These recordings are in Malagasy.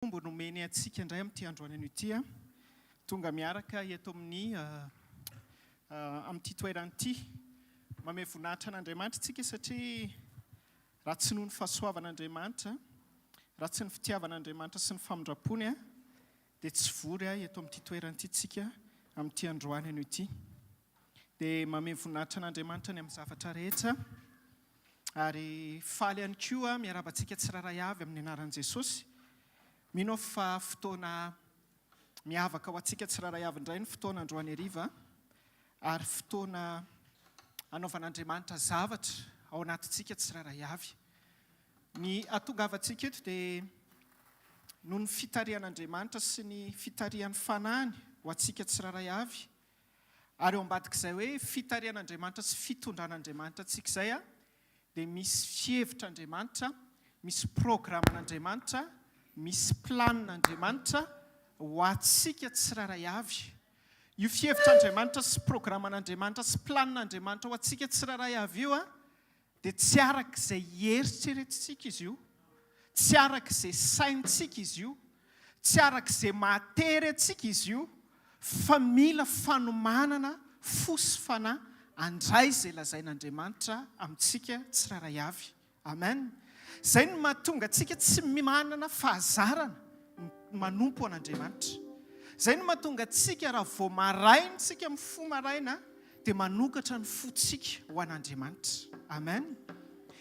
Mbo nomeny antsika indray amin'ity androany an'ity tonga miaraka eto amin'ny amin'ity toeran'ity mame voninahitra an'Andriamanitra tsika satria raha tsy noho ny fahasoavan'Andriamanitra raha tsy ny fitiavan'Andriamanitra sy ny famindrapony dia tsy vory eto amin'ity toeran'ity tsika amin'ity androany an'ity dia mame voninahitra an'Andriamanitra ny amin'ny zavatra rehetra ary faly ihany koa miarabantsika tsiraray avy amin'ny anaran'i Jesosy. Mino fa fotoana miavaka ho antsika tsiraray avy indray ny fotoana androany hariva ary fotoana anaovan'Andriamanitra zavatra ao anatintsika tsiraray avy. Ny atongavantsika eto dia noho ny fitarihan'Andriamanitra sy ny fitarihan'ny fanahiny ho antsika tsiraray avy ary eo ambadik'izay hoe fitarihan'Andriamanitra sy fitondran'Andriamanitra tsika izay dia misy fihevitr'Andriamanitra, misy programan'Andriamanitra, misy planin'Andriamanitra ho antsika tsiraray avy. Io fihevitr'Andriamanitra sy programan'Andriamanitra sy planin'Andriamanitra ho antsika tsiraray avy io dia tsy arak'izay eritreretintsika izy io, tsy arak'izay saintsika izy io, tsy arak'izay matery antsika izy io, fa mila fanomanana fosy fanahy andray izay lazain'Andriamanitra amintsika tsiraray avy. Amen. Izay no mahatonga antsika tsy manana fahazarana manompo an'Andriamanitra. Izay no mahatonga antsika raha vao maraina tsika amin'ny fo maraina dia manokatra ny fotsika ho an'Andriamanitra. Amen.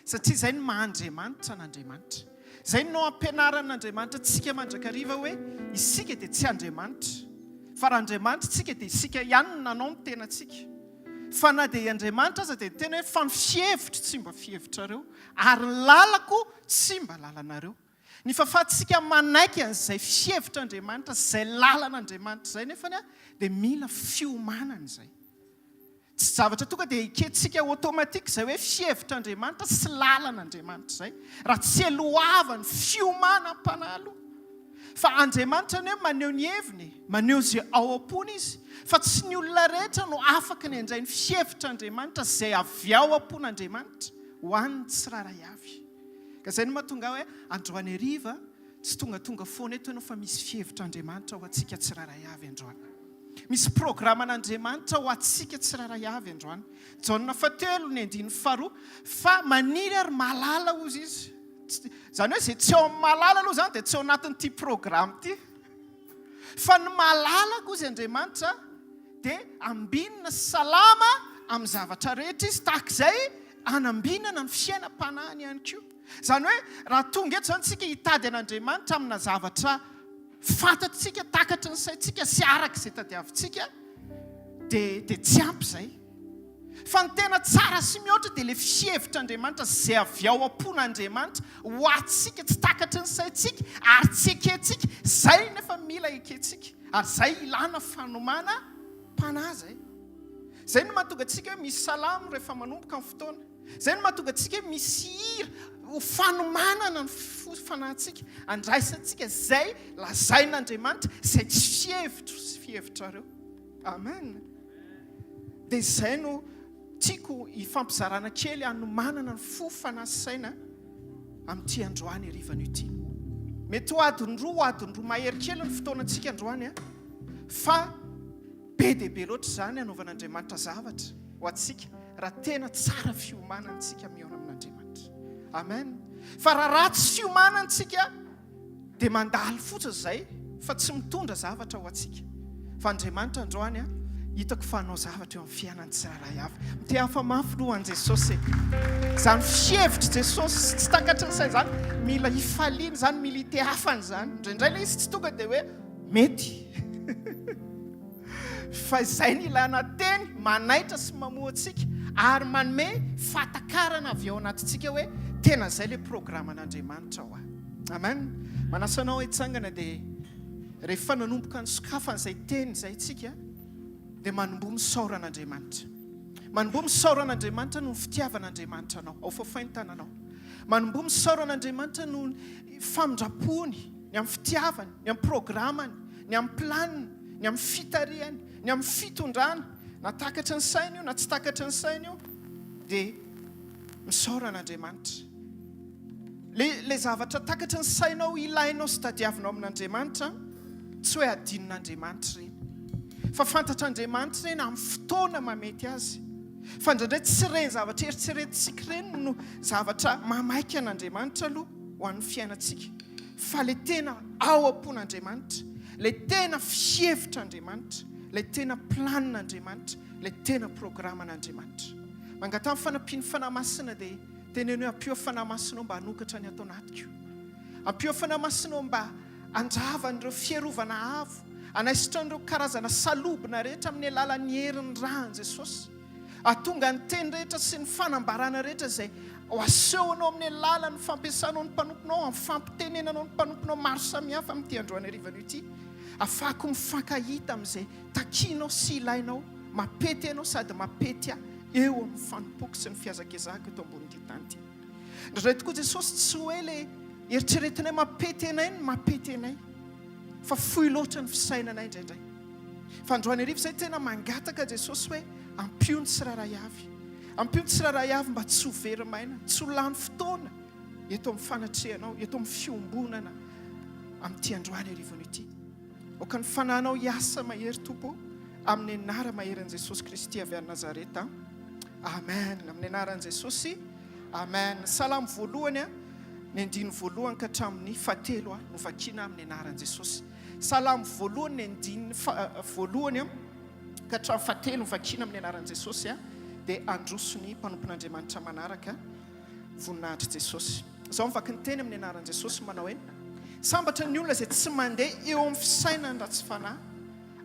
Satria izay no maha-Andriamanitra an'Andriamanitra. Izay no ampianaran'Andriamanitra tsika mandrakariva hoe isika dia tsy Andriamanitra. Fa raha Andriamanitra tsika dia isika ihany no nanao ny tenantsika. Fa na dia Andriamanitra aza dia tena hoe fa ny fihevitra tsy mba fihevitrareo ary ny lalako tsy mba lalanareo. Ny fahafahantsika manaiky an'izay fihevitr'Andriamanitra, izay lalan'Andriamanitra izay nefany dia mila fiomanana izay. Tsy zavatra tonga dia ikentsika automatique izay hoe fihevitr'Andriamanitra sy lalan'Andriamanitra izay. Raha tsy eloava ny fiomanam-panahy fa Andriamanitra ny hoe maneho ny heviny, maneho izay ao am-pony izy. Fa tsy ny olona rehetra no afaka ny handray ny fihevitr'Andriamanitra izay avy ao am-pon'Andriamanitra ho an'ny tsiraray avy. Ka izay no mahatonga hoe androany hariva tsy tonga foana eto ianao fa misy fihevitr'Andriamanitra ho antsika tsiraray avy androany. Misy programan'Andriamanitra ho antsika tsiraray avy androany. Jaona 7:2 fa maniry ary malala ozy izy. Izany hoe izay tsy ao amin'ny malala aloha izany dia tsy ao anatin'ity programa ity. Fa ny malala koa izy Andriamanitra dia ambinina salama amin'ny zavatra rehetra izy tahak'izay anambinana ny fiainam-panahiny ihany koa. Izany hoe raha tonga eto izany tsika hitady an'Andriamanitra amina zavatra fantatsika takatry ny saintsika sy arak'izay tadiavintsika dia tsy ampy izay. Fa ny tena tsara sy mihoatra dia ilay fihevitr'Andriamanitra izay avy ao am-pon'Andriamanitra ho antsika tsy takatry ny saintsika ary tsy ekentsika. Izay nefa mila ekentsika ary izay ilana fanomana mpanahy izay. Izay no mahatonga antsika hoe misy salamo rehefa manomboka amin'ny fotoana. Izay no mahatonga antsika hoe misy hira ho fanomanana ny fanahintsika. Andraisantsika izay lazain'Andriamanitra izay tsy fihevitra sy fihevitrareo. Amen. Dia izay no tiako hifampizarana kely hanomanana ny fo fanahy sy saina amin'ity androany harivan'io ity. Mety ho adiny roa mahery kely ny fotoanantsika androany fa be dia be loatra izany hanaovan'Andriamanitra zavatra ho antsika raha tena tsara fiomanantsika miaona amin'Andriamanitra. Amen. Fa raha ratsy fiomanantsika dia mandalo fotsiny izay fa tsy mitondra zavatra ho antsika. Fa Andriamanitra androany hitako fa hanao zavatra eo amin'ny fiainan'ny tsiraray avy. Mity hafa mafy alohan'i Jesosy. Izany fihevitra Jesosy tsy takatry ny saina izany mila hifaliana izany, mila hite hafany izany. Indraindray ilay izy tsy tonga dia hoe mety. Fa izay ny ilana teny manaitra sy mamoha antsika ary manome fahatakarana avy ao anatintsika hoe tena izay ilay programan'Andriamanitra ao. Amen. Manasa anao hitsangana dia rehefa nanomboka ny sokafan'izay teny izay tsika dia manombo misaoran'Andriamanitra. Manombo misaoran'Andriamanitra no ny fitiavan'Andriamanitra anao ao fahafahintananao. Manombo misaoran'Andriamanitra no ny famindrapony, ny amin'ny fitiavany, ny amin'ny programany, ny amin'ny planiny, ny amin'ny fitarihany, ny amin'ny fitondrana. Na takatry ny saina io na tsy takatry ny saina io dia misaoran'Andriamanitra. le zavatra takatra ny sainao ilainao sy tadiavinao amin'Andriamanitra tsy hoe adinon'Andriamanitra reny fa fantatr'Andriamanitra reny amin'ny fotoana mamety azy fa indraindray tsy reny zavatra eritreretintsika reny no zavatra mamaika an'Andriamanitra aloha ho an'ny fiainantsika fa le tena ao am-pon'Andriamanitra, le tena fihevitran'Andriamanitra, le tena planin'Andriamanitra, le tena programan'Andriamanitra. Mangatamy fanampiany fanahy masina dia teneny hoe ampio fanahy masinao mba hanokatra ny atao anatiko. Ampio fanahy masinao mba andravan'ireo fierovana avo, anaisitran'ireo karazana salobina rehetra amin'ny alalan'ny herin'ny ràny Jesosy. Atonga ny teny rehetra sy ny fanambarana rehetra izay ho asehonao amin'ny alalan'ny fampiasanao ny mpanomponao, amin'ny fampitenenanao ny mpanomponao maro samihafa amin'ity androany arivana ity. Afaka mifankahita amin'izay takianao sy ilainao, mapety ianao sady mapety eo amin'ny fanompoko sy ny fihazakezahako eto ambonin'ity tany ity. Indray tokoa Jesosy tsy hoe le eritreretinay mapety anay ny mapety anay, fa fohy loatra ny fisainanay indraindray. Fa androany ariva izay tena mangataka Jesosy hoe ampio ny tsiraray avy. Ampio ny tsiraray avy mba tsy ho verimaina, tsy ho lany fotoana eto amin'ny fanatrehanao, eto amin'ny fiombonana amin'ity androany arivana ity. Oka ny fanahinao hiasa mahery Tompo amin'ny anara maheran'i Jesosy Kristy avy any Nazareta. Amen. Amin'ny anaran'i Jesosy. Amen. Salamo voalohany ny andiny voalohany ka hatramin'ny fahatelo no vakiana amin'ny anaran'i Jesosy. Salamo voalohany ny andiny voalohany ka hatramin'ny fahatelo no vakiana amin'ny anaran'i Jesosy dia androsony mpanompon'Andriamanitra manaraka voninahitry Jesosy. Izao mivaky ny teny amin'ny anaran'i Jesosy manao hoe sambatra ny olona izay tsy mandeha eo amin'ny fisainany ratsy fanahy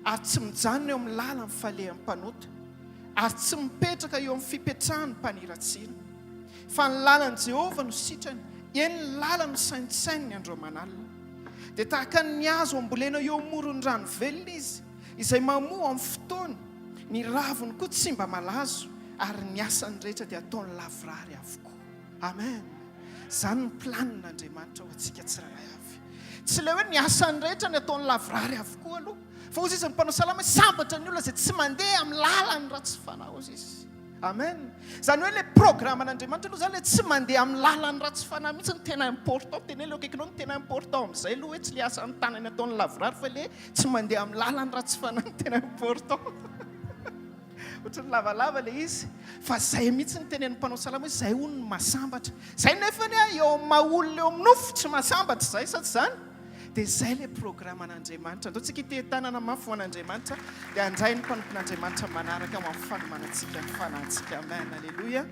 ary tsy mijanona eo amin'ny lalany falehan'ny mpanota ary tsy mipetraka eo amin'ny fipetrahan'ny mpaniratsira fa ny lalan'i Jehovah no sitrany, eny ny lalany no saintsainy ny andro aman'alina. Dia tahaka ny hazo ambolena eo amoron'ny rano velona izy izay mamoa amin'ny fotoany, ny raviny koa tsy mba malazo ary ny asany rehetra dia ataony lavrary avokoa. Amen. Izany ny planin'Andriamanitra ho antsika tsiraray avy. Tsy le hoe ny asany rehetra ny ataony lavrary avokoa aloha, fa ozy izy ny mpanao salama hoe sambatra ny olona izay tsy mandeha amin'ny lalany ratsy fanahy ozy izy. Amen. Izany hoe le programan'Andriamanitra aloha izany le tsy mandeha amin'ny lalany ratsy fanahy mihitsy ny tena important. Tena eo akaikinao ny tena important amin'izay aloha hoe tsy le asan'ny tanany ataony lavrary fa le tsy mandeha amin'ny lalany ratsy fanahy ny tena important. Ohatran'ny lavalava le izy, fa izay mihitsy ny tenen'ny mpanao salama hoe izay hono ny masambatra. Izay nefa eo amin'ny mahaolona eo amin'ny nofo tsy masambatra izay sa tsy izany? Dia izay le programan'Andriamanitra. Andao tsika ite tanana mafy ho an'Andriamanitra dia andray ny mpanompon'Andriamanitra manaraka ho amin'ny fanomanantsika ny fanahintsika. Amen. Alleluia.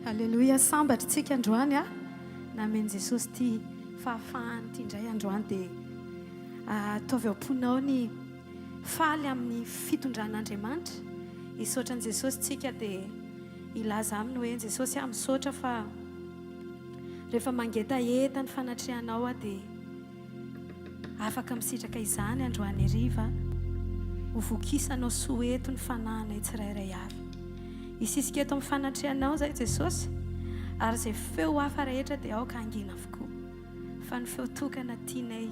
Alleluia. Sambatra tsika androany namen'i Jesosy ty fahafahany ty indray androany dia ataovy am-ponao ny faly amin'ny fitondran'Andriamanitra. Hisaotran'i Jesosy tsika dia ilaza aminy hoe Jesosy misaotra fa rehefa mangetaeta ny fanatrehanao dia afaka misitraka izany androany hariva ho vokisanao soeto ny fanahinay tsirairay avy. Hisisika eto amin'ny fanatrehanao zay Jesosy ary izay feo hafa rehetra dia aoka angina avokoa fa ny feo tokana tianay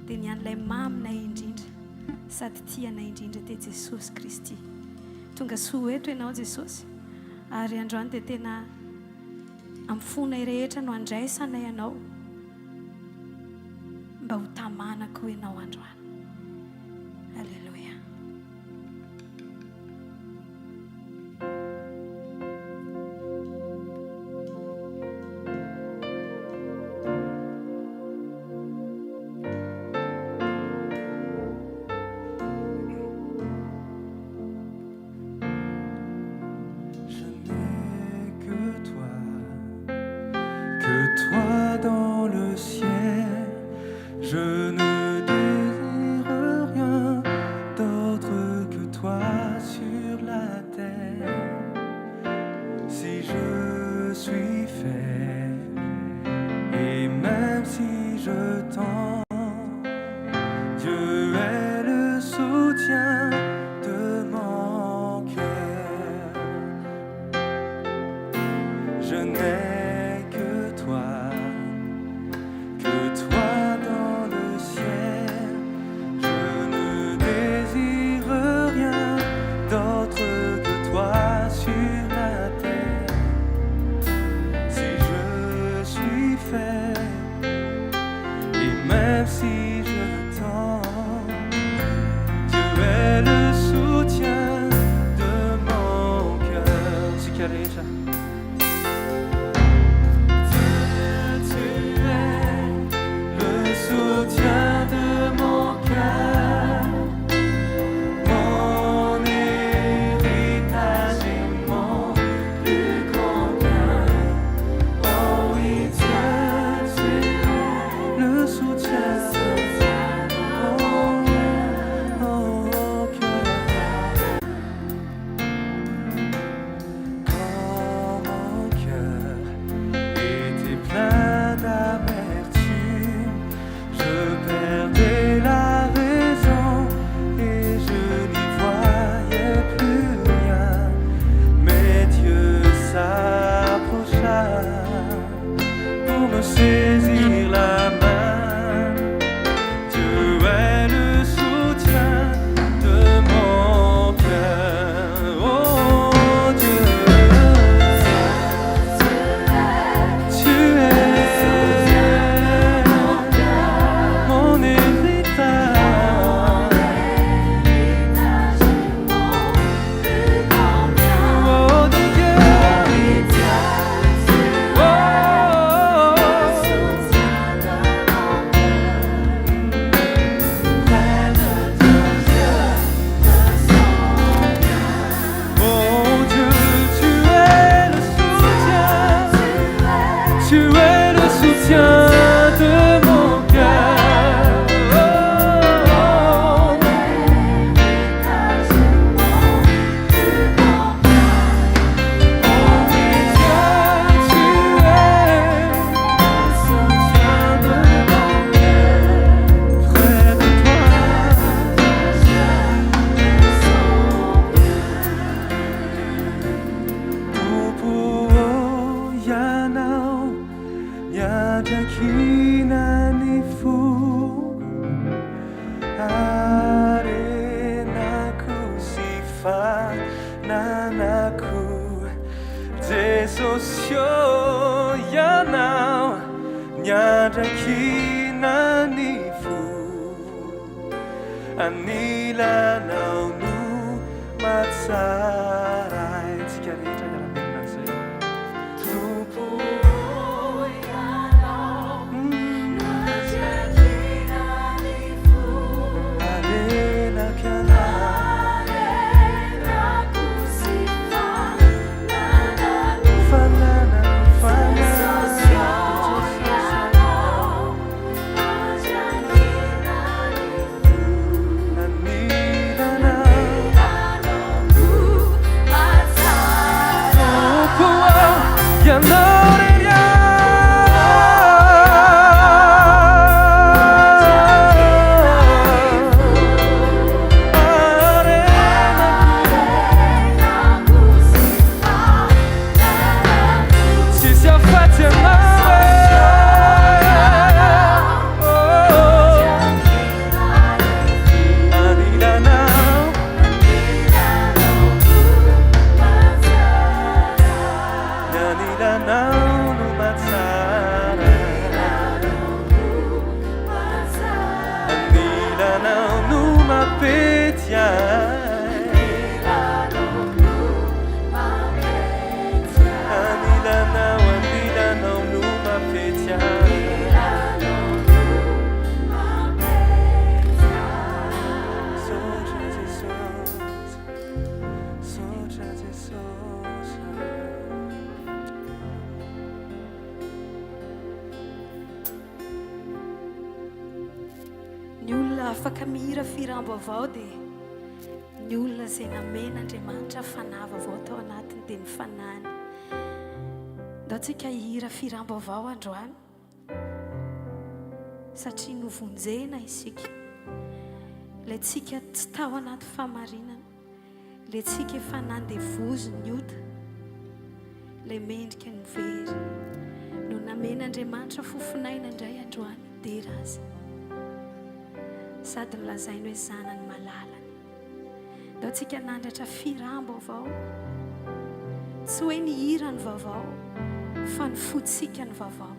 dia ny an'ilay maminay indrindra sady tianay indrindra dia Jesosy Kristy. Tonga soeto ianao Jesosy ary androany dia tena amin'ny fonay rehetra no andraisanay ianao mba ho tamanako ianao androany. Alleluia. Toi dans le ciel, je ne désire rien afaka mihira firambo avao dia ny olona izay namen'Andriamanitra fanava avao tao anatiny dia ny fanany. Ndao tsika hihira firambo avao androany satria novonjena isika. Ilay tsika tsy tao anaty fahamarinana, ilay tsika efa nandevozy ny ota, ilay mendrika ny very no namen'Andriamanitra fofinaina indray androany dera azy. Sady nolazainy hoe zanany malalany. Ndao tsika nandratra firambo avao, tsy hoe ny hira ny vaovao fa ny fotsika ny vaovao.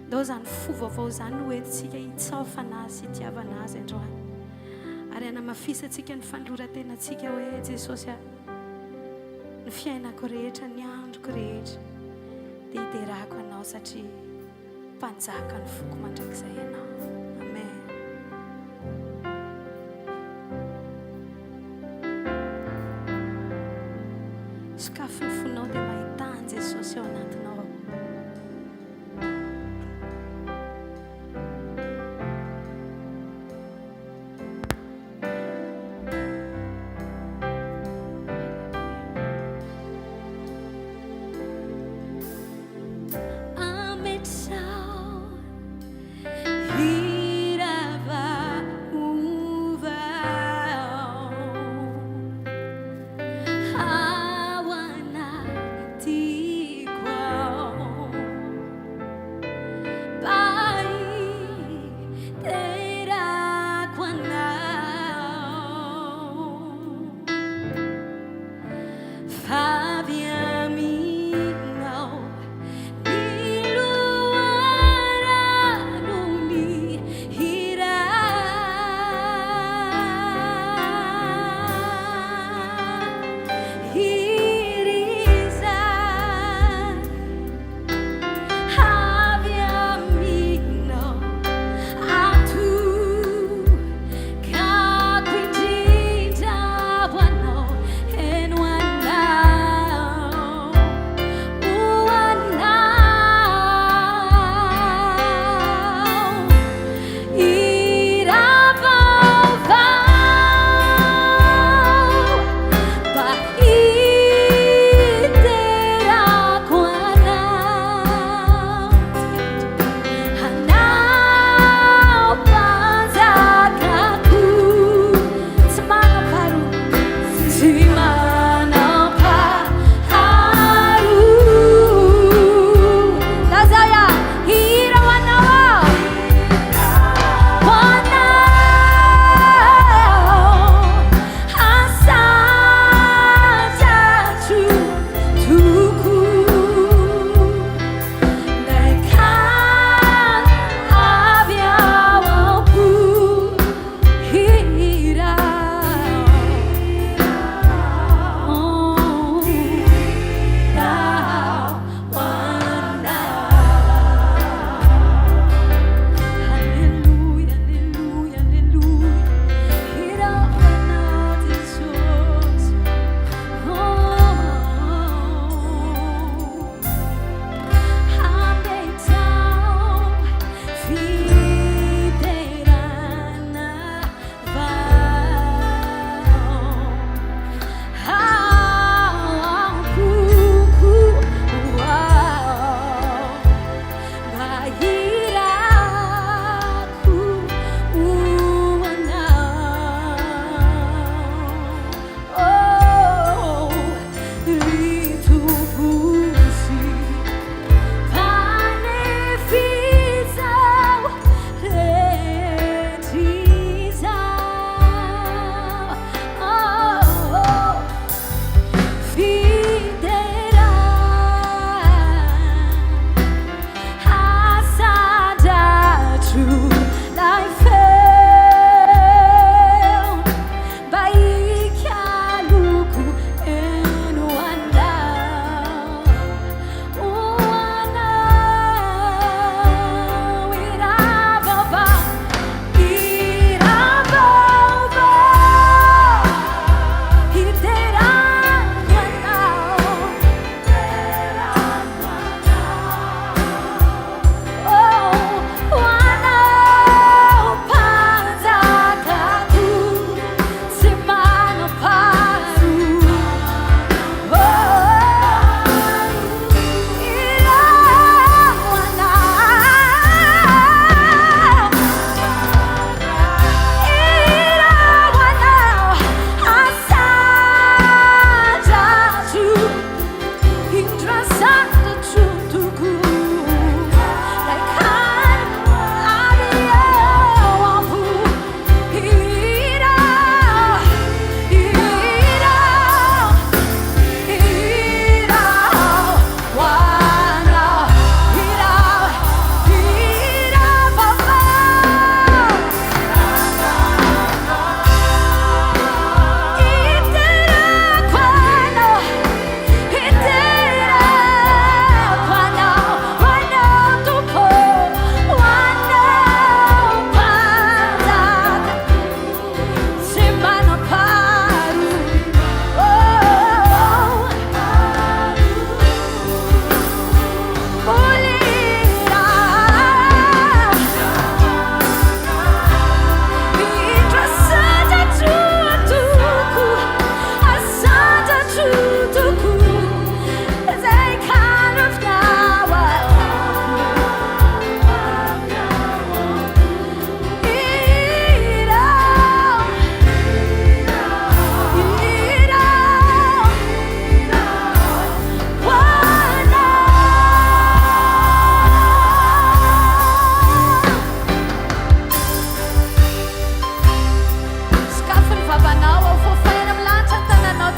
Ndao zany fo vaovao zany no entintsika hitsaofana azy sy hitiavana azy androany. Ary hanamafisantsika ny fandroratenantsika hoe Jesosy ny fiainako rehetra, ny androko rehetra dia hiterahako anao satria mpanjaka ny foko mandrakizay ianao. Amen. Sokafo ny fonao dia mahitany Jesosy ao anatinao.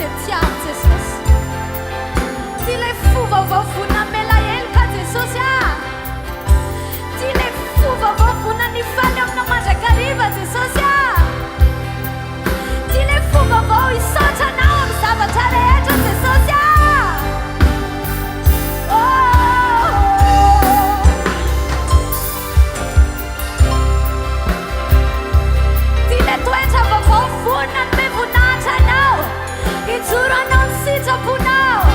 dia tiako Jesosy. Ty ilay fo vaovao vonamela helika Jesosy a. Ty ilay fo vaovao vonanifaly amina mandrakariva Jesosy a. Ty ilay fo vaovao hisaotra anao amin'ny zavatra rehetra Jesosy a. Ty ilay toetra vaovao vonany me voninahitra anao. Ijoro anao ny sitraponao.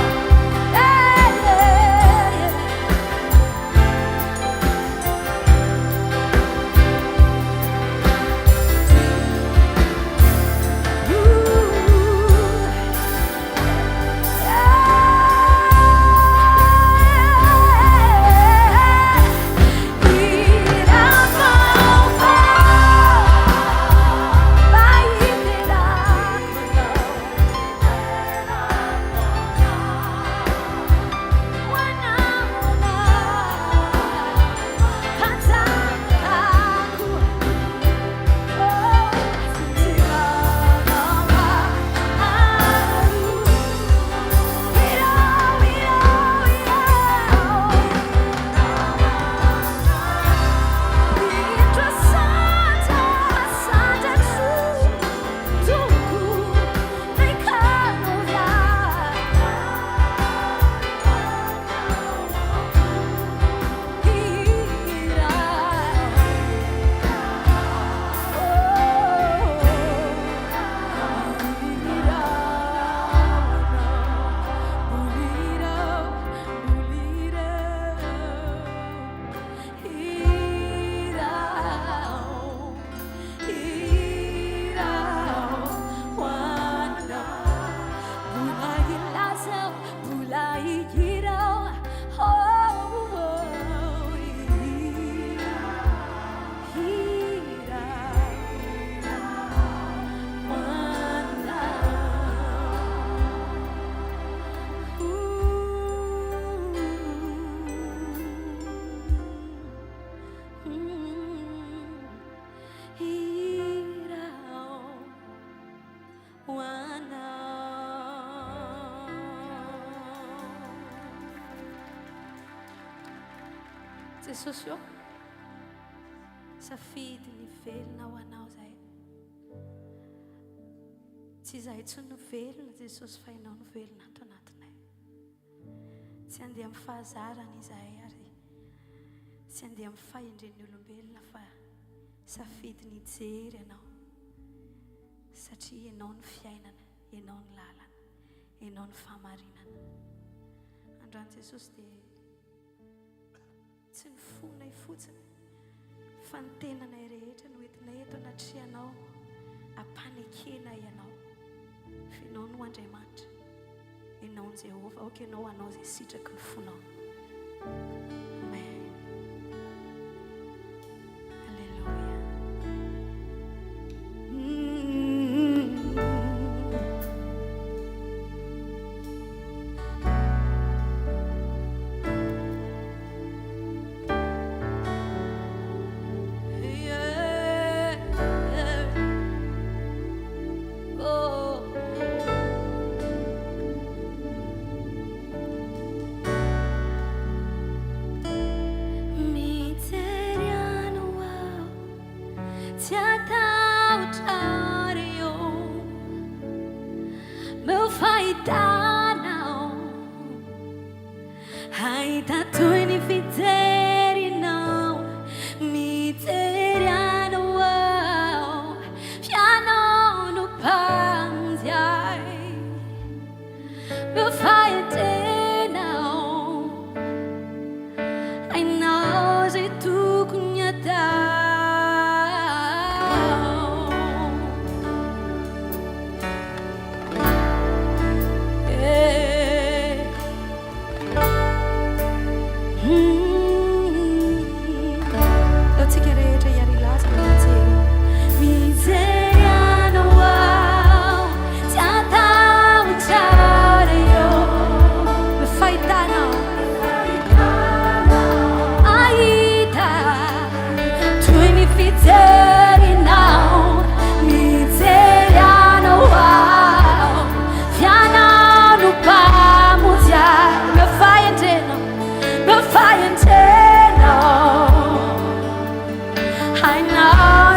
Jesosy io, safidy ny velona ho anao zay. Tsy izahay intsony no velona Jesosy fa ianao no velona ato anatinay. Tsy andeha amin'ny fahazarana izahay ary tsy andeha amin'ny fahendren'ny olombelona fa safidy ny hijery ianao. Satria ianao ny fiainana, ianao ny lalana, ianao ny fahamarinana. Androany Jesosy dia tsy ny fonay fotsiny fa ny tenanay rehetra no entinay eto anatrianao, ampanekena ianao fa ianao no Andriamanitra, ianao ny Jehova, aoka ianao anao izay sitraky ny fonao. Amen. Alleluia.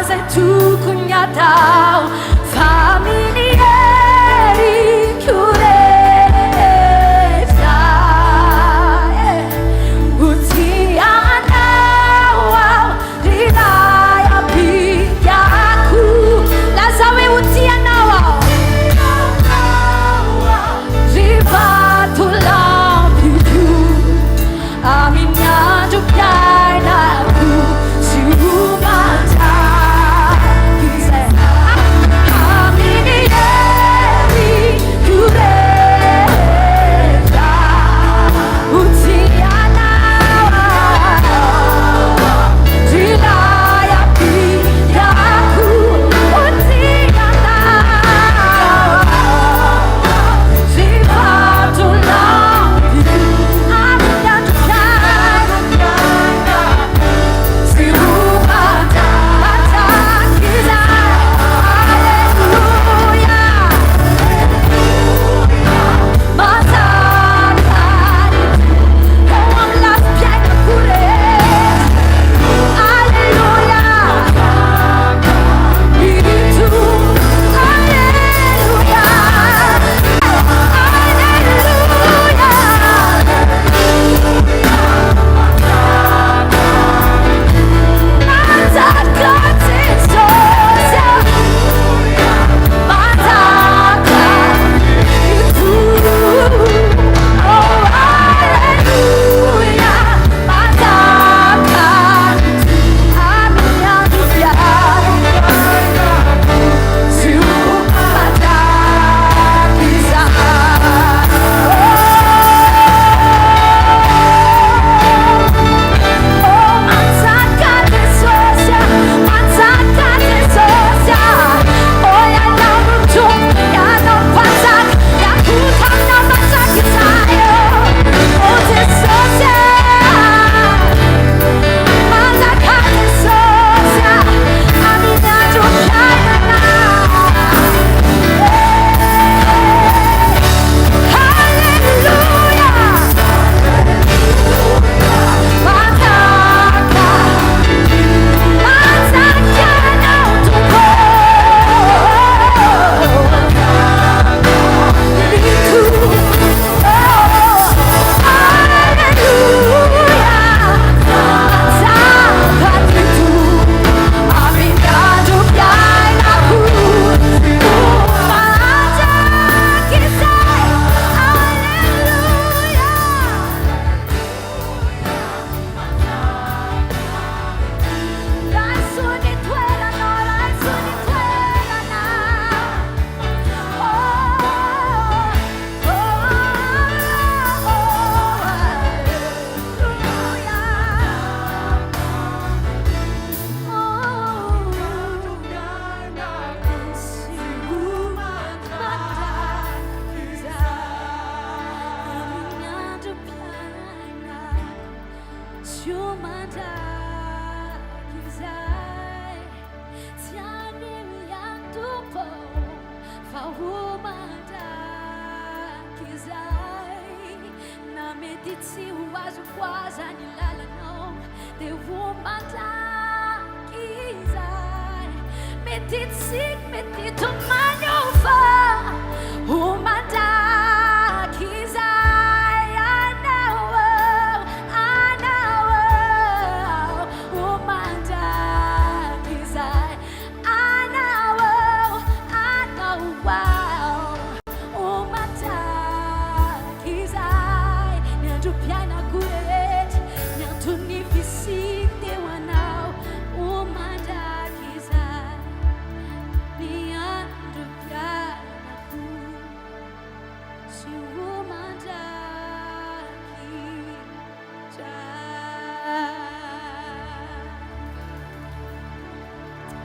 zay tokony atao fa miniheriko rehetra ho tianao aho rilay abikako laza hoe ho tianao aho rivatolampiko amin'ny andro piainako sy homandraky izay amin'ny heriko rehetra ho tianao rilay abikako ho tianao rivatolampiko amin'ny andro piainako sy homandraky izay alleluia matakany eo amin'ny lafy piainako rehetra alleluia itu alleluia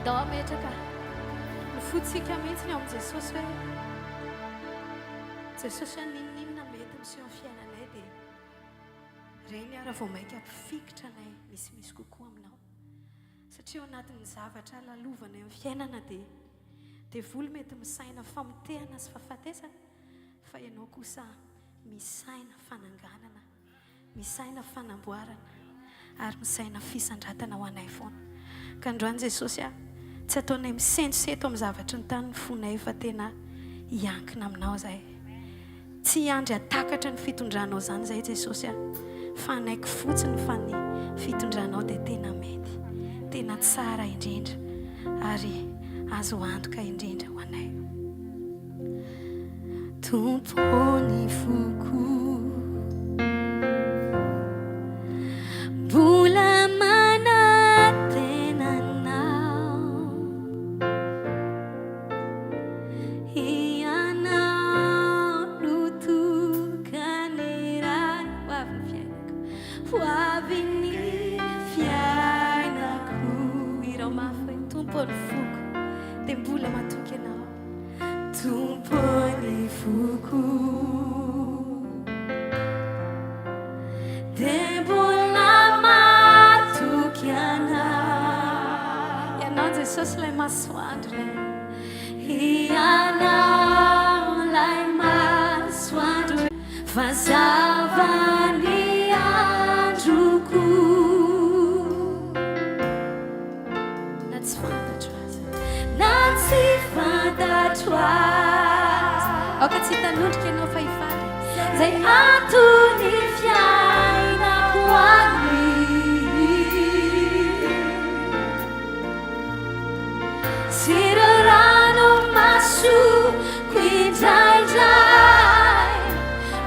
Dao metraka mifotsika mihitsy ny ao amin'i Jesosy hoe Jesosy hoe ninona mety miseho amin'ny fiainanay dia reny ara vao maika ampifikitra anay misimisy kokoa aminao satria ao anatin'ny zavatra lalovana amin'ny fiainana dia volo mety misaina famotehana sy fahafatesana fa ianao kosa misaina fananganana misaina fanamboarana ary misaina fisandratana ho anay foana ka androany Jesosy tsy ataonay misentoseto amin'ny zavatry ny tany ny fonay fa tena hiankina aminao zay. Tsy andry atakatra ny fitondranao zany zay Jesosy fa anaiky fotsiny fa ny fitondranao dia tena mety, tena tsara indrindra ary azo antoka indrindra ho anay. Tompony foko mbola manantena anao, ianao no tokany iray ho avy ny fiainako. Irao mafy hoe tompony foko dia mbola matoky anao. Tompony foko dia mbola matoky anao. Ianao Jesosy ilay masoandro lay, ianao ilay masoandro mazava ny androko. Na tsy fantatro azy, na tsy fantatro azy, aoka tsy tanondrika ianao fa hifaly zay antony fiainako any. Sy ireo rano masoko indraindray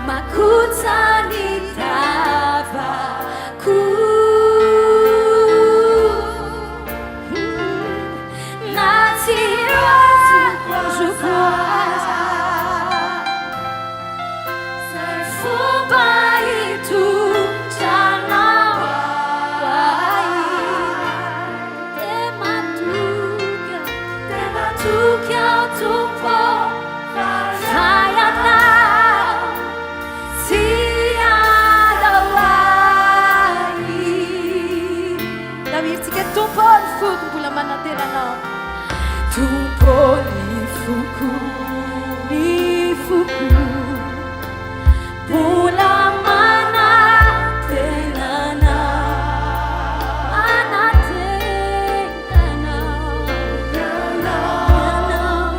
makotsy ny tavako. Na tsy azoko aza zay fomba hitondranao ahy, dia matoky ao Tompo fa ianao tsy adao ahy. Davidsika tompony foko mbola manantena anao. Tompony foko, ny foko mbola manantena anao, manantena anao. Ianao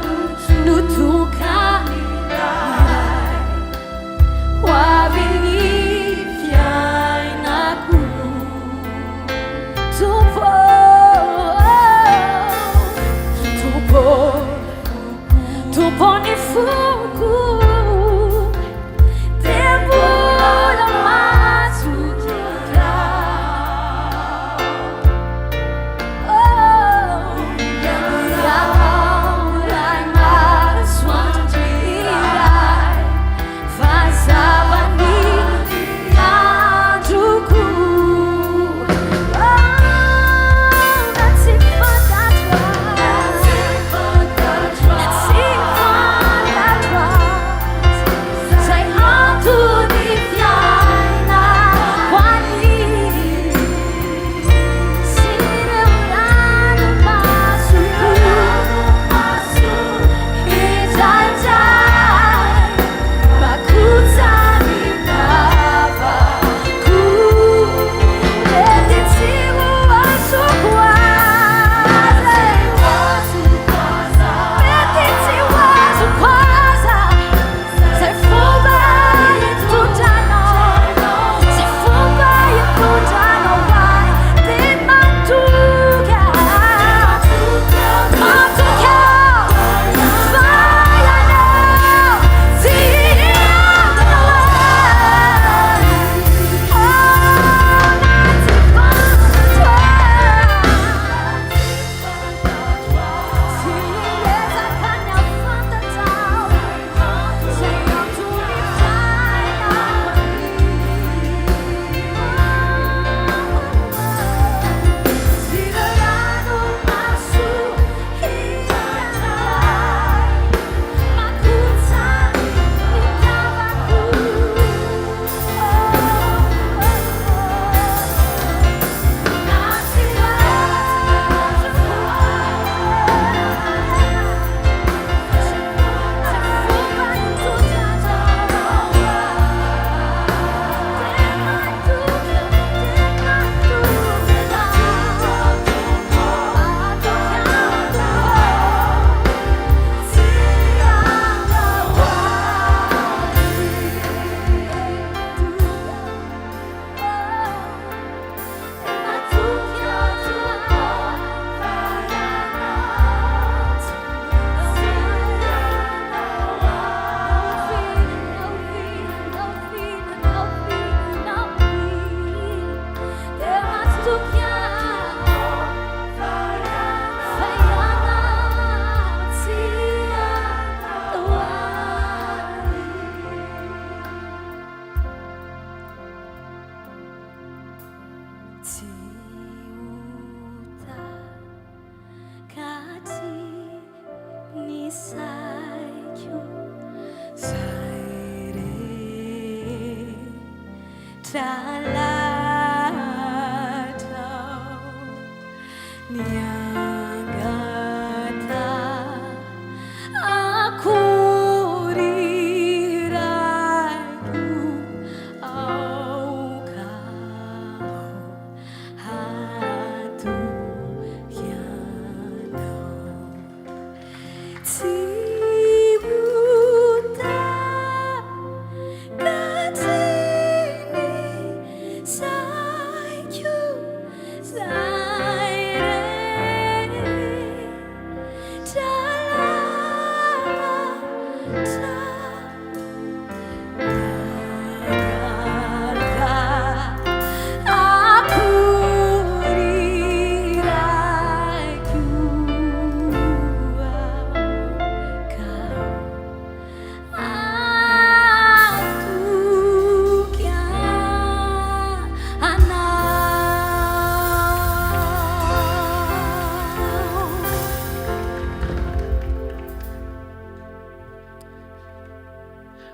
no tokany iray ho avy ny fiainako. Tompony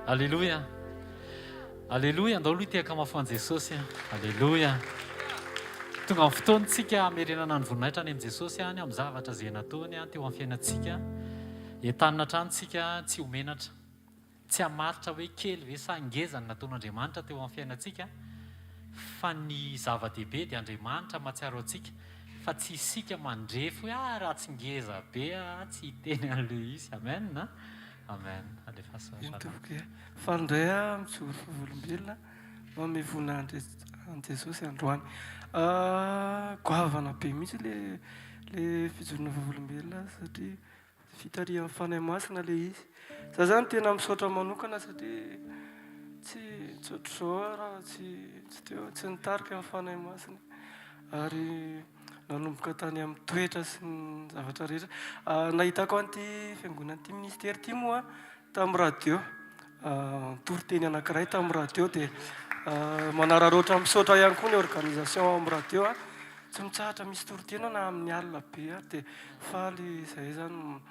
Alléluia. Alléluia. Andao aloha tiaka mafoan Jesosy. Alléluia. Tonga amin'ny fotoantsika amerenana ny voninahitra any amin'ny Jesosy any amin'ny zavatra izay nataony teo amin'ny fiainantsika. Entanina trantsika tsy homenatra. Tsy hamaritra hoe kely ve sa ngeza ny nataon'Andriamanitra teo amin'ny fiainantsika. Fa ny zava-dehibe dia Andriamanitra mahatsiaro antsika. Fa tsy isika mandrefy hoe raha tsy ngeza be tsy hiteny an'ilay izy. Amen. Amen. Alefa fa indray mijoro favolombelona mamevona an Jesosy androany. Goavana be mihitsy le fijorona favolombelona satria fitarihan'ny fanahy masina le izy. Za zany tena misaotra manokana satria tsy tsotr'izao raha tsy nitarika amin'ny fanahy masina ary nanomboka tany amin'ny toetra sy ny zavatra rehetra. Nahitako an'ity fiangonana ity ministera ity moa tamin'ny radio. Toriteny anankiray tamin'ny radio dia manararoatra misaotra ihany koa ny organisation amin'ny radio. Tsy mitsahatra misy toriteny na amin'ny alina be ary dia faly izay zany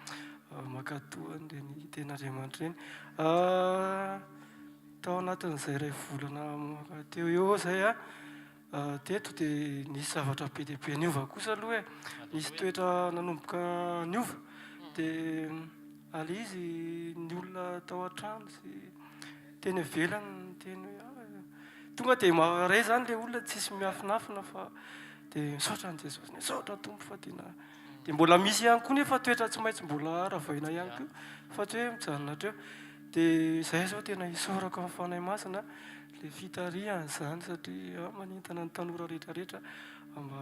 makatoa ny ten'Andriamanitra eny. Tao anatin'izay iray volana teo eo izay teto dia nisy zavatra be dia be niova kosa aloha hoe nisy toetra nanomboka niova dia ale izy ny olona tao an-trano sy teny ivelany teny hoe tonga dia maharay zany le olona tsisy miafinafina fa dia misaotra an Jesosy misaotra tompo fa tena dia mbola misy ihany koa nefa toetra tsy maintsy mbola ravaina ihany koa fa tsy hoe mijanona treo dia izay zao tena isaorako amin'ny fanahy masina le fitarihan izany satria manintana ny tanora rehetrarehetra mba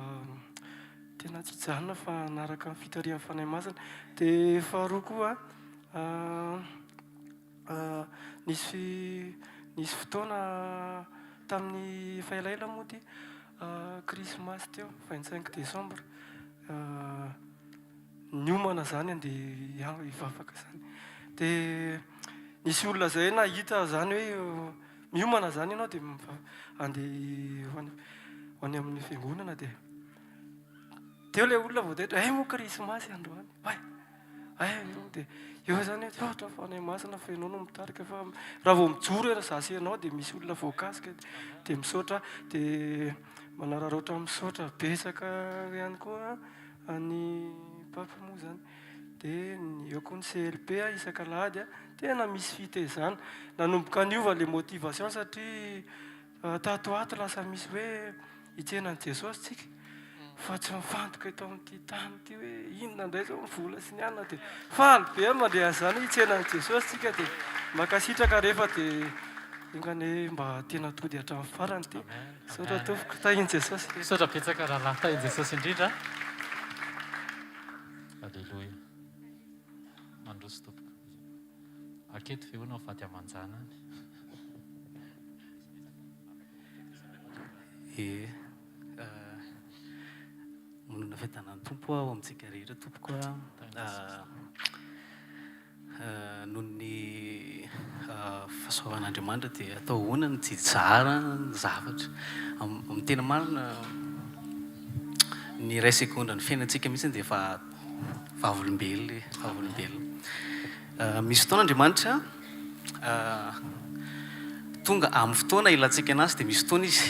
tena tsy janona fa naraka ny fitarihan'ny fanahy masina. Dia faharoa koa nisy fotoana tamin'ny efa elaela moa ty krismasy teo 25 décembre niomana zany andeha hivavaka zany dia nisy olona zay nahita zany hoe miomana zany ianao dia andeha ho any amin'ny fiangonana dia teo ilay olona vao tetra moa krismasy androany dia eo zany hoe ohatra fanahy masina fa ianao no mitarika fa raha vao mijoro era zasy ianao dia misy olona voakasika dia misaotra dia manararoatra misaotra betsaka ihany koa any papa moa zany dia eo koa ny CLP isan-kalahady tena misy fitezana nanomboka niova le motivation satria tatoato lasa misy hoe hitsenan'i Jesosy tsika fa tsy mifantoka eto amin'ity tany ity hoe inona indray zao mivola sy ny anona dia faly be mandeha zany hitsenan'i Jesosy tsika dia makasitraka rehefa dia ingane mba tena tody hatramin'ny farany ty saotra tompoko tahiny Jesosy. Saotra betsaka rahalahy tahiny Jesosy indrindra. Aleluia. Mandroso tompoko. Aketo ve hoana mifaty amanjana any? Monina fitanan'ny tompo ao amintsika rehetra tompoko noho ny fahasoavan'Andriamanitra dia atao hoana ny jijara ny zavatra amin'ny tena marina ny ray sekondra ny fiainantsika mihitsy dia efa fahavolombelona misy fotoana Andriamanitra tonga amin'ny fotoana ilantsika anazy dia misy fotoana izy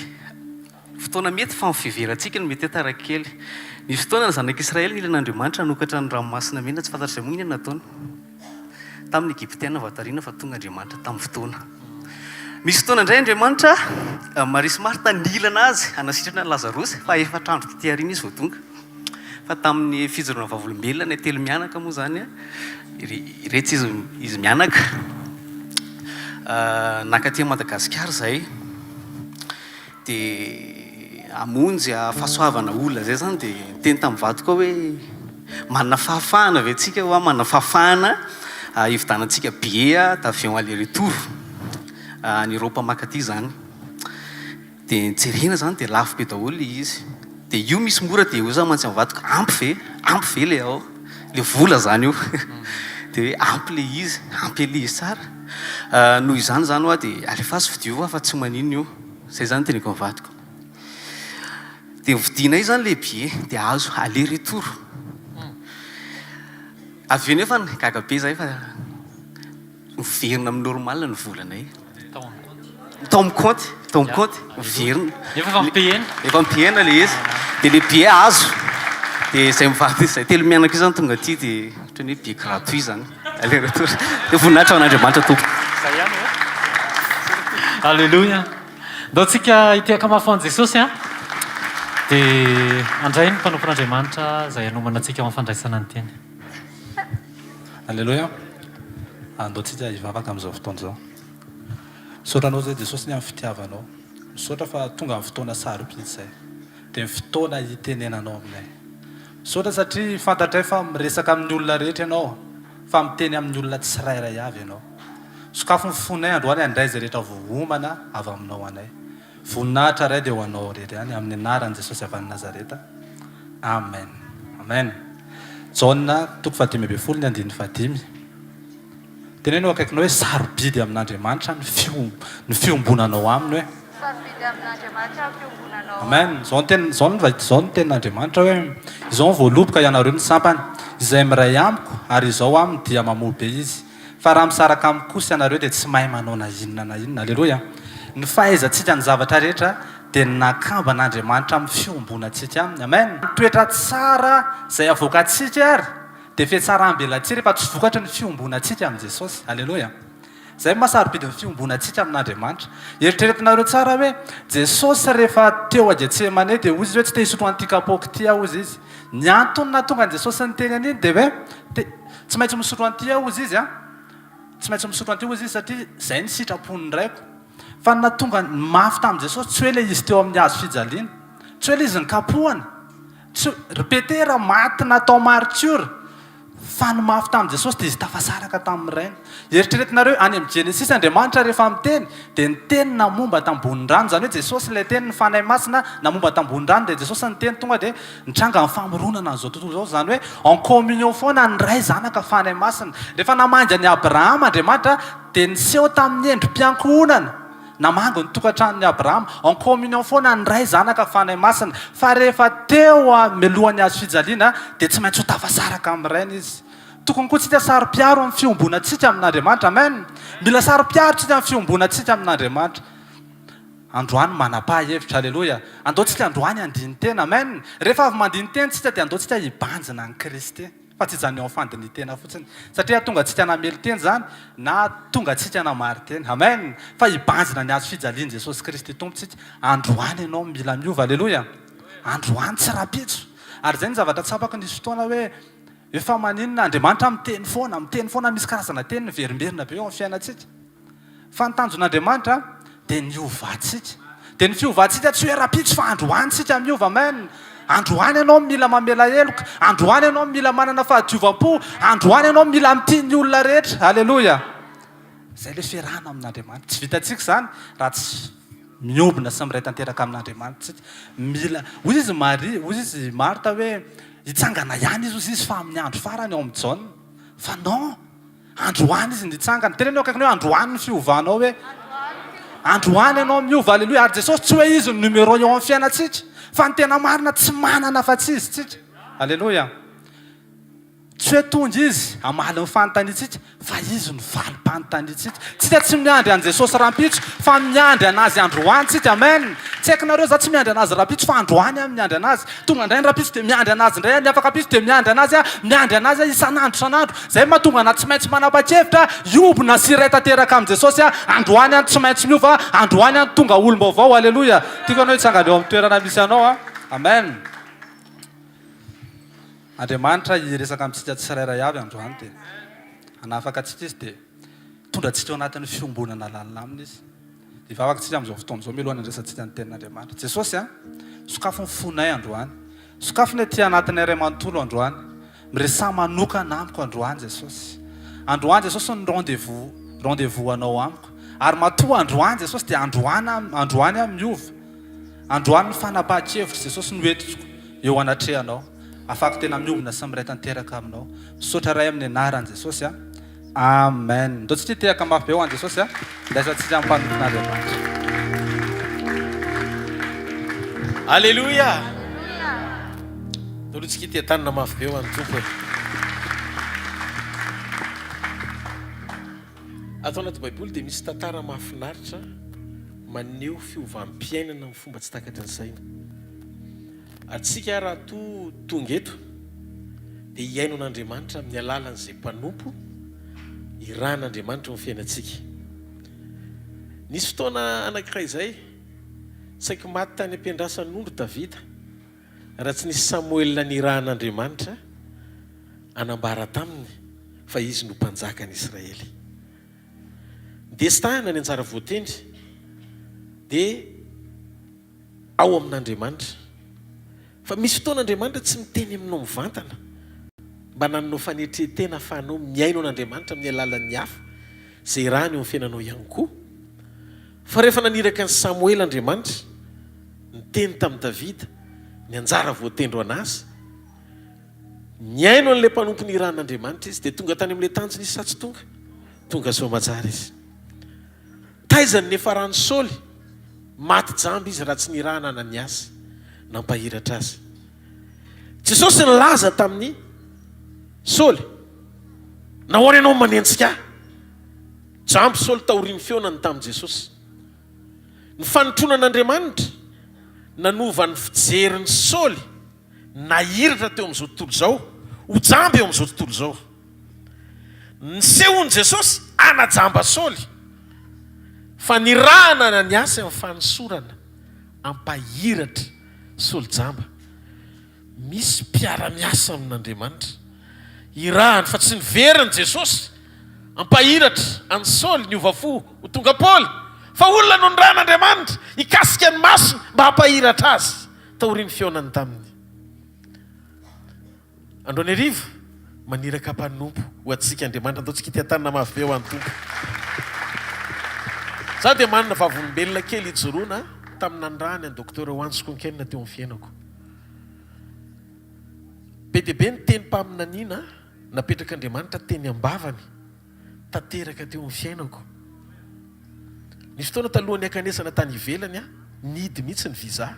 fotoana mety fa mifiverantsika no mety tarakely misy fotoana ny zanak'Israely nilan'Andriamanitra nokatra ny ranomasina mena tsy fantatra izay moa ny nataony tamin'ny Egyptiana vatarina fa tonga Andriamanitra tamin'ny fotoana misy fotoana indray Andriamanitra Maria sy Marta nilana azy hanasitrana Lazarosy fa efatra andro taty aoriana izy vao tonga fa tamin'ny fijoroana vavolombelona ny telo mianaka moa zany iretsy izy mianaka nakaty Madagasikara zay dia amonjy fahasoavana olona zay zany dia teny tamin'ny vadiko hoe manana fahafahana ve tsika hoa manana fahafahana hividanantsika billet d'avion aller retour ny Europe makaty zany dia jerena zany dia lafo be daholo izy dia io misy mora dia io zany mantsy amin'ny vadiko ampy ve le ao le vola zany io dia ampy le izy tsara noho izany zany hoa dia alefa azy vidio fa tsy manino io zay zany teniko amin'ny vadiko dia vidinay zany le billet dia azo aller retour avy eo nefa gaga be zay fa miverina amin'ny normal ny volanay tao amin'ny compte miverina efa mipihena le izy dia le billet azo dia zay mivady zay telo mianaka io zany tonga aty dia ohatrany hoe billet gratuit zany aller retour dia voninahitra ao an'Andriamanitra tompo Alléluia. Ndao tsika itiaka mafon'ny Jesosy dia andray ny mpanompon'Andriamanitra izay hanomana antsika amin'ny fandraisana ny teny. Alléluia. Andao tsika hivavaka amin'izao fotoana izao. Misotranao zay Jesosy ny amin'ny fitiavanao. Misaotra fa tonga amin'ny fotoana sarobidy izay. Dia ny fotoana hitenenanao aminay. Misaotra satria fantatray fa miresaka amin'ny olona rehetra ianao, fa miteny amin'ny olona tsirairay avy ianao. Sokafo ny fonay androany andray izay rehetra vohomana avy aminao anay. Voninahitra ray dia ho anao rehetra ihany amin'ny anaran'i Jesosy avy any Nazareta. Amen. Amen. Jaona 5:15. Tenenao akaikinao hoe sarobidy amin'Andriamanitra ny fiombonanao aminy hoe. Sarobidy amin'Andriamanitra ny fiombonanao. Amen. Zao ny tenin'Andriamanitra hoe izao voaloboka ianareo ny sampany izay miray amiko ary izao aminy dia mamohy be izy. Fa raha misaraka aminy kosa ianareo dia tsy mahay manao na inona. Alleluia. Ny fahaizantsika ny zavatra rehetra dia nakamban'Andriamanitra amin'ny fiombonantsika aminy. Amen. Toetra tsara izay avoakantsika ary dia fiatsaram-belatsiry rehefa tsy vokatra ny fiombonantsika amin'ny Jesosy. Alleluia. Zay mahasarobidy ny fiombonantsika amin'Andriamanitra. Eritreretinareo tsara hoe Jesosy rehefa teo a Getsemane dia ozy hoe tsy te hisotro an'ity kapoaka ity aho ozy izy. Ny antony nahatonga ny Jesosy ny teny an'iny dia hoe tsy maintsy misotro an'ity aho ozy izy tsy maintsy misotro an'ity ozy izy satria izay ny sitrapony raiko. Fa nahatonga mafy tamin'i Jesosy tsy hoe le izy teo amin'ny hazo fijaliana, tsy hoe le izy ny kapohana, ripetera maty natao martyra, fa ny mafy tamin'i Jesosy dia izy tafasaraka tamin'ny rainy. Eritreretinareo any amin'ny Genesis Andriamanitra rehefa miteny dia ny teny namomba tambonin'ny rano, zany hoe Jesosy ilay teny ny fanahy masina namomba tambonin'ny rano dia Jesosy ny teny tonga dia nitranga amin'ny famoronana an'izao tontolo izao, zany hoe en communion foana ny ray zanaka fanahy masina. Rehefa namanja ny Abrahama Andriamanitra dia niseho tamin'ny endrim-piankohonana namango ny tokantranon'ny Abrahama en communion foana ny ray zanaka fanahy masina. Fa rehefa teo mialohan'ny hazo fijaliana dia tsy maintsy ho tafasaraka amin'ny rainy izy. Tokony koa tsika sarom-piaro amin'ny fiombonantsika amin'Andriamanitra. Amen. Mila sarom-piaro tsika amin'ny fiombonantsika amin'Andriamanitra. Androany manapa-hevitra. Alleluia. Andao tsika androany andiny tena. Amen. Rehefa avy mandiny tena tsika dia andao tsika hibanjina ny Kristy. Fa tsy zany ao fandiny tena fotsiny. Satria tonga tsika namely teny zany na tonga tsika namary teny. Amen. Fa hibanjina ny hazo fijaliany Jesosy Kristy tompontsika. Androany ianao mila miova. Alleluia. Androany tsy rapitso. Ary zay ny zavatra tsapako nisy fotoana hoe efa maninona Andriamanitra miteny foana misy karazana teny niverimberina be eo amin'ny fiainantsika. Fa ny tanjon'Andriamanitra dia ny ovantsika. Dia ny fiovantsika tsy hoe rapitso fa androantsika miova. Amen. Androany ianao mila mamela heloka, androany ianao mila manana fahadiovam-po, androany ianao mila mitiny ny olona rehetra. Alleluia. Zay le fiarahana amin'Andriamanitra. Tsy vitantsika zany raha tsy miombona sy miray tanteraka amin'Andriamanitra. Mila ozy izy Maria, ozy izy Marta hoe hitsangana ihany izy fa amin'ny andro farany ao amin'ny Jaona. Fa non, androany izy nitsangana. Tenenao akaikinao hoe androany ny fiovanao hoe androany ianao miova. Alleluia. Ary Jesosy tsy hoe izy ny numéro eo amin'ny fiainantsika, fa ny tena marina tsy manana fa tsy izy tsika. Alleluia. tsy hoe tonga izy amaly ny fanontaniantsika fa izy ny valim-panontaniantsika tsika tsy miandry an' Jesosy rahampitso fa miandry anazy androany tsika amen tsy haikinareo za tsy miandry anazy rahampitso fa androany a miandry anazy tonga indray ny rahampitso dia miandry anazy indray ny afaka pitso dia miandry anazy a miandry anazy a isan'andro zay mahatonga anaty tsy maintsy manapa-kevitra iobona sy iray tanteraka amin'i Jesosy a androany any tsy maintsy miova androany any tonga olom-baovao alleloia tiako anao hitsangana eo amin'ny toerana misy anao a amen Andriamanitra iresaka amintsika tsirairay avy androany dia hanafaka atsika izy dia tondra atsika ao anatin'ny fiombonana lalina aminy izy dia vavaka atsika amin'izao fotoana izao milohan'ny resantsika ny tenin'Andriamanitra Jesosy a sokafo ny fonay androany sokafo ny aty anatin'ny iray manontolo androany miresaha manokana amiko androany Jesosy Jesosy ny rendez-vous anao amiko ary matoa androany Jesosy dia androany a miova androany ny fanapahan-kevitra Jesosy no entiko eo anatrehanao afaka tena miobona sy miray tanteraka aminao misaotra ray amin'ny anaran'i Jesosy a amen ndao tsy tehaka mafy be ho an' Jesosy a laisantsika amin'ny mpanompon'Andriamanitra alleluia nalotsika tia tanina mafy be ho an'ny tompo e ato anaty baiboly dia misy tantara mahafinaritra maneho fiovampiainana amin'ny fomba tsy takatra ny saina atsika raha tonga eto dia hiaino an'Andriamanitra amin'ny alalan'izay mpanompo iran'Andriamanitra amin'ny fiainantsika nisy fotoana anankiray izay saika maty tany ampiandrasan'ondro Davida raha tsy nisy Samuel ny iran'Andriamanitra anambara taminy fa izy no mpanjaka ny Israely destana ny anjara voatendry dia ao amin'Andriamanitra fa misy fotoan'Andriamanitra tsy miteny aminao mivantana mba nananao fanetretena ahafahanao miaino an'Andriamanitra amin'ny alalan'ny hafa izay raha ny eo amin'ny fiainanao ihany koa fa rehefa naniraka ny Samuel Andriamanitra niteny tamin'i Davida ny anjara voatendro anazy miaino an'ilay mpanompo ny iran'Andriamanitra izy dia tonga tany amin'ilay tanjony izy sa tsy tonga soa matsara izy taizany nefa rany Saoly maty jamby izy raha tsy nirahana Ananiasy nampahiratra azy Jesosy nilaza tamin'ny Saoly nahoana ianao manentsika jamby Saoly taoriany feonany tamin'i Jesosy ny fanotrona an'Andriamanitra nanova ny fijerin'ny Saoly nahiratra teo amin'izao tontolo zao ho jamby eo amin'izao tontolo zao nisehon'i Jesosy anajamba Saoly fa nirahana Ananiasy amin'ny fanosorana ampahiratra Saoly jamba misy mpiara-miasa amin'Andriamanitra irahany fa tsy niveriny Jesosy ampahiratra any Saoly ny ovafo ho tonga Paoly fa olona no niran'Andriamanitra hikasika ny masony mba hampahiratra azy taoriany feonany taminy androany arivo maniraka mpanompo ho atsika Andriamanitra andao tsika tia tanina mafy be ho an'ny tompo za dia manana vavolombelona kely hijoroana tamin'andrany any docteur Wanskonkena teo amin'ny fiainako be dia be ny teny mpaminaniana napetraka Andriamanitra teny ambavany tanteraka teo amin'ny fiainako nisy fotoana talohan'ny akanesana tany ivelany a nidy mihitsy ny visa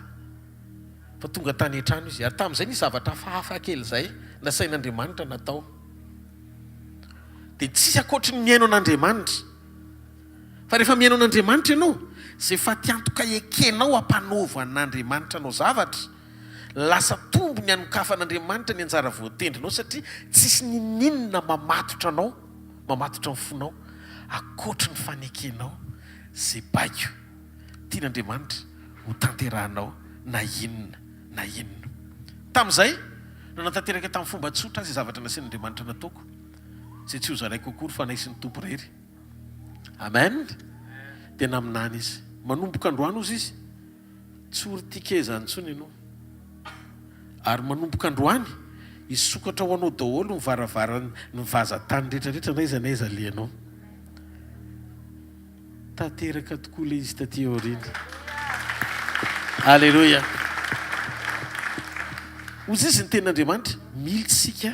fa tonga tany an-trano izy ary tamin'izay nisy zavatra hafahafa kely izay nasain'Andriamanitra natao dia tsisy akoatry ny miaino an'Andriamanitra fa rehefa miaino an'Andriamanitra ianao izay fa tiantoka ekenao hampanova an'Andriamanitra anao zavatra lasa tombo ny anokafan'Andriamanitra ny anjara voatendrinao satria tsisy nininona mamatotra anao mamatotra ny fonao akoatry ny fanekenao izay baiko tian'Andriamanitra ho tanterahanao na inona tamin'izay nanatanteraka tamin'ny fomba tsotra azy zavatra nasain'Andriamanitra nataoko izay tsy ho zaraiko akory fa naisin'ny tompo rery amen dia naminany izy manomboka androany ozy izy tsy horitikeza ntsony ianao ary manomboka androany izy sokatra ho anao daholo nyvaravarany ny vazatany rehetrarehetra na iza lianao tanteraka tokoa le izy taty aoriana alleloia ozy izy ny tenin'Andriamanitra militsika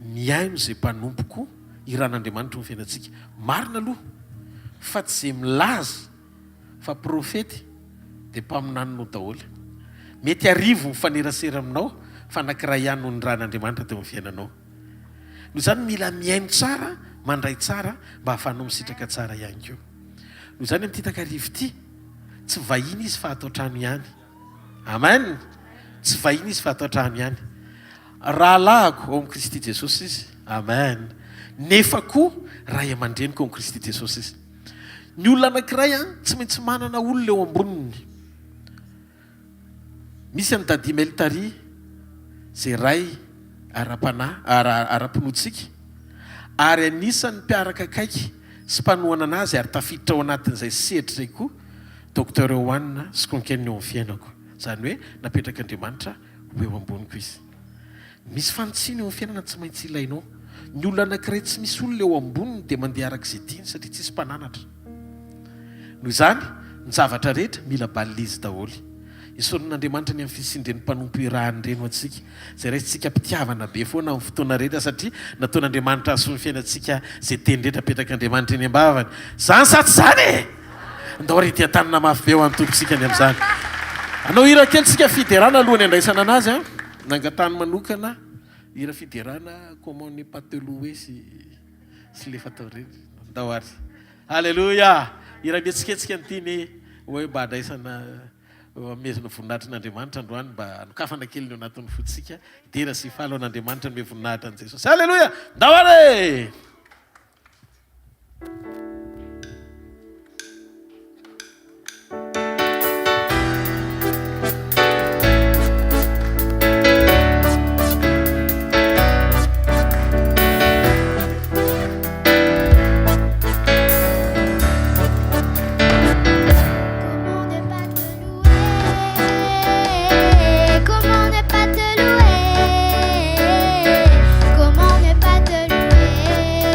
miaino izay mpanompoko iran'Andriamanitra ny fiainantsika marina aloha fa tsy izay milaza fa profety dia mpaminanonao daholo mety arivo mifanerasera aminao fa anankiray ihany no ny ran'Andriamanitra teo amin'ny fiainanao noho izany mila miaino tsara mandray tsara mba hahafanao misitraka tsara ihany keo noho izany amin'ity takarivo ity tsy vahiny izy fa atao trano ihany amen tsy vahiny izy fa atao trano ihany raha lahako ao amin'i Kristy Jesosy izy amen nefa koa ray aman-dreniko ao amin'i Kristy Jesosy izy ny olona anankiray a tsy maintsy manana olona eo amboniny misy any Dadi Meltari zay ray ara-pinoatsika ary anisan'ny mpiaraka akaiky sy mpanohana anazy ary tafiditra ao anatin'izay sehatra zay koa docteur Oanina sy konkeniny eo amin'ny fiainako zany hoe napetraka Andriamanitra ho eo amboniko izy misy fanotsiny eo amin'ny fiainana tsy maintsy ilainao ny olona anankiray tsy misy olona eo amboniny dia mandeha arak'izay tiany satria tsisy mpananatra noho izany ny zavatra rehetra mila balizy daholo isaonin'Andriamanitra ny amin'ny fisindren'ny mpanompo irahany reno atsika zay raisitsika mpitiavana be foana amin'ny fotoana rehetra satria nataon'Andriamanitra aso ny fiainantsika zay teny rehetra apetraka Andriamanitra eny ambavany zany sa tsy zany ndao rety an-tanana mafy be ho amin'ny tompontsika ny amin'izany anao hira kely tsika fiderana alohany andraisana anazy a nangatany manokana hira fiderana comment ne pas te louer sy le fatao reny ndao ary alleluia hira mietsiketsika an'ity hoe mba andraisana amezona voninahitran'Andriamanitra androany mba anokafana kely ny anatin'ny fotsika dera sy falo an'Andriamanitra nome voninahitra an' Jesosy alleluia ndao ary Comment ne pas te louer?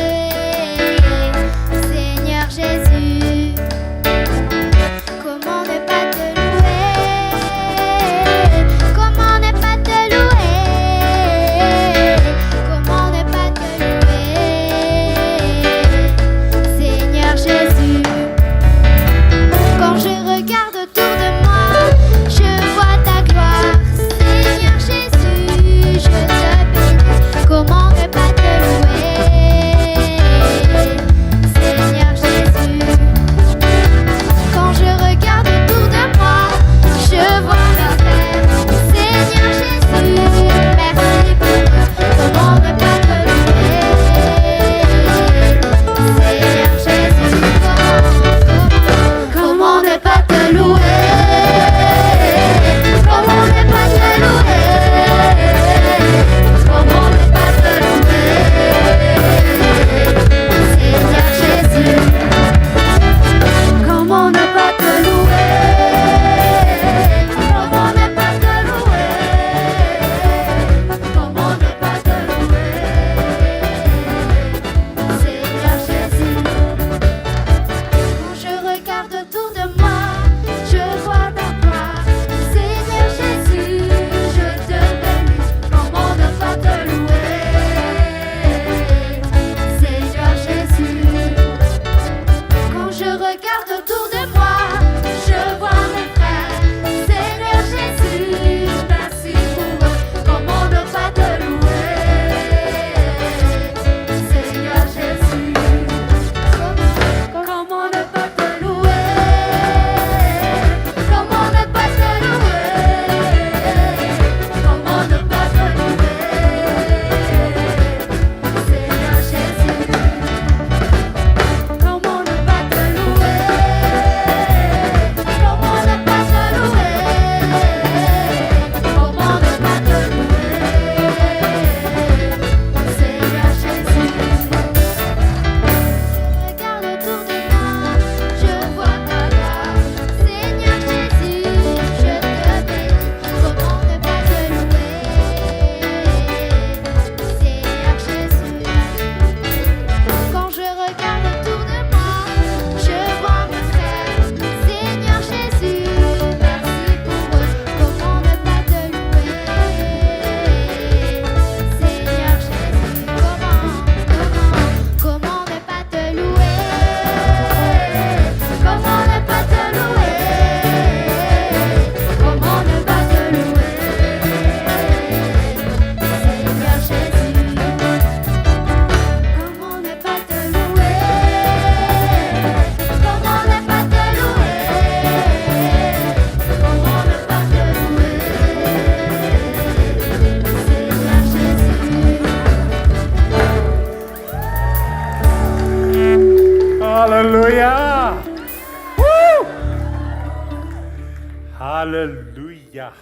Hallelujah.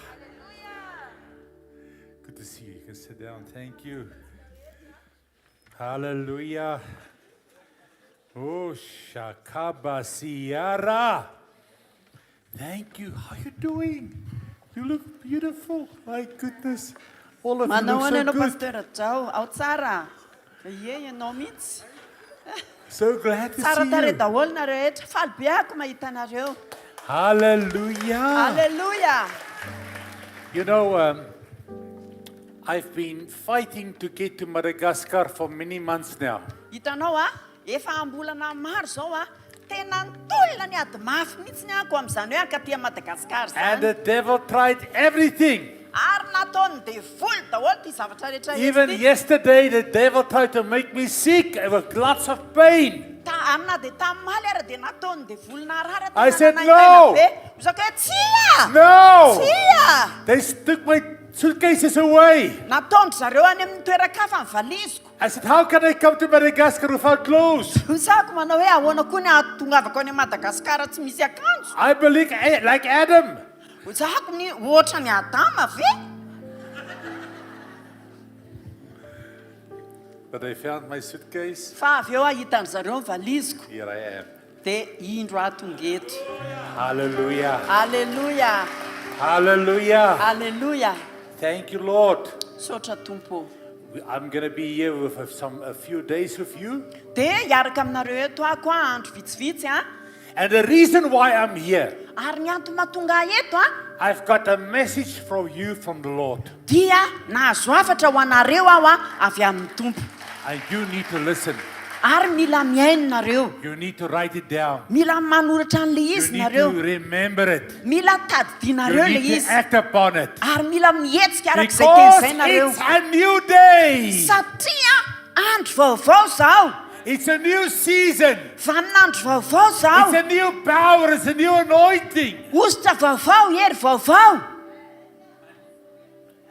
Good to see you. You can sit down. Thank you. Hallelujah. Oh, Shakaba Sierra. Thank you. How you doing? You look beautiful. My goodness. All of you look so good. So glad to see you. Hallelujah. Hallelujah. You know, I've been fighting to get to Madagascar for many months now. Hitanao efa ambolana maro zao tena nitolona ny ady mafy mihitsy ny ako amin'izany hoe akaty Madagasikara zany. And the devil tried everything. Ary nataony devoly daholo ty zavatra rehetra. Even yesterday, the devil tried to make me sick with lots of pain. Amina dia tamimaly ary dia nataony devoly narara. I said no. Izako hoe tsia. No. Tsia. They took my suitcases away. Nataony zareo any amin'ny toeran-kafa ny valiziko. I said, how can I come to Madagascar without clothes? Izako manao hoe ahoana koa ny ahatongavako any Madagasikara tsy misy akanjo. I believe like Adam. Izako ny ohatra ny Adama ve? But I found my suitcase. Fa avy eo ahitan zareo ny valiziko. Here I am. Dia indro ahatonga eto. Hallelujah. Hallelujah. Hallelujah. Hallelujah. Thank you, Lord. Sotra Tompo. I'm going to be here with a few days with you. Dia hiaraka aminareo eto ako andro vitsivitsy And the reason why I'm here, ary ny antony mahatonga eto I've got a message for you from the Lord. dia nahazo hafatra ho anareo aho avy amin'ny Tompo. And you need to listen. Ary mila miaino nareo. You need to write it down. Mila manoratra an'le You izy need nareo. to remember it. Mila tadidinareo You le need to izy. act upon it. Ary mila mihetsika arak'izay Because teny nareo. it's a new day. Satria andro vaovao zao. It's a new season. Vaninandro vaovao zao. It's a new power. It's a new anointing. Ositra vaovao, hery vaovao.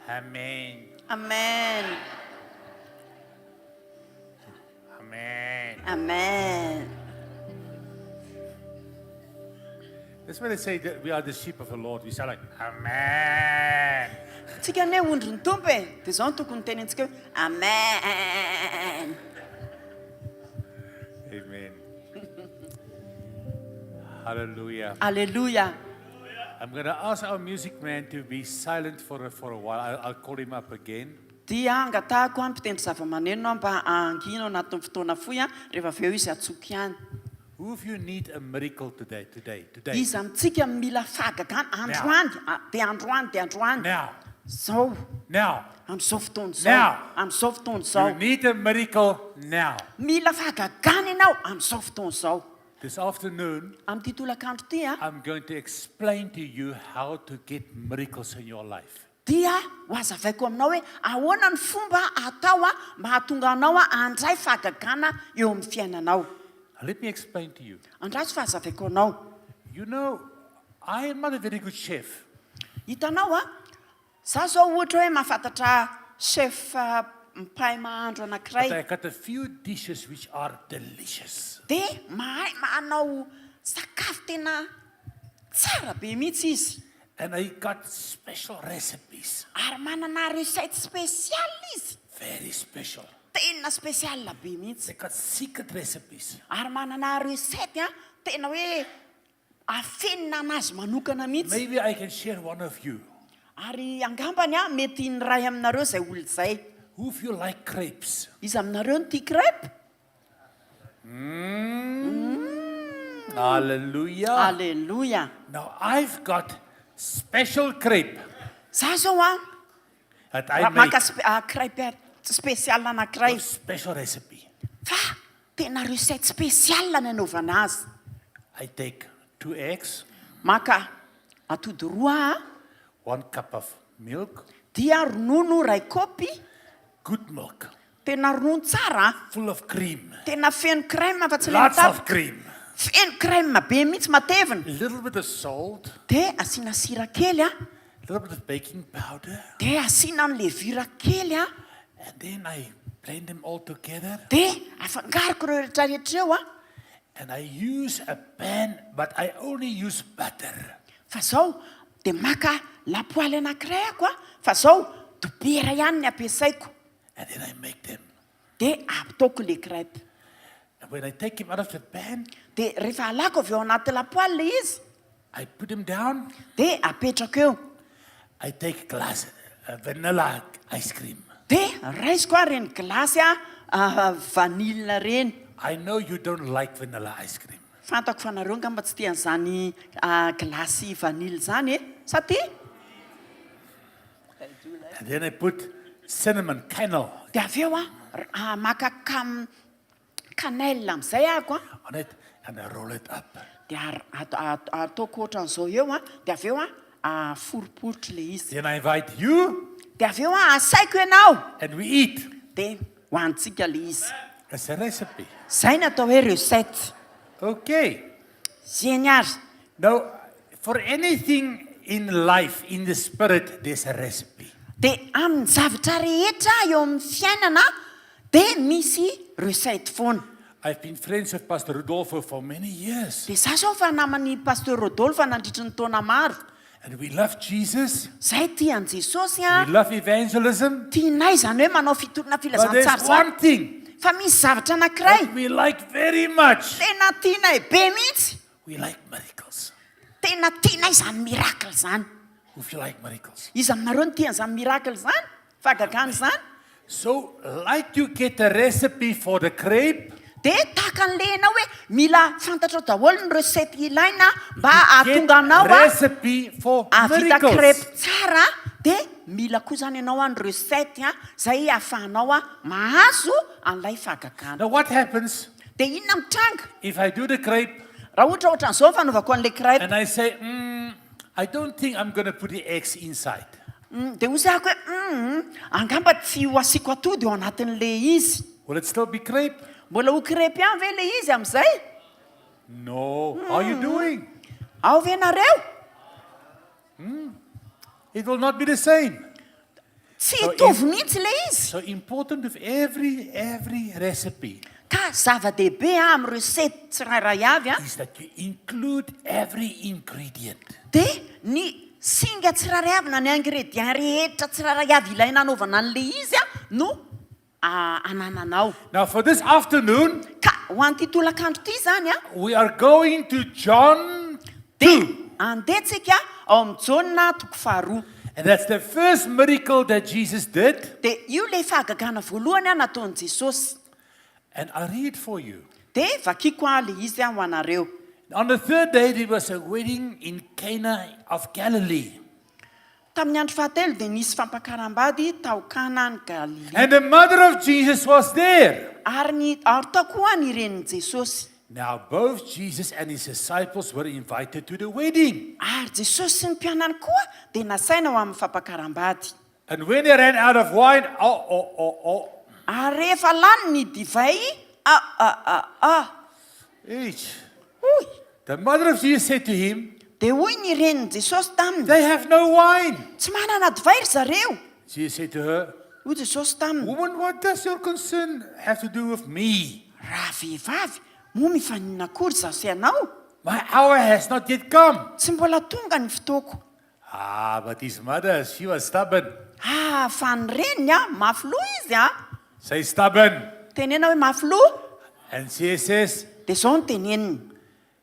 Amen. Amen. Amen. Amen. That's why they say that we are the sheep of the Lord. We sound like, Amen. Tsika ne ondry ny Tompo dia zao no tokony tenentsika hoe amen. Amen. Hallelujah. Alleluia. I'm going to ask our music man to be silent for a while. I'll call him up again. Dia angatahako mpitendry zava-maneno mba angino anatin'ny fotoana fohy rehefa avy eo izy atsoky ihany. Who of you need a miracle today? Izy amintsika mila fahagagana androany dia androany dia androany. Now. Zao. Now. Amin'izao fotoana Now. zao. Amin'izao fotoana zao. You need a miracle now. Mila fahagagana ianao amin'izao fotoana zao. This afternoon, Amin'ity tolakandro ty I'm going to explain to you how to get miracles in your life. dia ho azavaiko aminao hoe ahoana ny fomba atao mba hahatonga anao handray fahagagana eo amin'ny fiainanao. Let me explain to you. Andraso fahazavaiko anao. You know, I am not a very good chef. Hitanao za zao ohatra hoe mahafantatra chef mipahay mahandro But anankiray. I got a few dishes which are delicious. Dia mahay manao sakafo tena tsara be mihitsy izy. And I got special recipes. Ary manana recette spéciale izy. Very special. Tena spéciale be mihitsy. They got secret recipes. Ary manana recette tena hoe afenina anazy manokana mihitsy. Maybe I can share one of you. Ary angambany mety ny ray aminareo izay olo izay. Who of you like crepes? Izy aminareo ny tia crepe? Hallelujah. Alleluia. Now I've got special crepe Za zao that I make maka crepe spécial anankiray. with special recipe. Fa tena recette spécial nanaovana azy. I take 2 eggs, Maka atody roa 1 cup of milk, dia ronono ray kopy. good milk, Tena ronono tsara. full of cream, Tena feno crème fa tsy lots le of cream, feno crème be mihitsy matevina. a little bit of salt, Dia asiana sira kely a little bit of baking powder, dia asiana ny levura kely and then I blend them all together. dia afangaroko ireo rehetrarehetra eo And I use a pan, but I only use butter. Fa zao dia maka lapoaly anankiray ako a fa zao dobera ihany ny ampiasaiko and then I make them. dia ataoko le crêpe And when I take him out of the pan, dia rehefa alako avy ao anaty lapoaly le izy I put him down. dia apetrako eo I take a glass vanilla ice cream. dia raisiko a reny glasy a vanille reny I know you don't like vanilla ice cream. fantako fa nareo ngamba tsy tian'izany glasy vanille zany sa tia And then I put cinnamon kernel dia avy eo maka cannelle amin'izay ahako on it and I roll it up. dia ataoko ohatran'izao eo dia avy eo foroporotro le izy Then I invite you dia avy eo asaiko ianao and we eat. dia hoantsika le izy It's a recipe. zay ny atao hoe recette Okay. zeny ary Now, for anything in life, in the spirit, there's a recipe. dia amin'ny zavatra rehetra eo amin'ny fiainana dia misy recette foana I've been friends with Pastor Rodolfo for many years. dia za zao fa namany pasteur Rodolphe nandritry ny taona maro And we love Jesus. zay tian' jesosy We love evangelism. tianay zany hoe manao fitolona But filazantsara there's zany one thing fa misy zavatra anankiray that we like very much. tena tianay be mihitsy We like miracles. tena tianay zany miracle zany Who feel like miracles? izy aminareo ny tian'izany miracle zany fagagany zany So, like you get a recipe for the crepe, dia tahaka an'le anao hoe mila fantatrao daholo ny recette ilaina mba get ahatonga anao recipe for avita crepe miracles. tsara dia mila koa zany ianao ny recette zay ahafahanao mahazo an'ilay fahagagana Now, what happens dia inona mitranga if I do the crepe raha ohatra ohatran'izao fanaovako an'le crepe and I say, I don't think I'm going to put the eggs inside? dia hozy ahako hoe angamba tsy ho asiko atody eo anatin'le izy Will it still be crepe? mbola ho crepy ihany ve le izy amin'izay No. How are you doing? ao ve nareo It will not be the same. tsy hitovy mihitsy le izy So important with every recipe ka zava-dehibe amin'ny recette tsirairay avy is that you include every ingredient. dia ny singa tsirairay avy na ny ingrédient rehetra tsirairay avy ilaina anaovana an'le izy no anananao Now, for this afternoon, ka ho an'ity tolakandro ity zany we are going to John 2. dia andetsika ao amin'ny jauna toko faharoa And that's the first miracle that Jesus did. dia io le fahagagana voalohany nataon'i jesosy And I read for you. dia vakiko le izy ho anareo On the third day, there was a wedding in Cana of Galilee. tamin'ny andro fahatelo dia nisy fampakaram-bady tao Kana ny Galilea And the mother of Jesus was there. ary tao koa ny renin'i jesosy Now, both Jesus and his disciples were invited to the wedding. ary jesosy sy ny mpianany koa dia nasaina ho amin'ny fampakaram-bady And when they ran out of wine, ary rehefa lany ny divay each. Uy, The mother of Jesus said to him, dia hoy ny renin'i jesosy taminy they have no wine. tsy manana divay ry zareo Jesus said to her, hoy jesosy taminy woman, what does your concern have to do with me? raha vehivavy moa mifanina akory zaho sy ianao My hour has not yet come. tsy mbola tonga ny fotoako But his mother, she was stubborn. fa ny reniny mafilo izy Say stubborn. tenena hoe mafilo And she says, dia zao ny teneniny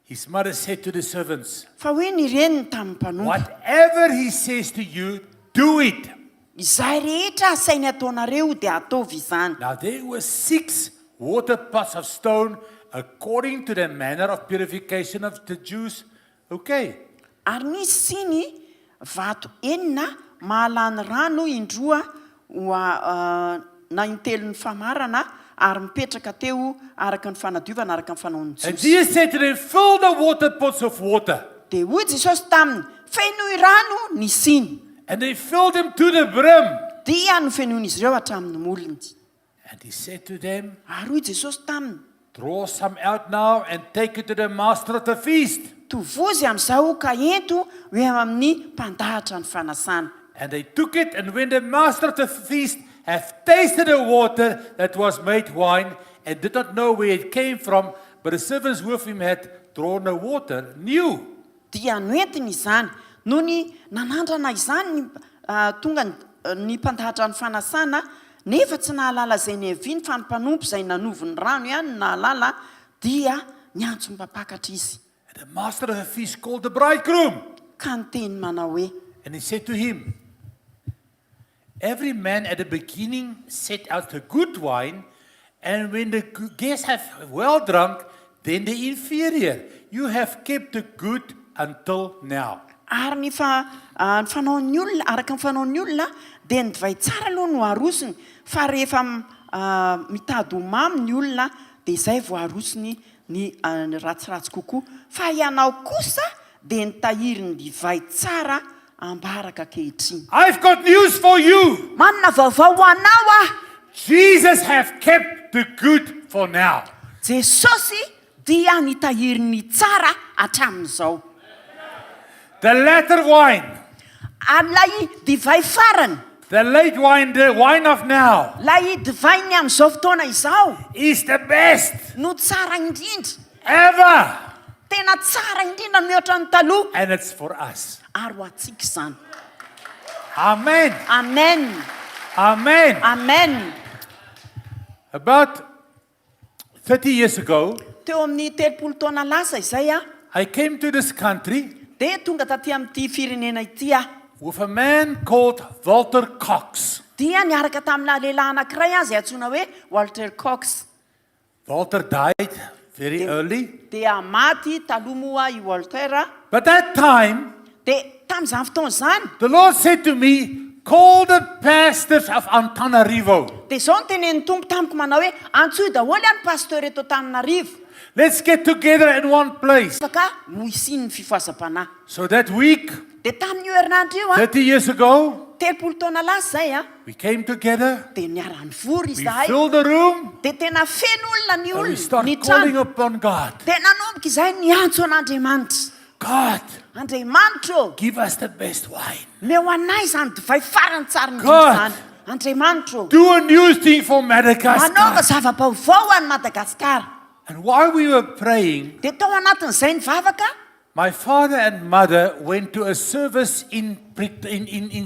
his mother said to the servants, fa hoe ny reniny tamin'ny mpanompo whatever he says to you, do it. izay rehetra asainy ataonareo dia ataovy izany Now there were 6 water pots of stone according to the manner of purification of the Jews. Okay. ary nisy siny vato enina mahalany rano indroa na intelo ny famarana ary mipetraka teo araka ny fanadiovana araka ny fanaon'ny And Jesosy Jesus said to them, fill the water pots of water. dia hoy jesosy taminy fenoy rano ny siny And they filled them to the brim. dia no fenoin'izy ireo hatramin'ny molony And he said to them, ary hoy jesosy taminy draw some out now and take it to the master of the feast. tovozy amin'izao ka ento hoe amin'ny mpandahatra ny fanasana And they took it, and when the master of the feast have tasted the water that was made wine, and did not know where it came from, but the servants with him had drawn the water, knew. dia noentiny izany no ny nanandrana izany tonga ny mpandahatra ny fanasana nefa tsy nahalala zay ny aviny fa ny mpanompo zay nanovony rano ihany nahalala dia niantso mipapakatra izy. And the master of the feast called the bridegroom. Ka nyteny manao hoe And he said to him, every man at the beginning set out the good wine, and when the guests have well drunk, then the inferior. You have kept the good until now. Ary ny fanaon'ny olona araka ny fanaon'ny olona dia ny divay tsara aloha no arosony fa rehefa mitady ho mamy ny olona dia izay vao arosony ny ratsiratsy kokoa fa ianao kosa dia nitahiry ny divay tsara ambaraka kehitriny. I've got news for you. Manana vaovao ho anao ah. Jesus have kept the good for now. Jesosy dia nitahiry ny tsara hatramin'izao. The latter wine, Alay divay farany, the late wine, the wine of now, lay divay ny amin'izao fotoana izao is the best no tsara indrindra, ever. tena tsara indrindra mihoatra ny taloha And it's for us. ary ho antsika izany. Amen. Amen. Amen. Amen. About 30 years ago, Teo amin'ny 30 taona lasa izay a, I came to this country dia tonga taty amin'ity firenena ity a, with a man called Walter Cox. dia niaraka tamina lehilahy anankiray a izay antsoina hoe Walter Cox. Walter died very early. Dia maty taloha moa i Walter a. But that time, Dia tamin'izany fotoana izany, the Lord said to me, call the pastors of Antananarivo. dia izao no tenen'ny tompo tamiko manao hoe antsoy daholo any pasteur eto Antananarivo. Let's get together in one place. Afaka no isiany ny fifohazam-panahy. So that week, Dia tamin'io herinandro io a, 30 years ago, 30 taona lasa izay a, we came together, dia niara-nivory we izahay. filled the room, Dia tena feno olona ny and we olona, started ny calling trano. upon God. Dia nanomboka izay niantso an'Andriamanitra. God, Andriamanitra, give us the best wine. meo anay izany divay farany tsara ny God. izany. Andriamanitra, Do a new thing for manaova Madagascar. zava-baovao any Madagasikara. And while we were praying, Dia tao anatin'izay ny vavaka, my father and mother went to a service in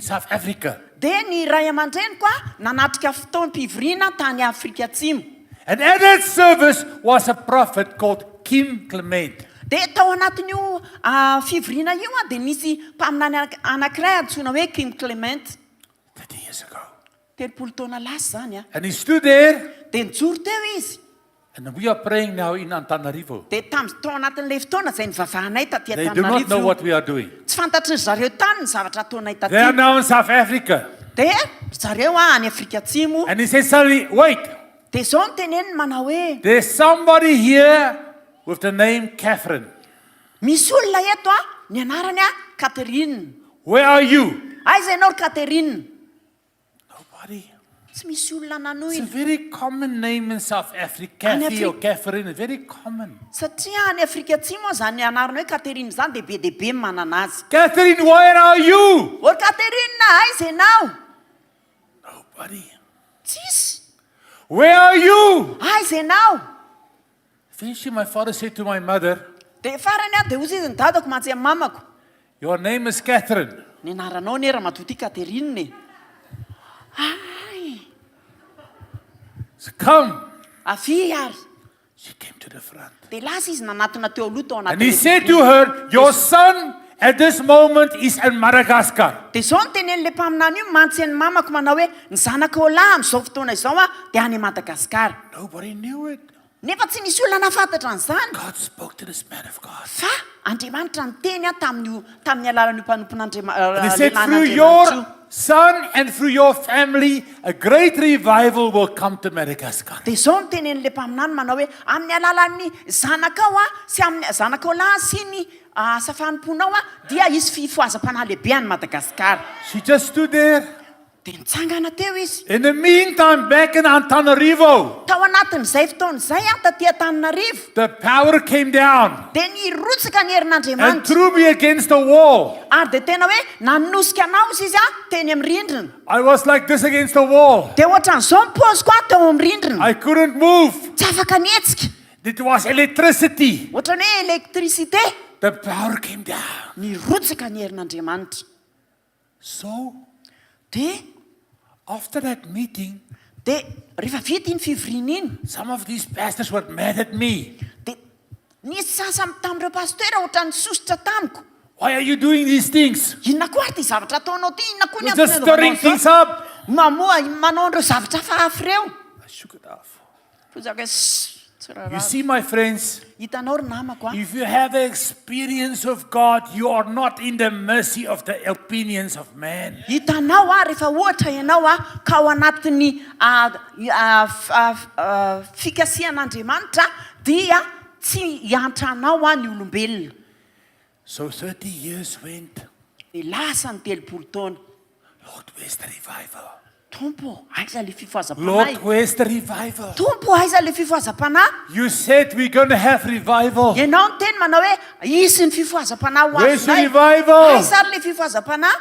South Africa. dia ny ray aman-dreniko a nanatrika fotoam-pivoriana tany Afrika Atsimo. And at that service was a prophet called Kim Clement. Dia tao anatin'io fivoriana io a dia nisy mpaminany anankiray antsoina hoe Kim Clement. 30 years ago. 30 taona lasa zany a. And he stood there, Dia nijoro teo izy. and we are praying now in Antananarivo. Dia tao anatin'ilay fotoana izay nivavahanay taty They do not know Antananarivo. what we are doing. Tsy fantatry ny zareo tany ny zavatra ataonay They are taty. now in South Africa. Dia zareo a any Afrika Atsimo. And he said, suddenly, wait, Dia izao no teneniny manao hoe there's somebody here with the name Catherine. misy olona eto a ny anarany a Catherine. Where are you? Aiza ianao ry Catherine? Nobody. Tsy misy olona It's a nanoina. very common name in South Africa. Kathy or Catherine is very common. Satria any Afrika Atsimo zany anarana hoe Catherine zany dia be dia be manana azy. Catherine, where are you? Ôry Catherine, aiza ianao? Nobody. Tsisy. Where are you? Aiza ianao? Eventually, my father said to my mother, Dia farany a dia ozy izy ny dadako mantsy amin'ny mamako. your name is Catherine. Ny anaranao nera matoty Catherine ne. Ay, So come. avy ary. She came to the front. Dia lasa izy nanatona teo aloha tao And he anaty. said to her, your son at this moment is in Madagascar. Dia izao no tenen'ilay mpaminany io mantsy ny mamako manao hoe ny zanaka lahy amin'izao fotoana izao a dia any Madagasikara. Nobody knew it. Nefa tsy nisy olona nafantatra an'izany. God spoke to this man of God. Fa Andriamanitra niteny a tamin'ny alalan'io And he said, through your son and through your family, a great revival will come to Madagascar. Dia izao no tenen'ilay mpaminany manao hoe amin'ny alalan'ny zanakao a sy amin'ny zanakao lahy sy ny safanimponao a dia hisy fifohazam-panahy lehibe any Madagasikara. She just stood there. Dia nitsangana teo izy. In the meantime, back in Antananarivo, Tao anatin'izay fotoana izay a taty Antananarivo. the power came down Dia nirotsaka ny and herin'Andriamanitra. threw me against the wall. Ary dia tena hoe nanosika anao izy izy a teny amin'ny rindrina. I was like this against the wall. Dia ohatran'izao ny paoziko a teo amin'ny rindrina. I couldn't move. Tsy afaka nietsika. It was electricity. Ohatran'ny hoe elektricité. The power came down. ny rotsaka ny herin'andriamanitra. So, De after that meeting, rehefa vita iny fivoriana iny, some of these pastors were mad at me. de nisy sasany tamin'ireo pastera ohatra ny sosotra tamiko. Why are you doing these things? Inona koa ary ty zavatra ataonao ty? Inona koa ny You're just stirring things up. mamoa manao an'ireo zavatra fahafy reo. I shook it off. Fozaka You see, my friends, hitanao ry namako a, if you have the experience of God, you are not in the mercy of the opinions of man. hitanao a rehefa ohatra ianao a ka ao anatin'ny fikasian'andriamanitra dia tsy hiantranao a ny olombelona. So 30 years went. De lasa ny 30 taona. Lord, where's the revival? Tompo, aiza le fifoazam-panahy? Lord, where's the revival? Tompo, aiza le fifoazam-panahy? You said we're going to have revival. Ianao ny teny manao hoe isy ny fifoazam-panahy ho Where's the azonay. revival? Aiza ary le fifoazam-panahy?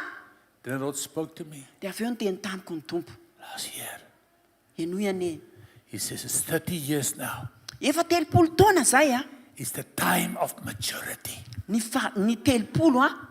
Then the Lord spoke to me De avy eo ny teny tamiko ny tompo. last year. Enoiane. He says, it's 30 years now. Efa 30 taona zay a. It's the time of maturity. Ny 30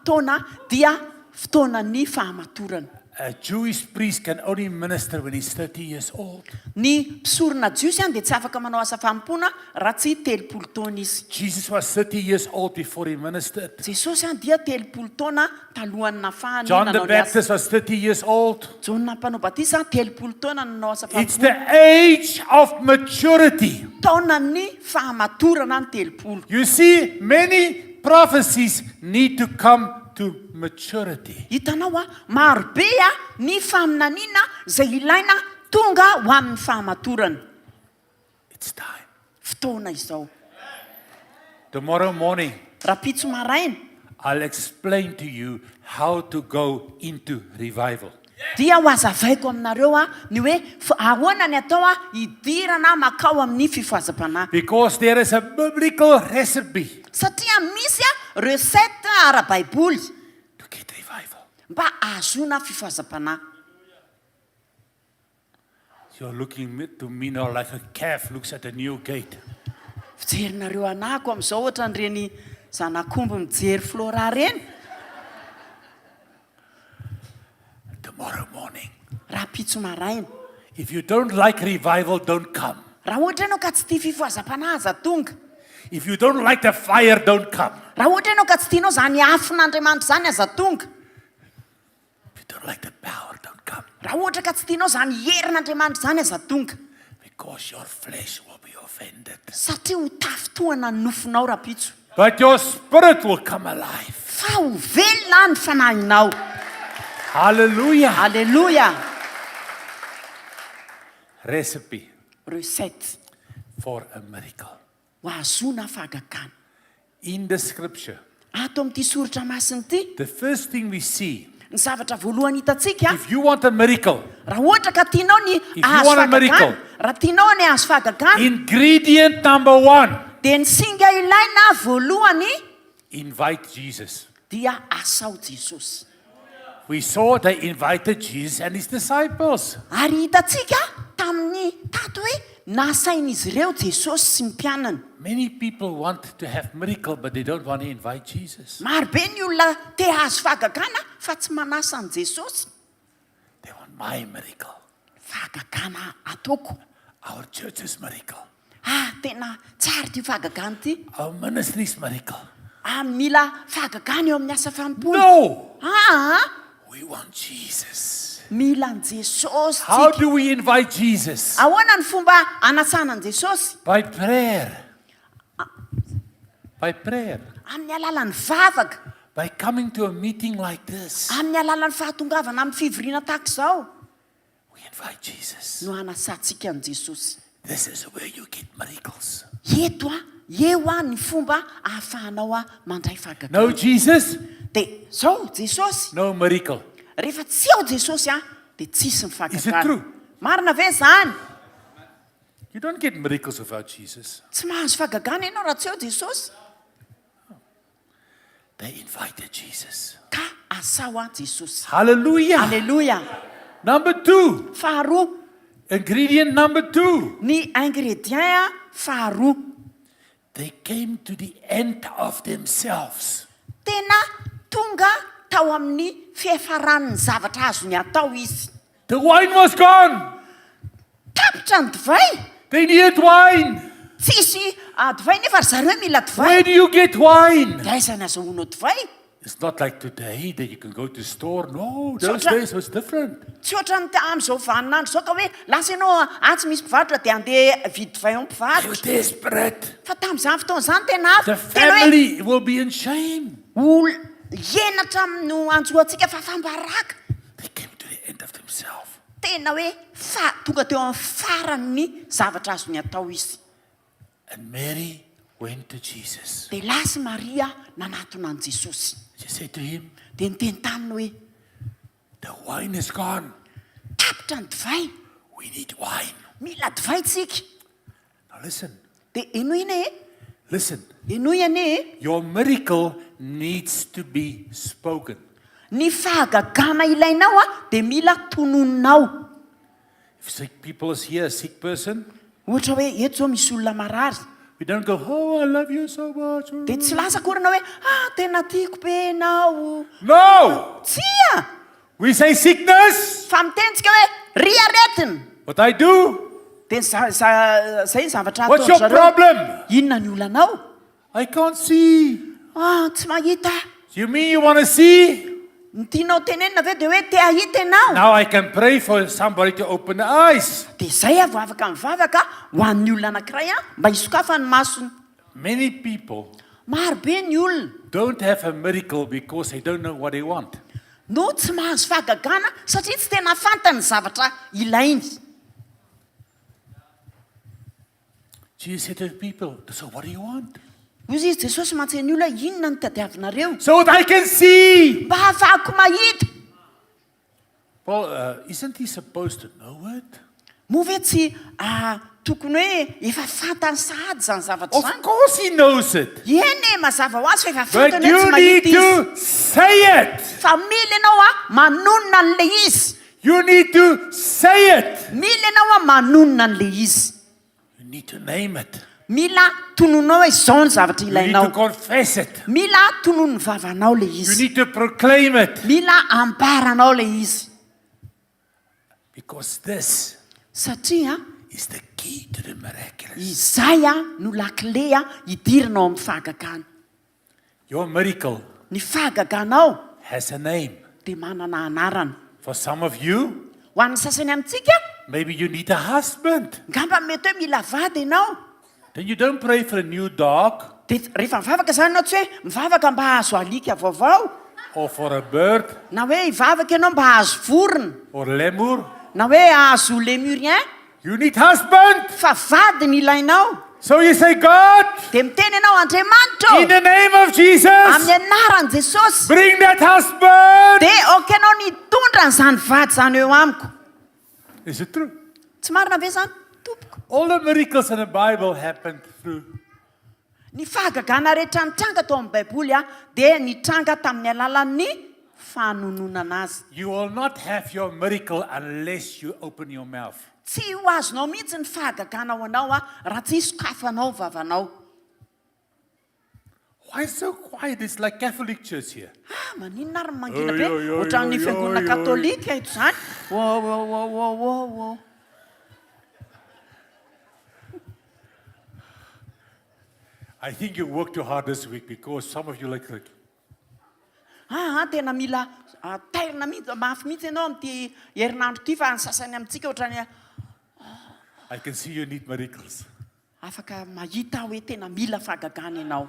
taona dia fotoanan'ny fahamatorana. A Jewish priest can only minister when he's 30 years old. Ny mpisorona jiosy any dia tsy afaka manao asa fampona raha tsy 30 taona izy. Jesus was 30 years old before he ministered. Jesosy any dia 30 taona talohany nafahany John the nanao ny asa. Baptist was 30 years old. Jona mpanao batisa 30 taona nanao asa It's fampona. the age of maturity. Taonan'ny fahamatorana ny 30. You see, many prophecies need to come to maturity. Hitanao a, marobe a ny faminaniana izay ilaina tonga ho amin'ny fahamatorana. It's time. Fotoana izao. Tomorrow morning, Rapitso maraina I'll explain to you how to go into revival. dia ho azavaiko aminareo a ny hoe ahoana ny atao a hidirana makao amin'ny fifoazam-panahy. Because there is a biblical recipe Satria misy a recette ara-baiboly to get revival. mba ahazona fifoazam-panahy. You're looking to me now like a calf looks at a new gate. Fijerinareo anahako amin'izao ohatra n'ireny zanak'omby mijery flora reny. Tomorrow morning, Rapitso maraina. if you don't like revival, don't come. Raha ohatra ianao ka tsy tia fifoazam-panahy aza tonga. If you don't like the fire, don't come. Raha ohatra ianao ka tsy tianao zany afon'Andriamanitra zany aza tonga. If you don't like the power, don't come. Raha ohatra ka tsy tianao zany herin'Andriamanitra zany aza tonga. Because your flesh will be offended. Satria ho tafitohana ny nofinao Rapitso. But your spirit will come alive. Fa ho velona ny fanahinao. Hallelujah. Alleluia. Recipe Recette for a miracle. ho azona fahagagana. In the scripture, Ato amin'ity soratra masiny ity, the first thing we see, ny zavatra voalohany hitantsika, if you want a miracle, raha ohatra ka tianao ny you azo want a miracle, fahagagana, raha tianao ny azo fahagagana, ingredient number 1, dia ny singa ilaina voalohany invite Jesus. dia asao Jesosy. We saw they invited Jesus and his disciples. Ary hitantsika tamin'ny tato hoe nasain'izy ireo Jesosy sy ny mpianany. Many people want to have miracle, but they don't want to invite Jesus. Marobe ny olona te hazo fahagagana fa tsy manasa an Jesosy. They want my miracle, Fahagagana ataoko. our church's miracle, Tena tsara ty fahagagana ty. our ministry's miracle. Mila fahagagana eo amin'ny asa fampona. No! We want Jesus. Mila an Jesosy. How do we invite Jesus? Ahoana ny fomba anasana an Jesosy? By prayer. By prayer. Amin'ny alalan'ny vavaka. By coming to a meeting like this. Amin'ny alalan'ny fahatongavana amin'ny fivoriana tahaka izao. We invite Jesus. No anasantsika an Jesosy. This is where you get miracles. Eto eo ny fomba ahafahanao mandray fahagagana. No Jesus, Dia zao Jesosy. no miracle. Rehefa tsy ao Jesosy dia tsisy ny Is it fahagagana. true? Marina ve zany? You don't get miracles without Jesus. Tsy mahazo fahagagana ianao raha tsy ao Jesosy. They invited Jesus. Ka asao Jesosy. Hallelujah. Alleluia. Number 2. Faharoa, Ingredient number 2. ny ingrédient faharoa. They came to the end of themselves. tena tonga tao amin'ny fihafaran'ny zavatra azony atao izy. The wine was gone. Tapitra ny divay. They needed wine. Tsisy divay nefa ry zareo mila Where divay. do you get wine? Dia aiza ny azahoanao divay? It's not like today that you can go to the store. No, those So- days was different. Tsy ohatran'ny amin'izao vaninandro zao ka hoe lasa ianao tsy misy mpivarotra dia andeha vidy divay ao They were mpivarotra. desperate. Fa tamin'izany fotoana izany tena The avy. Tena hoe family will be in shame. henatra no anjoantsika fa fambaraka. They came to the end of themselves. Tena hoe tonga teo amin'ny faran'ny zavatra azony atao izy. And Mary went to Jesus. Dia lahy sy Maria nanatona an' Jesosy. She said to him, Dia niteny taminy hoe the wine is gone. tapitra ny divay. We need wine. Mila divay tsika. Now listen, Dia enoina e. listen. Enoina e. Your miracle needs to be spoken. Ny fahagagana ilainao dia mila tononinao. If sick people is here, a sick person, Ohatra hoe eto zao misy olona marary. we don't go, oh, I love you so much. Dia tsy lasa korana hoe tena tiako be enao. No! Tsia! We say sickness. Fa mitentsika hoe ry aretina. What I do? Dia zay ny zavatra What's your problem? Inona ny olanao? I can't see. Tsy mahita. You mean you want to see? Ny tianao tenenina ve dia hoe te ahita ianao. Now I can pray for somebody to open the eyes. Dia zay avo afaka mivavaka ho an'ny olona anankiray mba hisokafa ny masony. Many people Maro be ny olona don't have a miracle because they don't know what they want. no tsy mahazo fahagagana satria tsy tena fantany zavatra ilainy. Jesus said to the people, so what do you want? Hoy izy Jesosy mantseny olona inona ny tadiavinareo So that I can see. mba hafahako mahita. Well, isn't he supposed to know it? Moa ve tsy tokony hoe efa fantany sahady zany zavatra Of zany. course he knows it. Eny mazava ho azy fa efa But fantany hoe you tsy need mahita izy. to say it. Fa mila ianao manonona an'le izy. You need to say it. Mila ianao manonona an'le izy. You need to name it. Mila tononao hoe izao ny zavatra You need to ilainao. confess it. Mila tonono ny vavanao le You izy. need to proclaim it. Mila amparanao le izy. Because this Satria is the key to the miraculous. izay no lakile hidirinao amin'ny fahagagana. Your miracle Ny fahagaganao has a name. dia manana anarana. For some of you, Ho an'ny sasany amintsika, maybe you need a husband. ngamba mety hoe mila vady ianao. Then you don't pray for a new dog Dia rehefa mivavaka zany ianao tsy hoe mivavaka mba hahazo alika vaovao. or for a bird Na hoe hivavaka ianao mba hahazo vorona. or lemur. Na hoe hahazo lémurien. You need husband. Fa vady ny ilainao. So you say, God, Dia miteny ianao in Andriamanitra the name of Jesus, amin'ny anaran'i Jesosy. bring that husband. Dia okanao nitondra n'izany vady zany eo amiko. Is it true? Tsy marina ve zany tompoko? All the miracles in the Bible happened through. Ny fahagagana rehetra nitranga tao amin'ny baiboly dia nitranga tamin'ny alalan'ny fanononana azy. You will not have your miracle unless you open your mouth. Tsy ho azonao mihitsy ny fahagagana ho anao raha tsy sokafanao vavanao. Why so quiet? It's like Catholic Church here. Maninona ary mangina Oi, be oi, oi, ohatran'ny oi, fiangonana oi, oi. katolika ito zany. Wo. I think you worked too hard this week because some of you like Tena mila tairina mihitsy mafy mihitsy ianao amin'ity herinandro ity fa ny sasany amintsika ohatrany I can see you need miracles. afaka mahita hoe tena mila fahagagana ianao.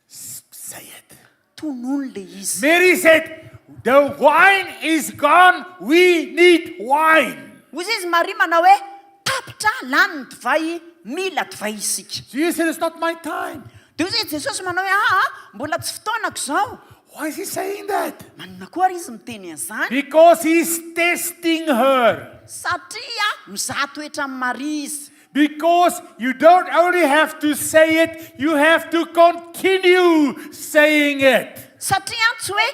Say it. Tonono le izy. Mary said, the wine is gone. We need wine. Hoy izy Maria manao hoe tapitra lany ny divay, mila divay isika. Jesus said, it's not my time. Dia hoy izy Jesosy manao hoe mbola tsy fotoanako izao. Why is he saying that? Manina koa ary izy miteny an'izany Because he's testing her. satria mizaha toetra amin'ny Maria izy. Because you don't only have to say it, you have to continue saying it. Satria tsy hoe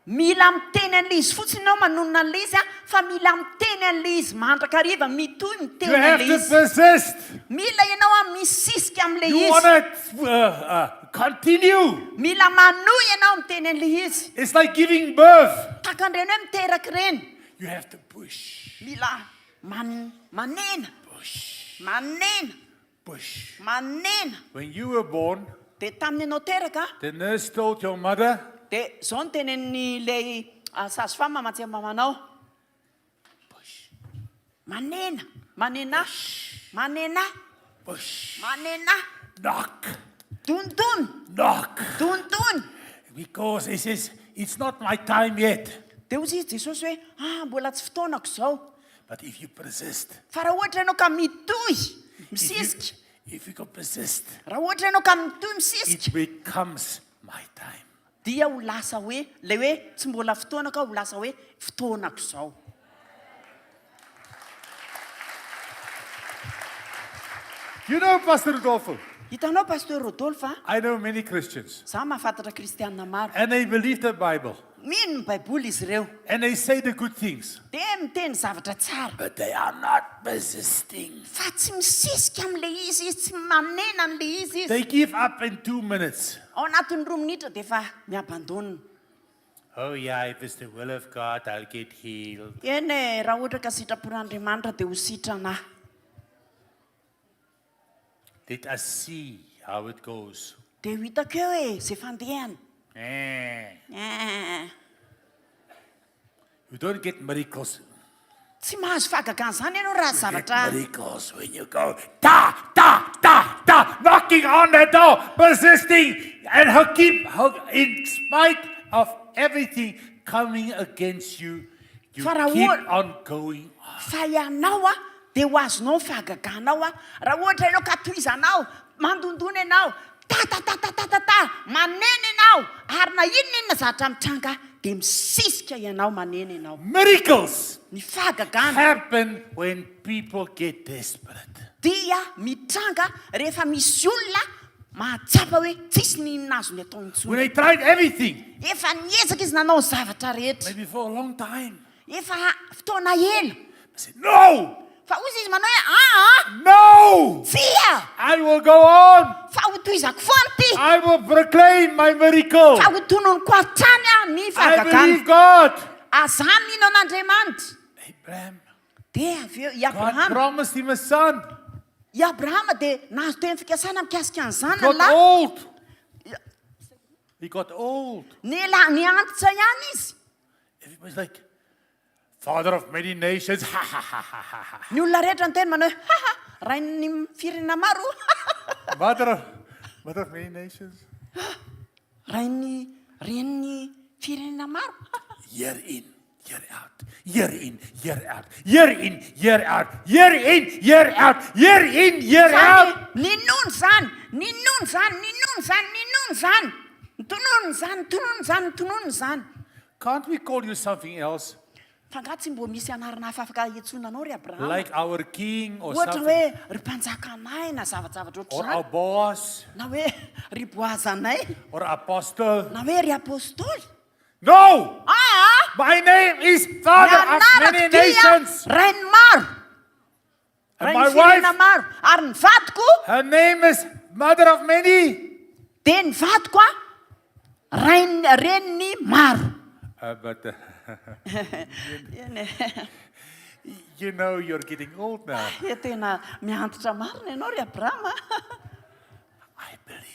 mila miteny an'ilay izy fotsiny ianao manonona an'ilay izy fa mila miteny an'ilay izy mandrakariva mitohy You miteny have an'ilay to izy. persist. Mila ianao misisika misisika amin'ilay You izy. want to continue. Mila manohy ianao miteny an'ilay izy. It's like giving birth. Takan'ireny hoe miteraka ireny. You have to push, Mila manena. push, Manena. push. Manena. When you were born, Dia tamin'ny ianao teraka, the nurse told your mother, dia izao no tenen'ilay sage-femme mamantsy mamanao. push, Manena. Manena. Manena. push, Manena. knock, Tontony. knock. Tontony. Because he says, it's not my time yet. Dia hozy izy Jesosy hoe mbola tsy fotoanako izao. But if you persist, Fa raha ohatra ianao ka mitohy misisika, if you can persist, raha ohatra ianao ka mitohy misisika, it becomes my time. dia ho lasa hoe ilay hoe tsy mbola fotoanako ho lasa hoe fotoanako izao. You know, Pastor Rodolfo, Hitanao Pasteur Rodolphe, I know many Christians, za mahafantatra kristianina maro. and they believe the Bible, Mino ny Baiboly izy ireo, and they say the good things, dia miteny zavatra tsara. but they are not persisting. Fa tsy misisika amin'ilay izy, tsy manena an'ilay izy izy. They give up in 2 minutes. Ao anatin'ny 2 minitra dia efa miabandonina. Oh yeah, if it's the will of God, I'll get healed. Eny raha ohatra ka sitrapon'Andriamanitra dia ho sitrana. Let us see how it goes. Dia hitako eo hoe izay fandehana. You don't get miracles. Tsy mahazo fahagagana izany ianao raha Get zavatra. miracles when you go knocking on the door, persisting, and in spite of everything coming against you, you Farao- keep on going. Fa ianao dia ho azonao fahagaganao raha ohatra ianao ka tohizanao, mandondona ianao, manena ianao, ary na inona zavatra mitranga dia misisika ianao manena ianao. Miracles Ny fahagagana happen when people get desperate. dia mitranga rehefa misy olona mahatsapa hoe tsisy ny inona azo ny ataony When intsony. they tried everything, Efa niezaka izy nanao ny zavatra rehetra, maybe for a long time, efa fotoana ela, I said, no, fa ozy izy manao hoe no, tsia, I will go on. fa ho tohizako foana ty, I will proclaim my miracle. fa ho tononoko hatrany ny I fahagagana. believe God. Aza mino an'Andriamanitra. Abraham, Dia avy eo i God Abrahama, promised him a son. i Abrahama dia nahazo teny fikasana mikasika He an'izany got lahy. old. He got old. Ny antitra ihany izy. Everybody's like, Father of many nations. Ha ha ha ha ha ha. Ny olona rehetra ny teny manao hoe rain'ny firenena maro. Mother of many nations. Ren'ny firenena maro. Year in, year out. Year in, year out. Year in, year out. Year in, year out. Year in, year out. Ninony zany, ninony zany, ninony zany, ninony zany. Tonono zany, tonono zany, tonono zany. Can't we call you something else? Fa nga tsy mbo misy anarana hafa afaka hiantsona anao ry Abrahama. Like our king or Ohatra something? hoe ry mpanjakanay na zavatra Or our ohatr'izany. boss? Na hoe ry boazanay. Or apostle? Na hoe ry apôstôly. No! My name is Father of many nations. Rainy maro. And Rainy my firenena wife, maro. Ary ny vadiko her name is Mother of many. dia ny vadiko reniny maro. But Eny you know you're getting old now. tena miantitra marina ianao ry Abrahama. I believe.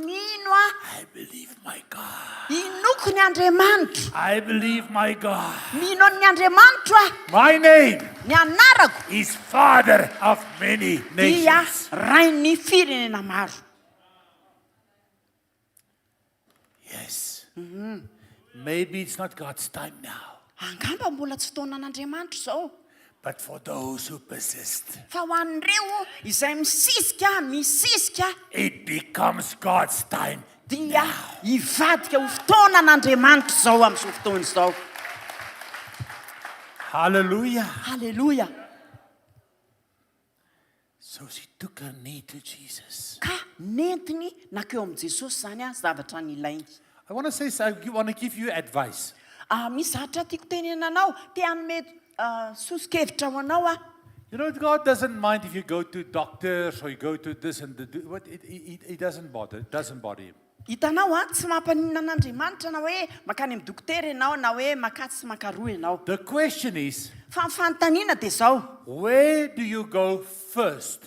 Mino I believe my God. inoko ny Andriamanitra. I believe my God. Mino ny Andriamanitra My name ny anarako is Father of many dia nations. rainy firenena maro. Yes. Maybe it's not God's time now. Angamba mbola tsy fotoanan'Andriamanitra izao. But for those who persist, Fa ho an'ireo izay misisika it becomes God's time. dia hivadika ho fotoanan'Andriamanitra izao amin'izao fotoana izao. Hallelujah. Halleluja. So she took her knee to Jesus. Ka nentiny nakeo amin'i Jesosy zany zavatra nilainy. I want to say, I want to give you advice. Misy zavatra tiako tenenanao, te hanome sosokevitra ho anao You know, God doesn't mind if you go to doctors or you go to this and what. It doesn't bother. It doesn't bother him. Hitanao a tsy mampaninana an'Andriamanitra na hoe makany amin'ny dokotera ianao na hoe makatsy sy makaroa ianao. The question is, Fa ny fanontaniana dia zao. where do you go first?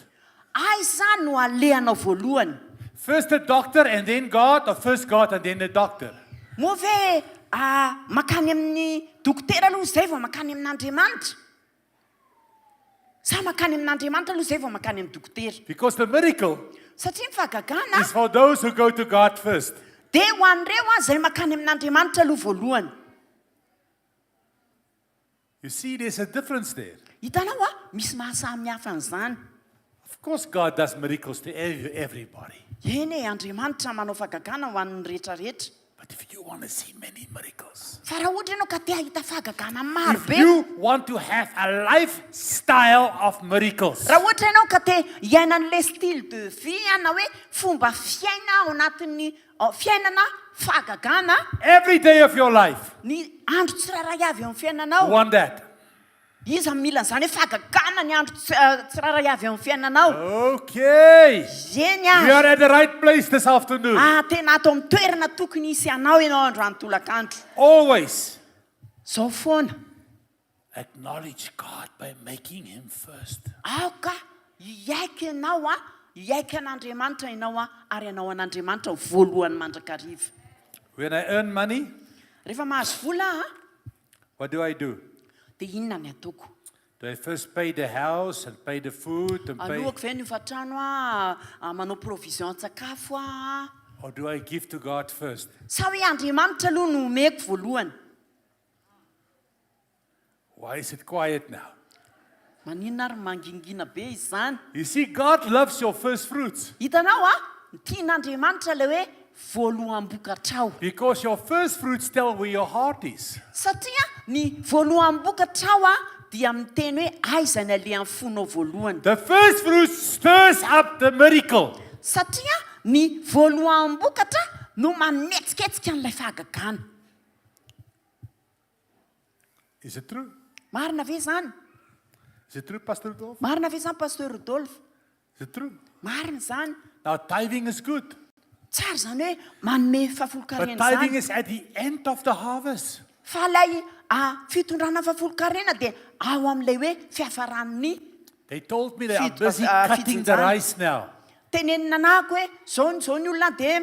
Aiza no alehanao voalohany? First the doctor and then God, or first God and then the doctor? Moa ve makany amin'ny dokotera aloha zay vao makany amin'Andriamanitra? Sa makany amin'Andriamanitra aloha zay vao makany amin'ny dokotera? Because the miracle Satria ny fahagagana is for those who go to God first. dia ho an'ireo zay makany amin'Andriamanitra aloha voalohany. You see, there's a difference there. Hitanao misy mahasamihafa an'izany. Of course, God does miracles to everybody. Eny Andriamanitra manao fahagagana ho an'ny rehetrarehetra. But if you want to see many miracles, Fa raha ohatra ianao ka te hahita fahagagana if marobe, you want to have a lifestyle of miracles, raha ohatra ianao ka te hiaina an'ilay style de vie na hoe fomba fiaina ao anatin'ny fiainana fahagagana, every day of your life, ny andro tsirairay avy eo amin'ny you fiainanao. want that. Iza mila an'izany hoe fahagagana ny andro tsirairay avy eo amin'ny fiainanao. Okay. Eny You are at the right place this afternoon. tena atao amin'ny toerana tokony hisy anao ianao androany tolakandro. Always Zao foana. acknowledge God by making Him first. Aoka hiaiky ianao hiaiky an'Andriamanitra ianao ary ianao an'Andriamanitra voalohany mandrakariva. When I earn money, Rehefa mahazo vola what do I do? dia inona ny ataoko? Do I first pay the house and pay the food and pay, Alohako ve ny hofatrano manao provision an-tsakafo or do I give to God first? sa hoe Andriamanitra aloha no omeko voalohany? Why is it quiet now? Maninona ary mangingina be izany? You see, God loves your first fruits Hitanao tian'Andriamanitra le hoe voaloham-bokatrao. because your first fruits tell where your heart is. Satria ny voaloham-bokatrao dia miteny hoe aiza ny alehan'ny fonao voalohany. The first fruits stirs up the miracle. Satria ny voaloham-bokatra no manetsiketsika an'ilay fahagagana. Is it true? Marina ve zany? Is it true, Pastor Rudolph? Marina ve zany Pasteur Rodolphe? Is it true? Marina zany. Now, tithing is good, Tsara zany hoe manome but fahafolo-karena tithing zany. is at the end of the harvest. Fa ilay fitondrana fahafolo-karena dia ao amin'ilay hoe fiafaran'ny. They told me they are Fit- busy cutting the fitsinjana. rice now. Tenenina anako hoe zao ny olona dia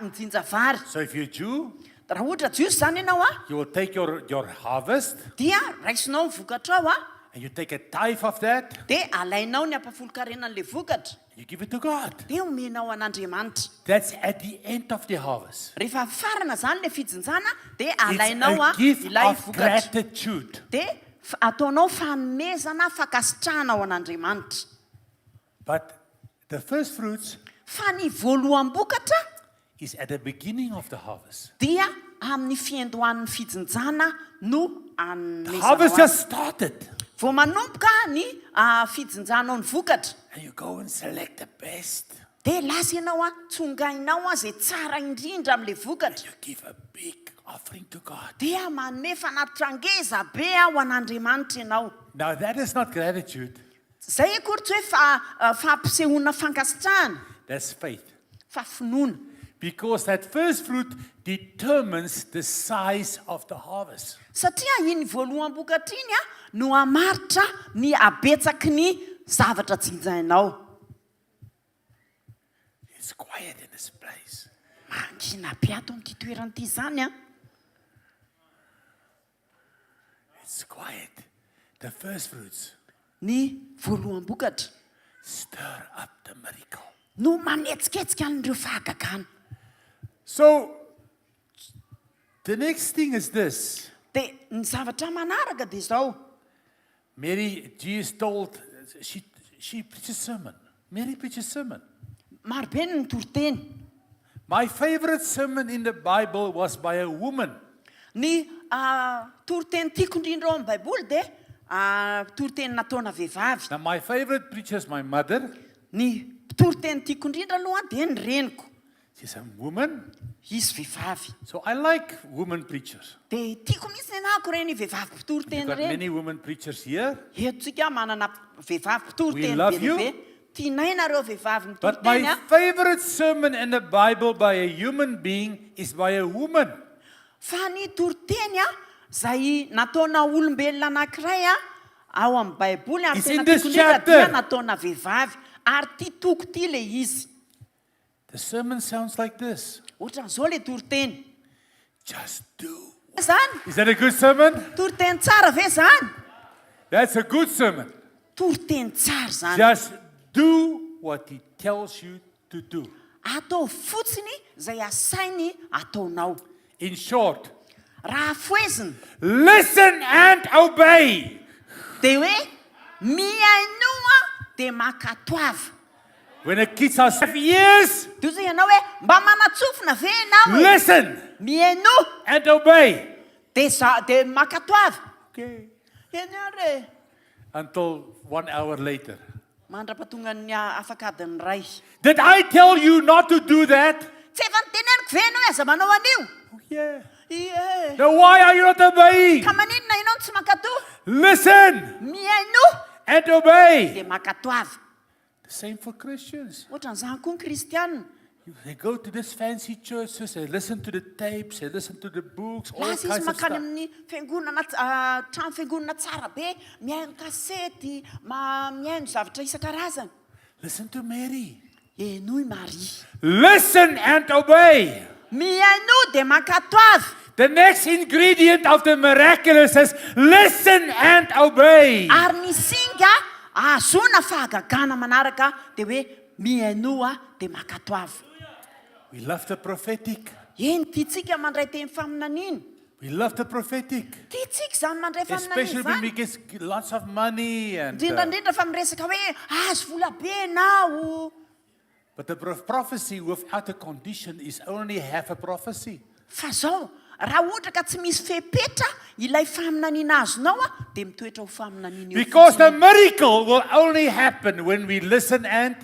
mijinja vary. So if you're Jew, Raha ohatra jiosy zany ianao you will take your harvest dia raisinao ny vokatrao and you take a tithe of that, dia alainao ny ampafolo-karena n'ilay vokatra you give it to God. dia omenao an'Andriamanitra. That's at the end of the harvest. Rehefa farana zany le fijinjana dia It's alainao a gift ilay of vokatra gratitude. dia ataonao fanomezana fakasitrahana ao an'Andriamanitra. But the first fruits Fa ny voaloham-bokatra is at the beginning of the harvest. dia amin'ny fiandohan'ny fijinjana no The harvest just started. vao manomboka ny fijinjanao ny vokatra And you go and select the best. dia lasa ianao tsongainao zay tsara indrindra amin'ilay vokatra You give a big offering to God. dia manome fanatrangeza be ao an'Andriamanitra ianao. Now that is not gratitude, Zay akory tsy hoe fampisehoana fankasitrahana that's faith. fa finoana. Because that first fruit determines the size of the harvest. Satria iny voaloham-bokatra iny no hamaritra ny habetsaky ny zavatra jinjainao. It's quiet in this place. Mangina be ato amin'ity toeran'ity zany It's quiet. The first fruits ny voaloham-bokatra stir up the miracle. no manetsiketsika an'ireo fahagagana. So the next thing is this. Dia ny zavatra manaraka dia zao. Mary, Jesus told, she preached a sermon. Mary preached a sermon. Marobe ny toriteny. My favorite sermon in the Bible was by a woman. Ny toriteny tiako indrindra ao amin'ny baiboly dia toriteny nataona vehivavy. Now my favorite preacher is my mother. Ny toriteny tiako indrindra aloha dia ny reniko. She's a woman. izy vehivavy. So I like women preachers. Dia tiako mihitsy ny anako reny vehivavy We've mpitoroteny got reny. many women preachers here. Etontsika manana vehivavy mpitoroteny love you. bebe. Tianay nareo vehivavy But mitoroteny my a. favorite sermon in the Bible by a human being is by a woman. Fa ny toroteny a zay nataona olombelona anankiray a ao amin'ny baiboly ary It's tena in this tiako indrindra chapter. dia nataona vehivavy ary ty toko ty le izy. The sermon sounds like this. Ohatran'izao le toroteny. Just do. Zany Is that a good sermon? toroteny tsara ve zany? That's a good sermon. Toroteny tsara zany. Just do what he tells you to do. Atao fotsiny zay asainy ataonao. In short, Raha foeziny listen and obey. dia hoe miainoa dia makatoava. When the kids are 7 years, Dia zay ianao hoe mba manatsofina ve ianao e? listen Miainoa and obey. dia makatoava. Okay. Ianare Until 1 hour later. mandrapatonga ny afakadiny ray. Did I tell you not to do that? Tsy efa niteneniko ve ianao aza manao an'io? Oh, yeah. Ie. Then why are you not obeying? Ka maninona ianao tsy makatoa? Listen Miainoa and obey. dia makatoava. The same for Christians. Ohatran'izany koa ny kristianina. They go to this fancy churches, they listen to the tapes, they listen to the books, all Lasa izy kinds of makany stuff. amin'ny fiangonana trano fiangonana tsara be, mihaino kasety, mihaino zavatra isan-karazany. Listen to Mary. Enoy Maria. Listen and obey. Mihaino dia makatoava. The next ingredient of the miraculous is listen and obey. Ary ny singa ahazoana fahagagana manaraka dia hoe mihainoa dia makatoava. We love the prophetic. Eny tiantsika mandray teny faminaniana. We love the prophetic. Tiantsika zany mandray Especially faminaniana when we zany. get lots of money. Indrindrandrindra fa miresaka hoe azo vola be ianao. But the prophecy without a condition is only half a prophecy. Fa zao raha ohatra ka tsy misy fepetra ilay faminaniana azonao a dia mitoetra ho faminaniana eo Because the fotsiny. miracle will only happen when we listen and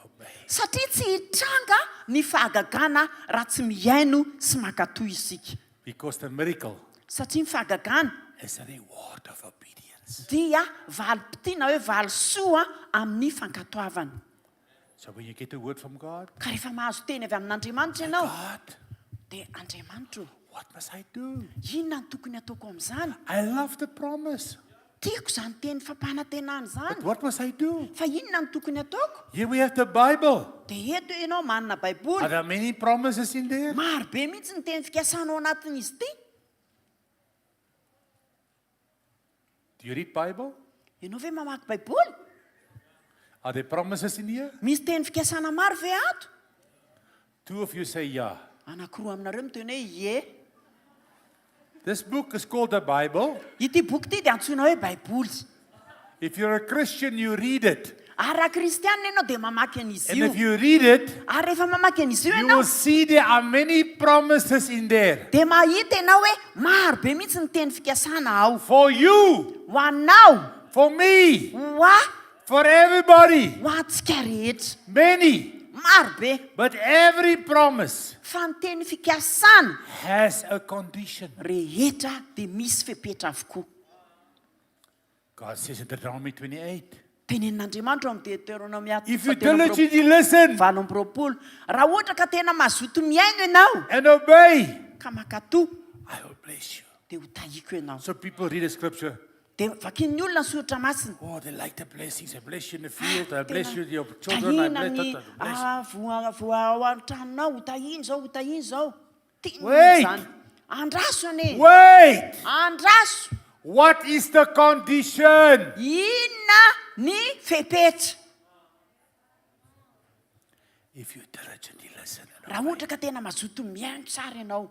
obey. Satria tsy hitranga ny fahagagana raha tsy mihaino sy makatoy isika. Because the miracle Satria ny fahagagana is a reward of obedience. dia valim-pitiana hoe valisoa amin'ny fankatoavana. So when you get a word from God, Ka rehefa mahazo teny avy amin'Andriamanitra ianao God, dia Andriamanitra what must I do? inona ny tokony ataoko amin'izany? I love the promise. Tiako zany teny fampanantenana But zany. what must I do? Fa inona ny tokony ataoko? Here we have the Bible. Dia eto ianao manana baiboly. Are there many promises in there? Maro be mihitsy ny teny fikasanao anatin'izy ity. Do you read Bible? Ianao ve mamaky baiboly? Are there promises in here? Misy teny fikasana maro ve ato? 2 of you say yeah. Anankiroa aminareo miteny hoe ie. This book is called the Bible. Ity boky ity dia antsoina hoe baiboly. If you're a Christian, you read it. Ary raha kristianina ianao dia mamaky an'izy And io. if you read it, Ary rehefa mamaky an'izy io you ianao will see there are many promises in there. dia mahita ianao hoe maro be mihitsy ny teny fikasana ao. For you, Ho anao, for me, ho aho, for everybody. ho antsika rehetra. Many. Maro be. But every promise Fa ny teny fikasana has a condition. rehetra dia misy fepetra avokoa. God says in Deuteronomy 28. Tenenin'Andriamanitra amin'ny Deuteronomia If you diligently listen 7:20. Raha ohatra ka tena mazoto miaino ianao and obey, ka makatoa I will bless you. dia ho tahiko ianao. So people read the scripture. Dia vakin'ny olona ny soratra masina. Oh, they like the blessings. I bless you in the field. I bless you your children. I Tahina bless ny that. I bless you. voa ao an-tranonao, ho tahiny zao, ho tahiny zao. Tiany Wait. zany. Andraso ane. Wait. Andraso. What is the condition? Inona ny fepetra? If you diligently listen, Raha ohatra ka tena mazoto miaino tsara ianao,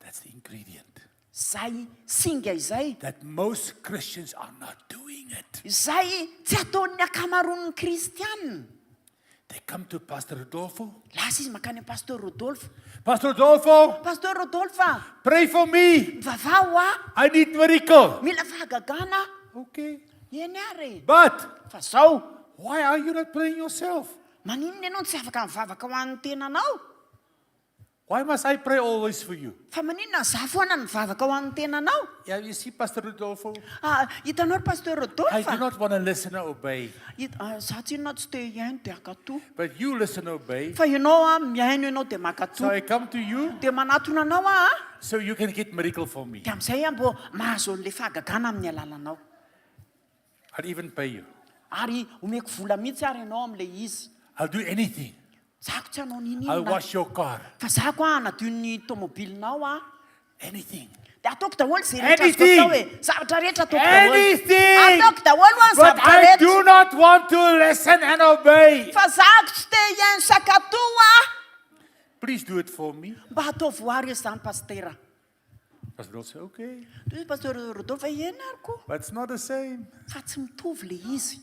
that's the ingredient. zay singa izay. That most Christians are not doing it. Izay tsy ataon'ny akamaroan'ny kristianina. They come to Pastor Rodolfo. Lasa izy makany Pastor Rodolfo. Pastor Rodolfo, Pastor Rodolfo, pray for me. vavao ah, I need miracle. mila fahagagana. Okay. Eny ary. But Fa zao, why are you not praying yourself? maninona ianao tsy afaka mivavaka ho an'ny tenanao? Why must I pray always for you? fa maninona za foana nivavaka ho an'ny tenanao Yeah, you see, Pastor Rodolfo, hitanao ry pasteur I Rodolphe do not want to listen and obey. za tsinona tsy te hiaino dia akatoa But you listen and obey. fa ianao miaino ianao dia So makatoa I come to you dia manatona anao so you can get miracle for me. dia amin'izay mbo mahazo an'le fahagagana amin'ny alalanao I'll even pay you. ary omeko vola mihitsy ary ianao amin'le izy I'll do anything. zako tsy hanao I'll ninina wash your car. fa zako hanadio ny tomobilinao Anything. dia ataoko daholo zay rehetra azoko Anything. atao hoe zavatra rehetra ataoko daholo Anything. ataoko daholo ho any But zavatra I rehetra do not want to listen and obey. fa zako tsy te hiaino sakatoa Please do it for me. mba atao voary izy zany pastera Pastor Rodolfo said, okay. toy pasteur Rodolphe ena ary koa But it's not the same. fa tsy mitovy le izy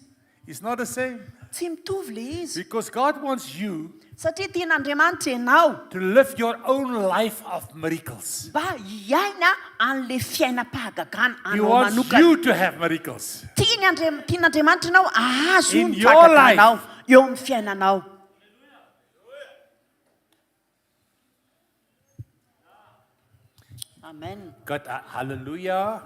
It's not the same. tsy mitovy le izy Because God wants you satria tian'andriamanitra ianao to live your own life of miracles. mba hiaina an'le fiainam-pahagagana He anao wants manokana you to have miracles. tian'andriamanitra ianao ahazo In ny your fahagaganao eo amin'ny fiainanao amen God, hallelujah.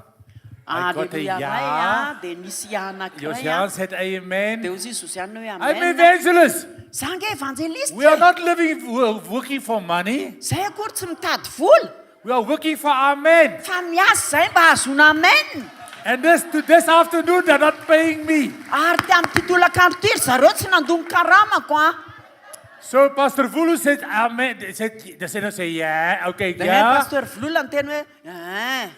I got a aleluia ray yeah. dia nisy anankiray Josian said dia amen. hozy izy Josiane hoe I'm amen evangelist. za nge evangeliste We are not living, working for money. zay akory tsy mitady vola We are working for amen. fa miasa zay mba hazona amen And this afternoon, they're not paying me. ary ty amin'ny titolakandro tiry zareo tsy nandomo karamako So Pastor Vulu said amen. They said, say yeah. Okay, dia yeah. pasteur Vlola ny teny hoe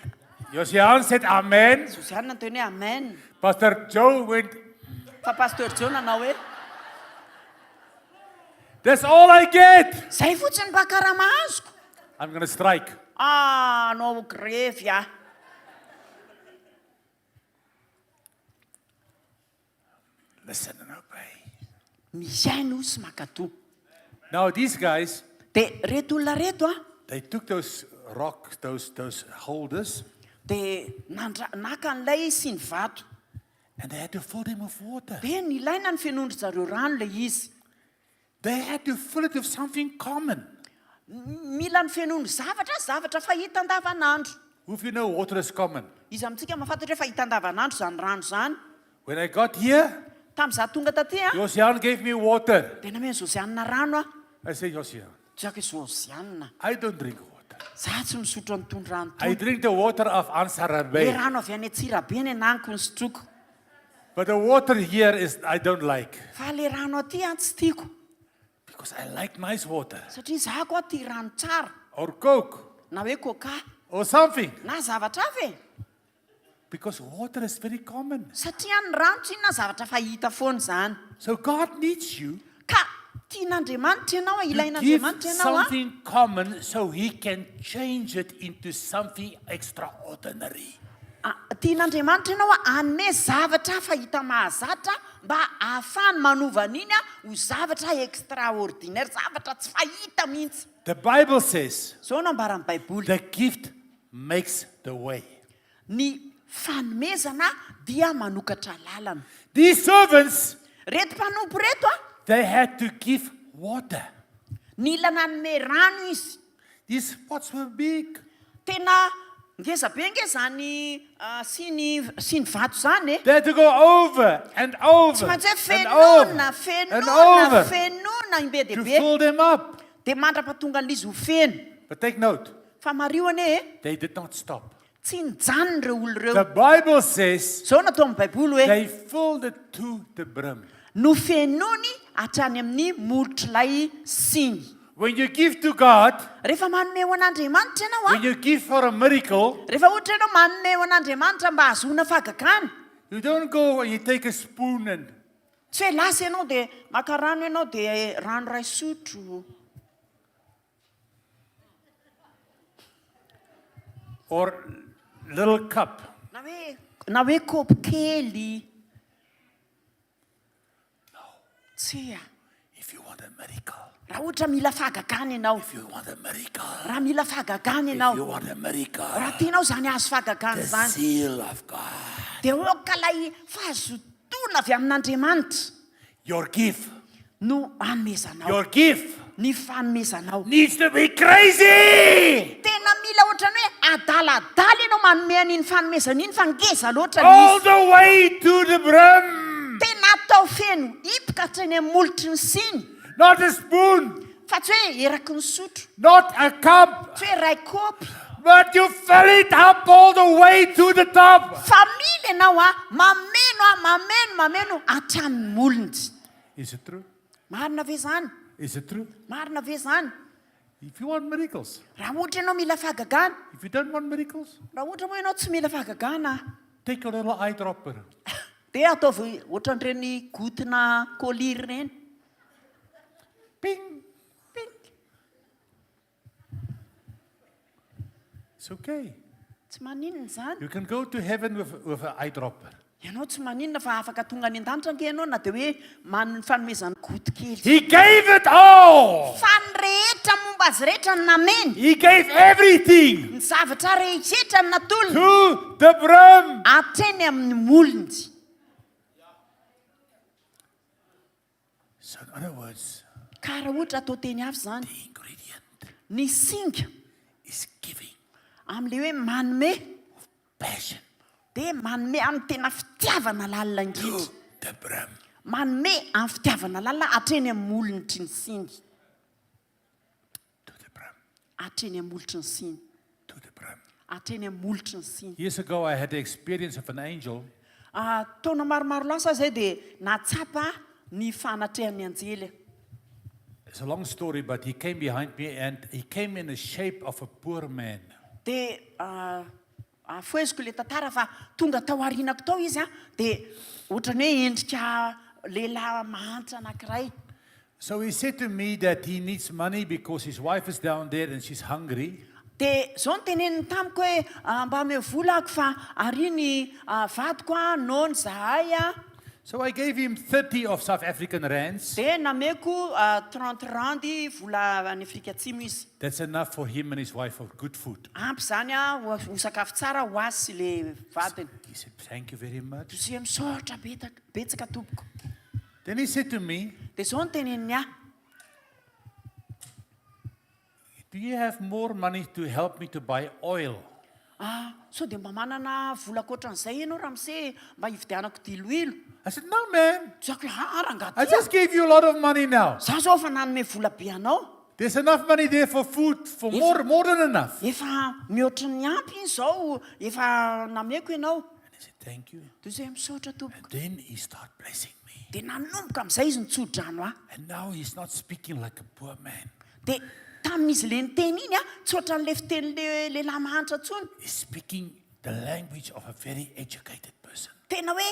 Josian said amen. Josiane ny teny hoe amen Pastor Joe went, fa pasteur Joe nanao hoe that's all I get. zay fotsiny mba karama azoko I'm going to strike. anao grevy Listen and obey. miaino sy makatoa Now these guys, dia reto olona reto they took those rocks, those holders, dia naka n'ilay sy ny vato and they had to fill them with water. dia nilaina ny fianondry zareo rano le izy They had to fill it with something common. mila ny fianondry zavatra fahita andavanandro Who of you know water is common? izy amintsika mahafantatra hoe fahita andavanandro zany rano zany When I got here, tamin'izaho tonga taty Josian gave me water. dia nameno Josiane rano I said, Josian, tsako hoe Josiane I don't drink water. za tsy misotro ny rano I drink the water of le Ansarabe. rano avy any Antsirabe ny ananiko ny sotroko But the water here is I don't like. fa le rano aty tsy tiako Because I like nice water. satria za koa ty rano tsara Or Coke. na hoe coca Or something. na zavatra avy Because water is very common. satria ny rano tsy na zavatra fahita foana zany So God needs you ka tian'andriamanitra ianao to give ilain'andriamanitra ianao something common so He can change it into something extraordinary. tian'andriamanitra ianao anome zavatra fahita mahazatra mba ahafahany manovan'iny ho zavatra extraordinaire zavatra tsy fahita mihitsy The Bible says zao no ambaran'ny baiboly the gift makes the way. ny fanomezana dia manokatra lalana These servants, reto mpanompo reto they had to give water. nila nanome rano izy These pots were big. tena ngeza be nge zany sy ny vato zany They had to go over and over tsy maintsy and over and over fenona imbe to dehibe fill them up. dia mandrapatonga an'izy ho feno But take note, fa marioane they did not stop. tsy nijanony ireo olo The ireo Bible says zao natao amin'ny baiboly hoe they filled it to the brim. no fenony hatrany amin'ny morotr'ilay siny When you give to God, rehefa manome ho an'andriamanitra ianao when you give for a miracle, rehefa ohatra ianao manome ho an'andriamanitra mba hahazoana fahagagana you don't go and you take a spoon and tsy hoe lasa ianao dia maka rano ianao dia rano ray sotro or little cup. na hoe kaopy kely tsy If you want a miracle, raha ohatra mila fahagagana ianao if you want a miracle, raha mila fahagagana if you ianao want a miracle, raha tianao zany azo fahagagana the zany seal of God, dia oka lay fahazotona avy amin'andriamanitra your gift, no anomezanao your gift ny fanomezanao needs to be crazy. tena mila ohatrany hoe adaladala ianao manome an'iny fanomezana iny fa ngeza loatra All the way to the brim. tena atao feno ipoka hatrany amin'ny molotry ny siny Not a spoon, fa tsy hoe eraky ny sotro not a cup, tsy hoe ray kopy but you fill it up all the way to the top. fa mila ianao mameno hatramin'ny molony Is it true? marina ve zany Is it true? marina ve zany If you want miracles, raha ohatra ianao mila fahagagana if you don't want miracles, raha ohatra moa ianao tsy mila fahagagana take a little eyedropper. dia ataovy ohatran'ireny gotina koliry reny Ping. It's okay. tsy maninona zany You can go to heaven with an eyedropper. ianao tsy maninona fa afaka tonga any an-danitra anke ianao na dia hoe manony fanomezany goty kely He gave it all. fa ny rehetra momba azy rehetra ny nameny He gave everything ny zavatra rehetra ny natolony to the brim. atreny amin'ny molony So in other words, ka raha ohatra atao teny avy zany the ingredient ny singa is giving amin'le hoe manome passion dia manome amin'ny tena fitiavana lalina angitry to the brim. manome amin'ny fitiavana lalina atreny amin'ny molonitry ny singy To the brim. atreny amin'ny molotry ny siny To the brim. atreny amin'ny molotry ny siny Years ago, I had the experience of an angel taona maromaro lasa zay dia natsapa ny fanatrehan'ny anjely It's a long story, but he came behind me and he came in the shape of a poor man. dia foeziko le tantara fa tonga tao arinako tao izy a dia ohatrany hoe endrika lehilahy mahantra anankiray So he said to me that he needs money because his wife is down there and she's hungry. dia zao no teneniny tamiko hoe mba ame volako fa ary ny vadiko a no ny zahay a So I gave him 30 of South African rands. dia nameko 30 randy vola any Afrika Atsimo izy That's enough for him and his wife for good food. ampy zany a ho sakafo tsara ho azy sy le vadiny He said, thank you very much. sy misaotra betsaka tompoko Then he said to me, dia zao no teneniny a do you have more money to help me to buy oil? so dia mba manana vola koatran'izay ianao raha mise mba hividianako diloilo I said, no, man. zako hoe rangaty I just gave you a lot of money now. za zao fa nanome vola be anao There's enough money there for food, for more than enough. efa mihoatra ny ampy iny zao efa nameko ianao And he said, thank you. dia zay misaotra tompoko Then he started blessing me. dia nanomboka amin'izay izy nitsodrano a And now he's not speaking like a poor man. dia tamin'izy le niteny iny a tsy oatra n'le fitenylle lehilahy mahantra ntsony He's speaking the language of a very educated person. tena hoe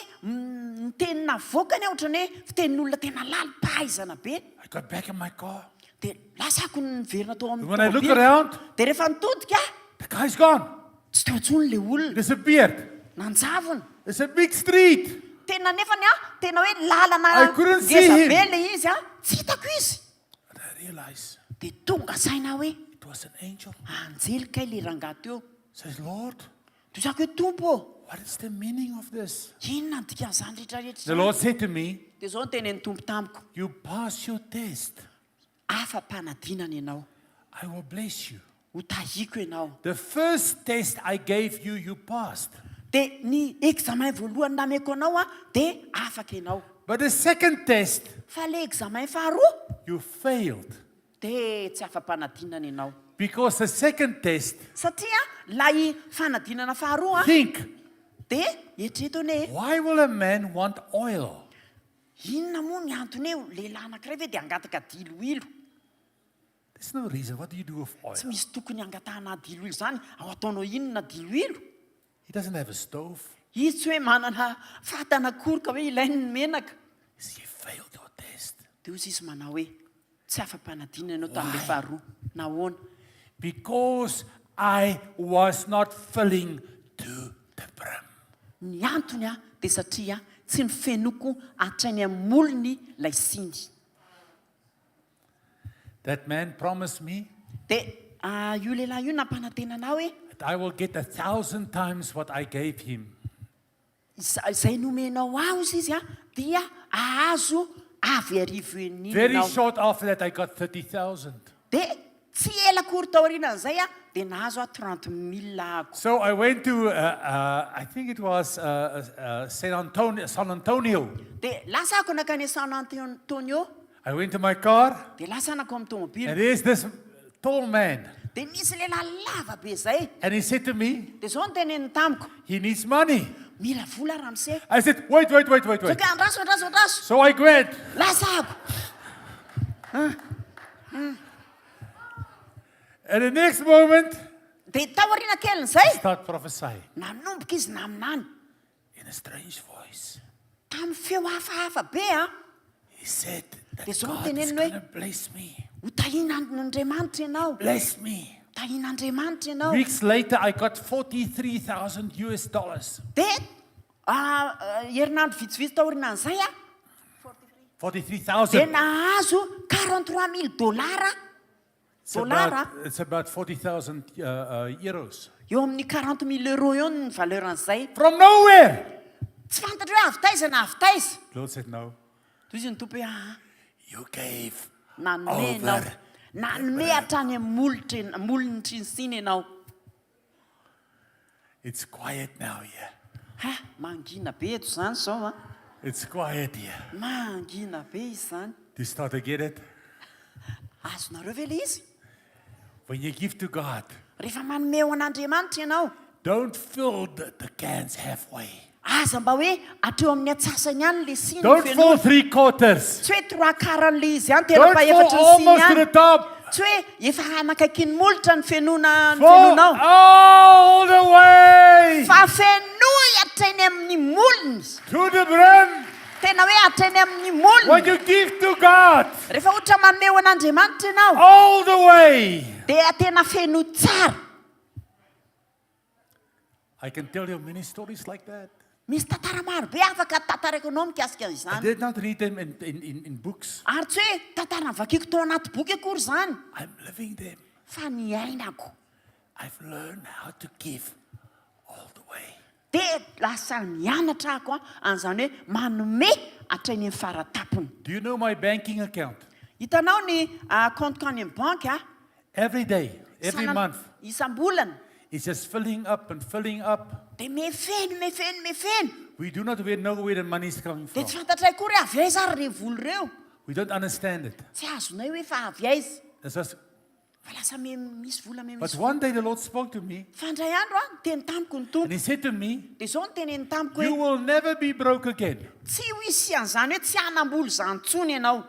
nitenina vokany ohatrany hoe fitenin'olona tena lalipahaizana be I got back in my car. dia lasako niverina tao And when I look amin'ny around, dia rehefa nitodika the guy's gone. tsy teo ntsony le olona Disappeared. nanjavona It's a big street. tena nefany a tena hoe lalana I couldn't see him. be le izy a tsy hitako izy But I realized dia tonga saina hoe it was an angel. anjelika le rangato eo Says, Lord, dia zako hoe tompo what is the meaning of this? inona ndikan'izany The rehetrarehetra Lord said to me, dia zao no tenen'ny tompo tamiko you pass your test. afa-panadinana ianao I will bless you. ho tahiko ianao The first test I gave you, you passed. dia ny examen voalohany nameko anao a dia afaka ianao But the second test, fa le examen faharoa you failed. dia tsy afa-panadinana ianao Because the second test, satria lay fanadinana faharoa a think, dia eritreto ny why will a man want oil? inona moa ny antony eo lehilahy anankiray ve dia angataka diloilo There's no reason. What do you do with oil? tsy misy tokony angatahana diloilo zany ao ataonao inona diloilo He doesn't have a stove. izy tsy hoe manana fatana kory ka hoe ilainy ny menaka He failed your test. dia ozy izy manao hoe tsy afa-panadinana ianao tamin'le faharoa nahoana Because I was not filling to the brim. ny antony a dia satria tsy nifenoko atrainy amin'ny molony ilay siny That man promised me dia io lehilahy io nampanantenana hoe that I will get 1,000 times what I gave him. izay nomenao aho izy a dia ahazo avy arivo enina Very ianao. short after that, I got 30,000. Dia tsy ela kory taorianan'izay a dia nahazo a 30,000 ako. So I went to, I think it was San Antonio. Dia lasa ako nakany San Antonio. I went to my car, Dia lasa anako amin'ny and tomobily. there's this tall man. Dia nisy lehilahy lava be zay. And he said to me, Dia zao no teneniny tamiko. he needs money. Mila vola ramse. I said, wait. So ka andraso. So I grabbed. Lasa ako. And the next moment, Dia taoriana kelin'izay. start prophesying Nanomboka izy naminany. in a strange voice. Tamin'ny feo hafahafa be a. He said that Dia zao God teneniny is hoe, going to bless me. ho tahina Andriamanitra ianao. Bless me. Tahina Andriamanitra ianao. Weeks later, I got $43,000 US. Dia herinandro vitsivitsy taorianan'izay a. Dia 43,000. nahazo 43,000 dolara. It's about 40,000 euros. Eo amin'ny 40,000 euro eo ny valeuran'izay. From nowhere. Tsy fantatra hoe avy taiza na avy taiza. The Lord said, no, Toy izy ny tompo hoe you gave. nanome ianao. Over. Nanome hatrany amin'ny molonitry ny siny ianao. It's quiet now here. Ha, mangina be eto izany zao a. It's quiet here. Mangina be izy izany. Do you start to get it? Azonareo ve le izy? When you give to God, Rehefa manome ho an'Andriamanitra ianao, don't fill the cans halfway. aza mba hoe atreo amin'ny atsasany ihany le siny Don't feno. fill 3/4. Tsy hoe trois quarts le izy ihany, Don't telo fill efatra ny siny almost to the ihany. top. Tsy hoe efa anakaiky ny molotra ny fenona ny Fill fenonao. all the way Fa fenoy hatreny amin'ny molony. to the brim. Tena hoe hatreny amin'ny When molony. you give to God, Rehefa ohatra manome ho an'Andriamanitra ianao, all the way. dia tena feno tsara. I can tell you many stories like that. Misy tantara maro be afaka tantaraiko anao mikasika I izany. did not read them in books. Ary tsy hoe tantara vakiko tao anaty boky akory izany. I'm living them. Fa niainako. I've learned how to give all the way. Dia lasa nianatra ako an'izany hoe manome hatreny amin'ny faratapony. Do you know my banking account? Hitanao ny compte any amin'ny banky a. Every day, every month, Isam-bolana. it's just filling up and filling up. Dia mefeno. We do not know where the money is coming Dia from. tsy fantatray kory avy aiza ary reo voly reo. We don't understand it. Tsy azonay hoe fa avy aiza. It's just, Fa lasa misy vola but misy vola. one day the Lord spoke to me Fa indray andro a teny tamiko ny and tompo. He said to me, Dia zao no teneny tamiko you hoe will never be broke again. tsy ho isy an'izany hoe tsy hanam-boly izany ntsony ianao.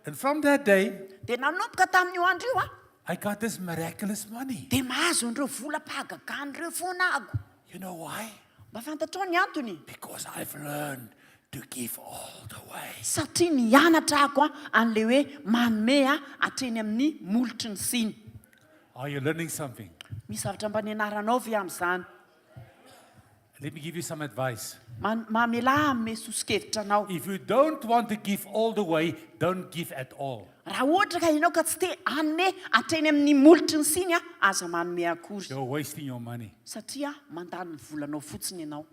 And from that day, Dia nanomboka tamin'io andro io a. I got this miraculous money. Dia mahazo an'ireo vola pahagagan'ireo foana ako. You know why? Mba fantatrao ny antony. Because I've learned to give all the way. Satria nianatra ako an'le hoe manome hatreny amin'ny molotry ny siny. Are you learning something? Misy zavatra mba nianaranao ve amin'izany? Let me give you some advice. Mamela amin'ny sosokevitra anao. If you don't want to give all the way, don't give at all. Raha ohatra ka ianao ka tsy te hanome hatreny amin'ny molotry ny siny aza manome akory. You're wasting your money. Satria mandany ny volanao fotsiny ianao.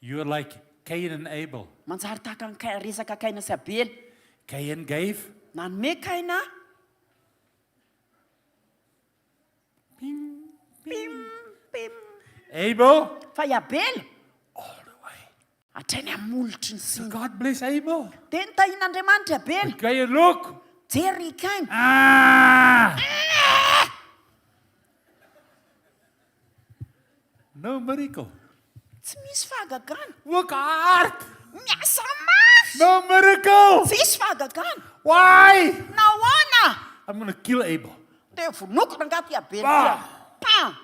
You're like Cain and Abel. Manjary tahaka ny resaka Kaina sy Abely. Cain gave, Nanome Kaina. Pim. Abel, Fa i Abely all the way. hatreny amin'ny molotry ny So siny. God bless Abel. Dia nitahin'Andriamanitra Abely. Cain, look. Jery Kaina. Ah! No miracle. Tsy misy fahagagana. Work hard. Miasa mafy. No miracle. Tsisy fahagagana. Why? Nahoana? I'm going to kill Abel. Dia vonokona ngaty Abely. Bah! Pa!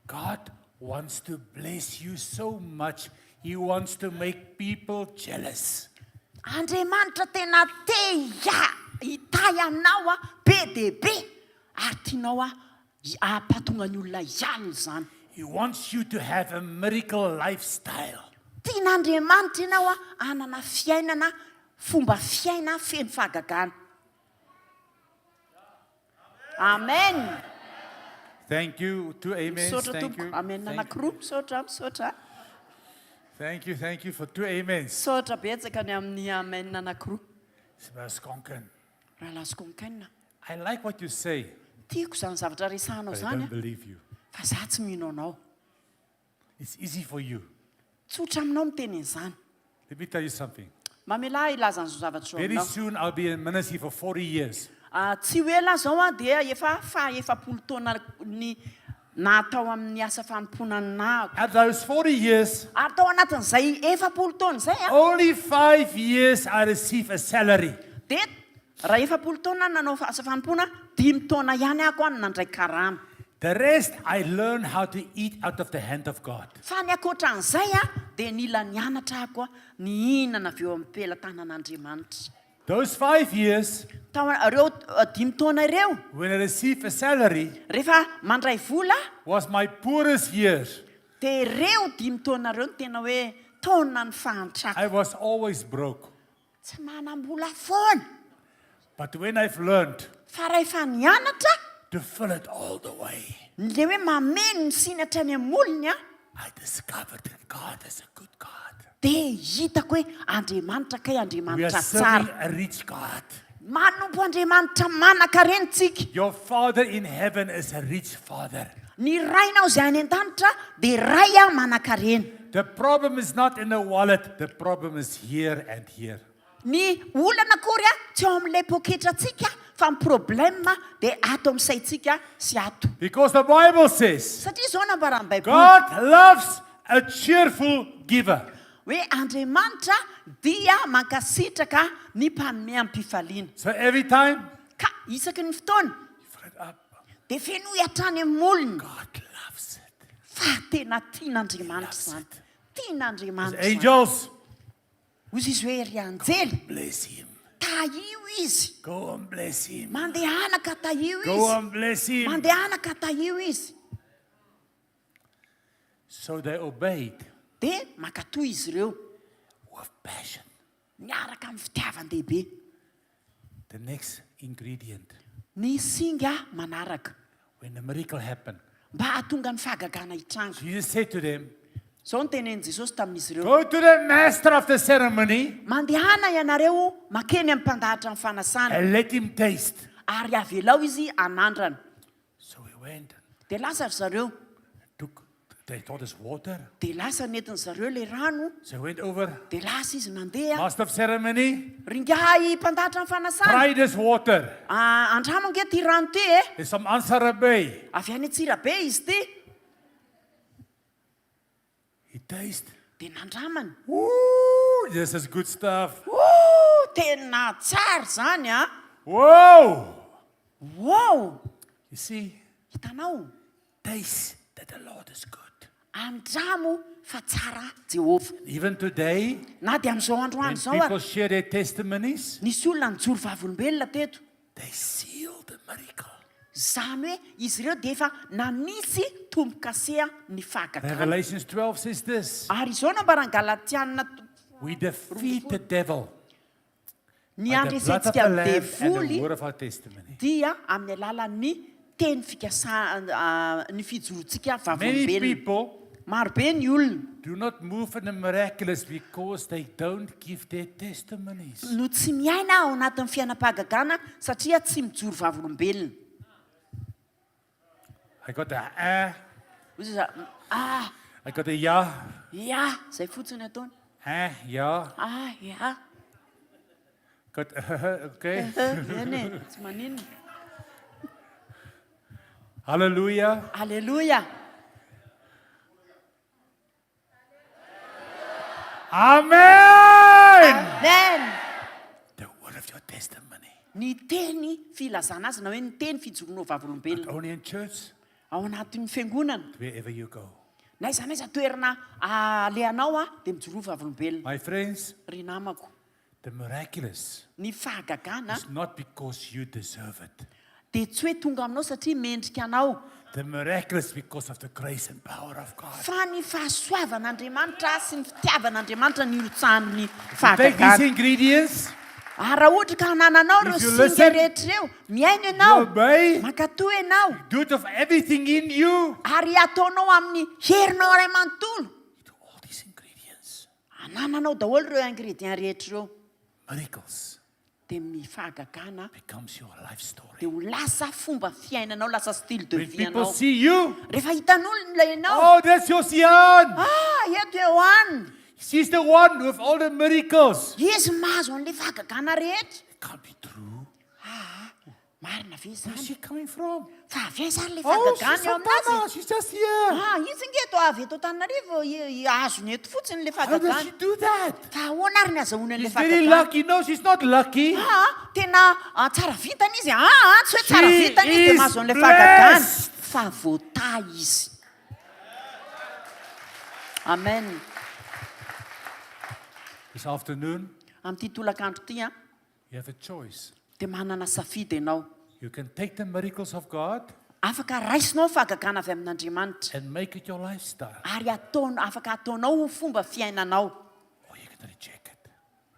God wants to bless you so much. He wants to make people jealous. Andriamanitra tena te hitay anao be dia be. Ary tianao hampatonga ny olona ihany izany. He wants you to have a miracle lifestyle. Tian'Andriamanitra ianao hanana fiainana, fomba fiaina feno fahagagana. Amen. Thank you. Two amens. Misaotra Thank tompoko. you. Amen Thank you. anankiroa. Misaotra. Thank you for 2 amens. Sotra betsaka ny amin'ny amen anankiroa. Skonken. Rahalahy Skonken. I like what you say, Tiako zany zavatra resahanao but I zany don't believe you. fa za tsy mino anao. It's easy for you. Tsotra aminao miteny an'izany. Let me tell you something. Mamelahy ilaza an'izao zavatra zao Very aminao. soon I'll be in ministry for 40 years. Tsy hoe la zao dia efa efapolo taona ny natao amin'ny asa fanompoana nako. At those 40 years, Ary tao anatin'izay efapolo taona izay only 5 years I receive a salary. dia raha efapolo taona nanao asa fanompoana 5 taona ihany ako any nandray karama. The rest, I learn how to eat out of the hand of God. Fa ny akoatran'izay dia nila nianatra ako ny hihinana avy eo amin'ny pelantanan'Andriamanitra. Those 5 years, Ireo 5 taona ireo when I receive a salary, rehefa mandray vola was my poorest year. dia ireo 5 taona ireo no tena hoe taona ny fahantrako. I was always broke. Tsy manam-bola foana. But when I've learned Fa rehefa nianatra to fill it all the way, le hoe mameno ny sinatra any amolony I discovered that God is a good God. dia hitako hoe Andriamanitra kay We are Andriamanitra serving tsara. a rich God. Manompo Andriamanitra manaka reny tsika. Your Father in heaven is a rich Father. Ny rainao izay any an-danitra dia ray manaka reny. The problem is not in the wallet. The problem is here and here. Ny olana akory tsy ao amin'ilay poketratsika fa ny problème dia ato amin'ny saitsika sy ato. Because the Bible says Satria izao nambaran'ny Baiboly God loves a cheerful giver. hoe Andriamanitra dia mankasitraka ny mpanome am-pifaliana. So every time, Ka isaky ny fotoana fill it up. dia fenoy hatrany amin'ny molony. God loves it. Fa tena tian'Andriamanitra izany. Tian'Andriamanitra izany. Angels, Hozy izy hoe ry anjely bless him. taio izy. Go and bless him. Mandehanaka taio Go izy. and bless him. Mandehanaka taio izy. So they obeyed Dia makatoy izy ireo with passion. miaraka amin'ny fitiavan-dehibe. The next ingredient, Ny singa manaraka when the miracle happened, mba hahatonga ny fahagagana hitranga. Jesus said to them, Izao ny tenen'i Jesosy tamin'izy ireo. go to the master of the ceremony Mandehana ianareo makeny amin'ny mpandahatra ny fanasana and let him taste. ary avelao izy anandrana. So we went, Dia lasa ry zareo. they thought it's water. Dia lasa netiny zareo le rano. So we went over, Dia lasa izy mandeha. master of ceremony, Ringahy mpandahatra ny fanasana. try this water. Andramo nge ty rano ty e. There's some answer bay. Avy any Antsirabe izy ty. He tasted. Dia nandramany. Woo, this is good stuff. Tena tsara zany a. Whoa! Wow! You see, Hitanao. taste that the Lord is good. Andramo fa tsara Jehovah. Even today, Na dia amin'izao androany when zao people ary. share their testimonies, Nisy olona nijoro vavolombelona teto. they seal the miracle. Izany hoe izy ireo dia efa nanisy tombo-kasea ny fahagagana. Revelations 12 says this. Ary izao nambaran'ny Galatiana We defeat the devil ny by the blood of andresentsika the Lamb and the devoly word of our testimony. dia amin'ny alalan'ny teny fikasana ny fijorontsika Many vavolombelona. people Marobe ny olona do not move in the miraculous because they don't give their testimonies. no tsy miaina ao anatin'ny fiainam-pahagagana satria tsy mijoro vavolombelona. I got a I got a ja, Ya, zay fotsiny ataony. ja. Ya. Got okay. Eny, tsy maninona. Hallelujah. Alleluia. Amen. Amen. The word of your testimony. Ny teny filazana azy na hoe ny teny fijoroanao vavolombelona. Not only in church, Ao anatin'ny fiangonana. wherever you go. Na iza na iza toerana alehanao dia mijoro vavolombelona. My friends, Ry namako, the miraculous ny fahagagana is not because you deserve it. dia tsy hoe tonga aminao satria mendrika anao. The miraculous because of the grace and power of God. Fa ny fahasoavan'Andriamanitra sy ny fitiavan'Andriamanitra ny ilotsahan'ny Take these fahagagana. ingredients, Raha ohatra ka hanananao ireo If you singa listen, rehetra ireo, miaino you ianao, obey, mankatoy ianao, do it of everything in you. ary ataonao amin'ny herinao iray manontolo. Do all these ingredients. anananao daholo ireo ingrédient rehetra ireo Miracles dia mifahagagana becomes your life story. dia ho lasa fomba fiainanao lasa style de When vie people anao see you, rehefa hitan'olona ilay ianao oh, that's Josiane. eto eo any She's the one with all the miracles. izy mahazo an'ilay fahagagana rehetra It can't be true. marina ve Where's zany she coming from? fa avy zany ilay Oh, she's fahagagana eo from aminazy Ghana. She's just here. izy ngeto avy eto Antananarivo azony eto fotsiny ilay How does fahagagana she do that? fa ahoana ary ny azahoana She's ilay very fahagagana lucky. No, she's not lucky. tena tsara vitana izy tsy hoe tsara She vitana izy dia is mahazo an'ilay fahagagana blessed. fa voata izy amen This afternoon, amin'ity tolakandro ity you have a choice. dia manana safidy ianao You can take the miracles of God afaka raisinao fahagagana avy amin'Andriamanitra and make it your lifestyle, ary afaka ataonao fomba fiainanao or you can reject it.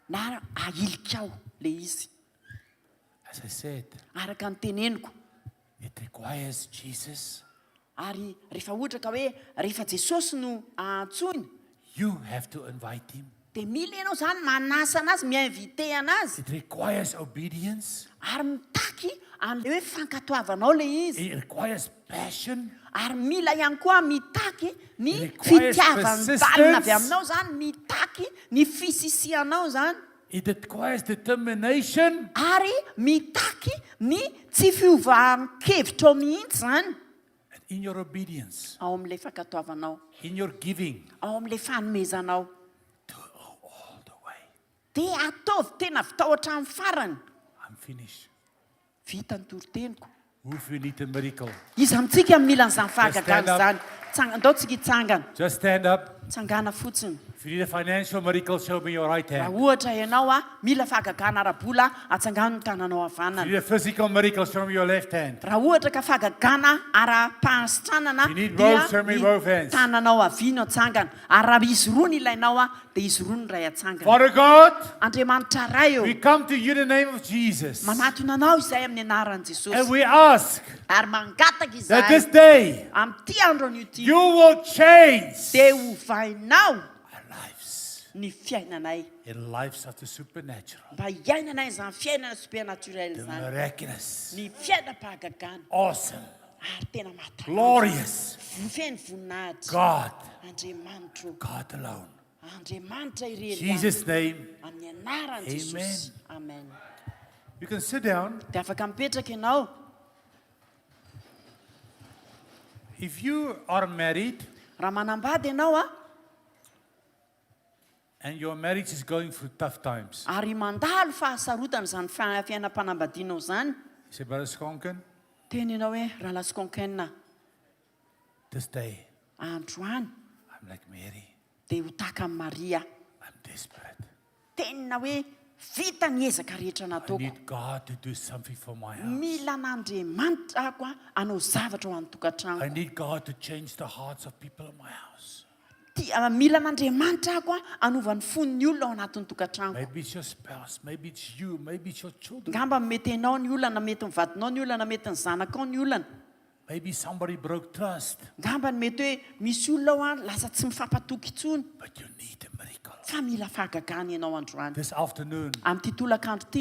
na ahilikao le izy As I said, araka ny teneniko it requires Jesus. ary rehefa ohatra ka hoe rehefa Jesosy no antsoiny You have to invite him. dia mila ianao zany manasa anazy miinvite anazy It requires obedience. ary mitaky an'le hoe fankatoavanao le izy It requires passion. ary mila ihany koa mitaky ny It requires fitiavan-dalina avy persistence. aminao zany mitaky ny fisisianao zany It requires determination. ary mitaky ny tsy fiovan-kevitra ao mihitsy zany And in your obedience, ao amin'ilay fankatoavanao in your giving, ao amin'ilay fanomezanao do all the way. dia ataovy tena vitao hatramin'ny farany I'm finished. vita ny toroteniko Who if you need a miracle? izy amintsika mila n'izany fahagagana stand zany andaontsika hitsangana Just stand up. tsangana fotsiny If you need a financial miracle, show me your right raha hand. ohatra ianao mila fahagagana arabola atsangano ny tananao If havanana you need a physical miracle, show me your left hand. raha ohatra ka fahagagana ara-pahasitranana You need both, show me both hands. tananao avino atsangana ary raha izy roa ny ilainao dia izy roa ny ray atsangana Father God, andriamanitra ray eo we come to you in the name of Jesus. manatona anao izay amin'ny anaran'i And Jesosy we ask ary mangataka that this izay day amin'ity andro an'io you ty will change dia hovainao our lives ny fiainanay in lives of the supernatural, mba hiainanay izany fiainana supernaturel the zany miraculous, ny fiainam-pahagagana awesome, ary tena mata glorious fiainy voninahitra God, andriamanitra God alone. andriamanitra In irely Jesus' name, amin'ny anaran'i Jesosy amen you can sit down. dia afaka mipetraka ianao If you are married raha manambady ianao and your marriage is going through tough times, ary mandalo fahasarotana zany fiainam-panambadianao zany you say, Brother Skonken, teny ianao hoe raha laskonkenna this day andro any I'm like Mary, dia ho taka amin'ny Maria I'm desperate. tenina hoe vita ny ezaka rehetra I nataoko need God to do something for my house. mila n'andriamanitra ako anao zavatra ho an'ny tokantrano I need God to change the hearts of people in my house. mila n'andriamanitra ako anova ny fon'ny olona ao anatin'ny tokantrano Maybe it's your spouse, maybe it's you, maybe it's your children. ngamba mety anao ny olana mety mivadinao ny olana mety ny zanakao ny olana Maybe somebody broke trust, ngamba ny mety hoe misy olona ao lasa tsy mifampatoky intsony but you need a miracle. fa mila fahagagana ianao androany This afternoon, amin'ity tolakandro ity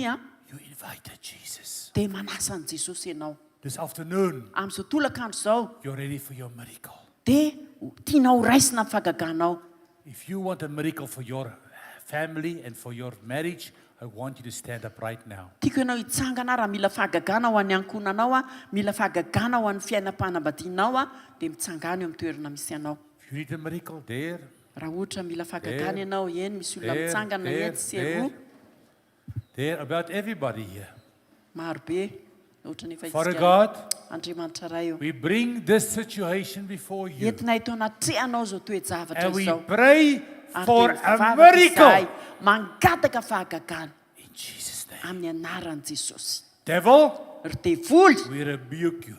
you invited Jesus. dia manasa an' Jesosy ianao This afternoon, amin'izao tolakandro izao you're ready for your miracle. dia tianao raisina ny fahagaganao If you want a miracle for your family and for your marriage, I want you to stand up right now. tiako ianao hitsangana raha mila fahagagana ho an'ny ankonanao mila fahagagana ho an'ny fiainam-panambadianao dia mitsangana eo amin'ny toerana misy ianao If you need a miracle, there, raha ohatra mila fahagagana ianao eny misy olona there, mitsangana there, eny sy eroa there, about everybody here. marobe ohatra nefa Father itsika God, andriamanitra ray eo we bring this situation before you. entina ito anatrehanao zao toe-javatra And we izao pray Ary for dia a mivavaka izahay, miracle. mangataka fahagagana In Jesus' name. amin'ny anaran'i Jesosy Devil, ry devoly we rebuke you.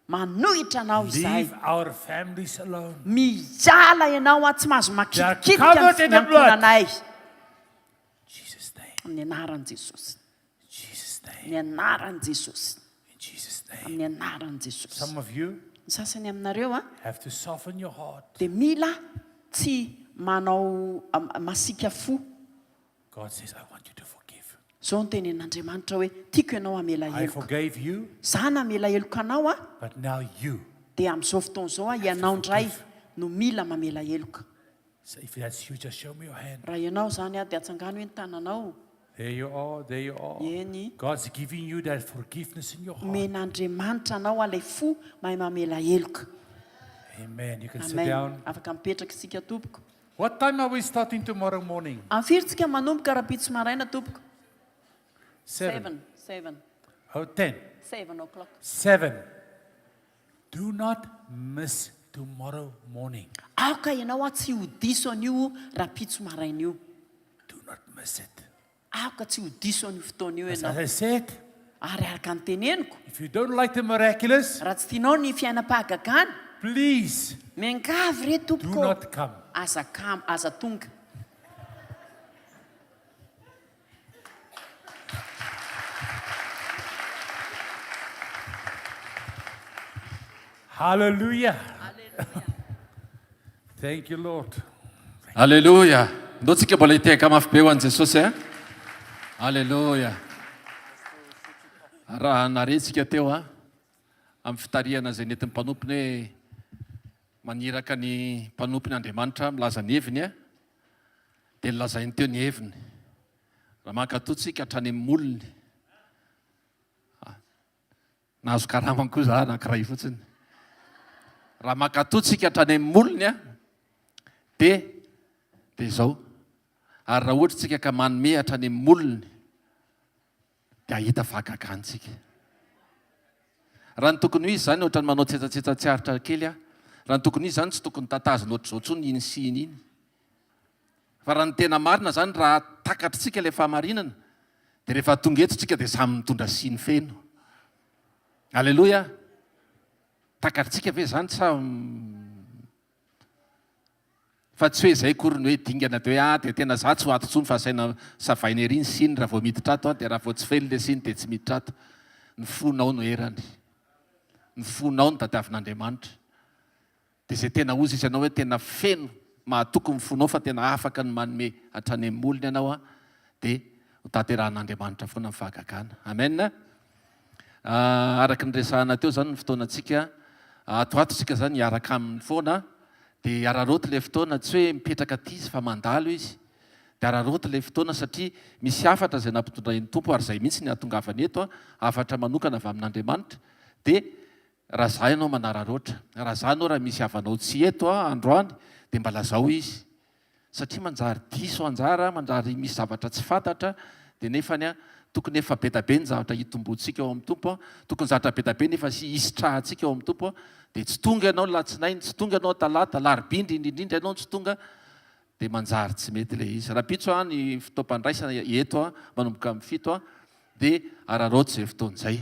manohitra anao izahay Leave our families alone. mijala ianao tsy mahazo They are makitikidika covered in the blood. ankonanay In Jesus' name. amin'ny anaran'i Jesosy In Jesus' name. amin'ny anaran'i Jesosy In Jesus' name. amin'ny anaran'i Jesosy Some of you ny sasany aminareo have to soften your heart. dia mila tsy manao masika fo. God says, I want you to forgive. Zao ny tenenin'Andriamanitra hoe tiako ianao hamela I heloka. forgave you, Za namela heloka anao a, but now you. dia amin'izao fotoana izao a ianao indray no mila mamela heloka. So if that's you, just show me your hand. Raha ianao zany a dia atsangano hoe ny tananao. There you are, there you are. Eny. God's giving you that forgiveness in your heart. Men'Andriamanitra anao alay fo mahay mamela heloka. Amen. You can sit Amen. down. Afaka mipetraka isika tompoko. What time are we starting tomorrow morning? Amfiry tsika manomboka raha pitso maraina tompoko. 7. 7 Oh, 10. o'clock. 7. Do not miss tomorrow morning. Aoka ianao a tsy ho diso an'io raha pitso maraina io. Do not miss it. Aoka tsy ho diso an'io fotoana io As ianao. I said, Ary araka ny teneniko, if you don't like the miraculous, raha tsy tianao ny fiainam-pahagagana, please miangavy re do tompoko. not come. Aza tonga. Hallelujah. Thank you, Lord. Alleluia. Ndao tsika mbola hiteka mafy be ho an'i Jesosy a. Alleluia. Raha narentsika teo a amin'ny fitariana izay nentin'ny mpanompiny hoe maniraka ny mpanompiny Andriamanitra milaza ny heviny a, dia nilazainy teo ny heviny. Raha mankatoatsika hatrany amin'ny molony. Nahazo karamany koa za anankiray fotsiny. Raha mankatoatsika hatrany amin'ny molony a, dia izao. Ary raha ohatra tsika ka manome hatrany amin'ny molony, dia ahita fahagagantsika. Raha ny tokony ho izy zany ohatrany manao tsetsatsiaritra kely a, raha ny tokony izy zany tsy tokony tatazina ohatr'izao tsony iny sy iny iny. Fa raha ny tena marina zany raha takatritsika ilay fahamarinana, dia rehefa tonga eto tsika dia samy mitondra siny feno. Alleluia. Takatritsika ve zany sa fa tsy hoe izay kory ny hoe dingana dia hoe dia tena za tsy ho ato tsony fa asaina savaina ery ny siny raha vao miditra ato, dia raha vao tsy feno ilay siny dia tsy miditra ato. Ny fonao no erany. Ny fonao no tadiavin'Andriamanitra. Dia izay tena ozy izy ianao hoe tena feno mahatoky ny fonao fa tena afaka ny manome hatrany amin'ny molony ianao a, dia ho tanterahan'Andriamanitra foana ny fahagagana. Amen. Araka ny resahana teo zany ny fotoanantsika, atoatotsika zany hiaraka amin'ny foana, dia araroty ilay fotoana tsy hoe mipetraka aty izy fa mandalo izy. Dia araroty ilay fotoana satria misy hafatra izay nampitondra ny tompo, ary izay mihitsy ny atongavany eto a, hafatra manokana avy amin'Andriamanitra. Dia raha za ianao manararoatra, raha za ianao raha misy havanao tsy eto a androany, dia mba lazao izy. Satria manjary diso anjara, manjary misy zavatra tsy fantatra, dia nefany a tokony efa betabe ny zavatra hitombontsika eo amin'ny tompo a, tokony zavatra betabe nefa sy hisitrahantsika eo amin'ny tompo a, dia tsy tonga ianao latsinainy, tsy tonga ianao talata, larobia indrindrindrindra ianao tsy tonga, dia manjary tsy mety ilay izy. Raha pitso a ny fotoam-pandraisana eto a manomboka amin'ny 7 a, dia araroty izay fotoana izay.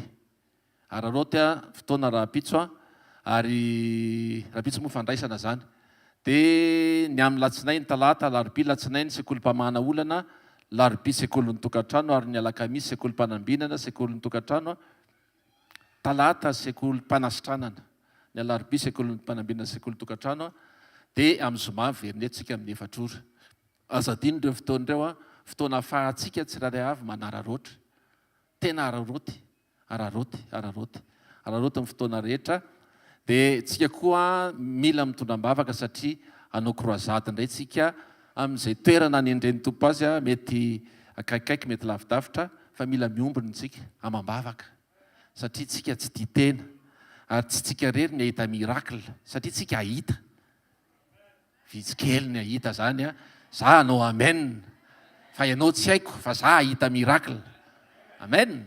Araroty a fotoana raha pitso a, ary raha pitso moa fandraisana zany. Dia ny amin'ny latsinainy talata, larobia latsinainy sekolim-pamahana olana, larobia sekolin'ny tokantrano, ary ny alakamisy sekolim-panambinana sekolin'ny tokantrano, talata sekolim-panasitranana, ny alarobia sekolin'ny mpanambinana sekolin'ny tokantrano, dia amin'ny zoma vernetontsika amin'ny 4 ora. Azadino ireo fotoana ireo a, fotoana ahafahantsika tsiraray avy manararoatra. Tena araroty, araroty, araroty, araroty amin'ny fotoana rehetra. Dia tsika koa mila mitondram-bavaka satria hanao croisade indray tsika amin'izay toerana ny endren'ny tompo azy a, mety akaikikaiky, mety lavidavitra, fa mila miombona tsika amam-bavaka. Satria tsika tsy dia tena, ary tsy tsika rery ny ahita miracle, satria tsika ahita. Vitsy ny ahita zany a, za hanao amen, fa ianao tsy haiko fa za ahita miracle. Amen.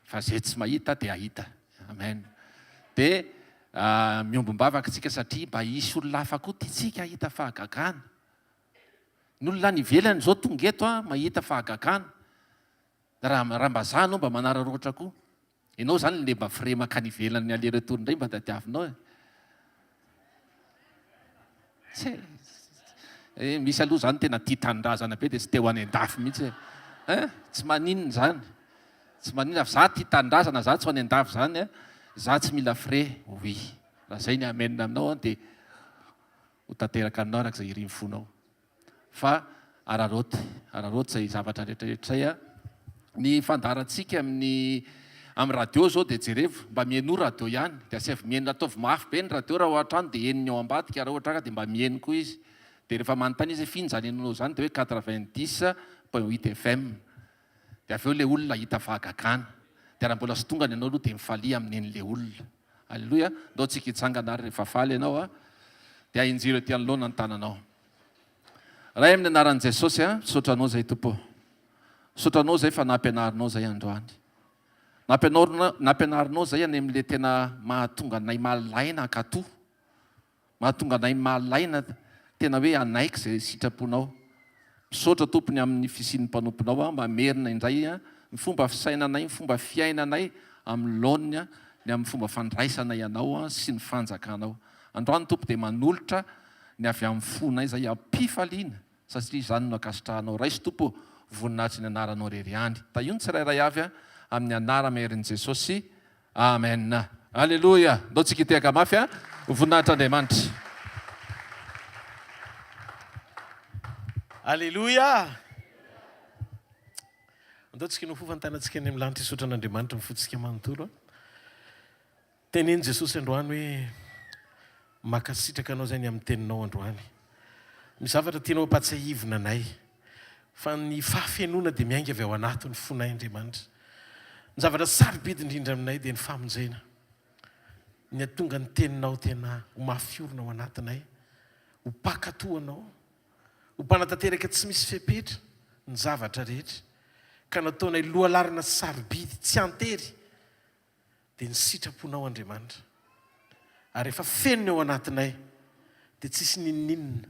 Fa zay tsy mahita dia ahita. Amen. Dia miombom-bavaka tsika satria mba hisy olona hafa koa tiatsika ahita fahagagana. Ny olona any ivelany zao tonga eto a mahita fahagagana. Raha mba za anao mba manararoatra koa. Ianao zany le mba firemaka any ivelany aller-retour indray mba tadiavinao e. Misy aloha zany tena tia tanindrazana be dia tsy te ho any an-dafy mihitsy. Tsy maninona zany. Tsy maninona fa za tia tanindrazana, za tsy ho any an-dafy zany a, za tsy mila frais. Oui. Raha zay ny amenina aminao dia ho tanteraka aminao arak'izay iriny fonao fa araroty zay zavatra rehetrarehetra zay a ny fandarantsika amin'ny radio zao de jerevo mba mieno radio ihany de asy mienina ataovy mafy be ny radio raha ohatrany de eniny ao ambadika raha ohatra ka de mba mieny koa izy de rehefa manontany izy finjany enonao zany de hoe 90.8 FM de aveo le olona hita vahagagana de raha mbola sy tongany ianao aloha de mifalia amin'en'le olona alleloia ndao tsika hitsangana ary rehefa faly ianao a de ahinjiro ety anoloana ny tananao raha amin'ny anaran'i Jesosy a sotranao zay tompo sotranao zay fa nampianarinao zay androany nampianarinao zay any amin'le tena mahatonga anay malaina akato mahatonga anay malaina tena hoe anaiky zay sitraponao misaotra tompony amin'ny fisian'ny mpanomponao a mba merina indray a ny fomba fisainanay ny fomba fiainanay amin'ny laoniny a ny amin'ny fomba fandraisanay ianao a sy ny fanjakanao androany tompo de manolotra ny avy amin'ny fonay zay ampifaliana satria zany no akasitrahanao raisy tompo voninahitsy ny anaranao rery any ta io ny tsirairay avy a amin'ny anara maherin'i Jesosy amen alleloia ndao tsika hitehaka mafy a voninahitr'Andriamanitra alleloia andao tsika no fofantanantsika any amin'ny lanitra isotra an'Andriamanitra mifotsika manontolo a teneny Jesosy androany hoe makasitraka anao zay ny amin'ny teninao androany misy zavatra tianao ampatsahivina anay fa ny fahafenona de miainga avy ao anaty ny fonay Andriamanitra ny zavatra sarobidy indrindra aminay de ny famonjena ny atonga ny teninao tena ho mafiorina ao anatinay ho pakatoanao ho mpanatanteraka tsy misy fepetra ny zavatra rehetra ka nataonay lohalarina sarobidy tsy antery de ny sitraponao Andriamanitra ary rehefa fenona ao anatinay de tsisy ninoninona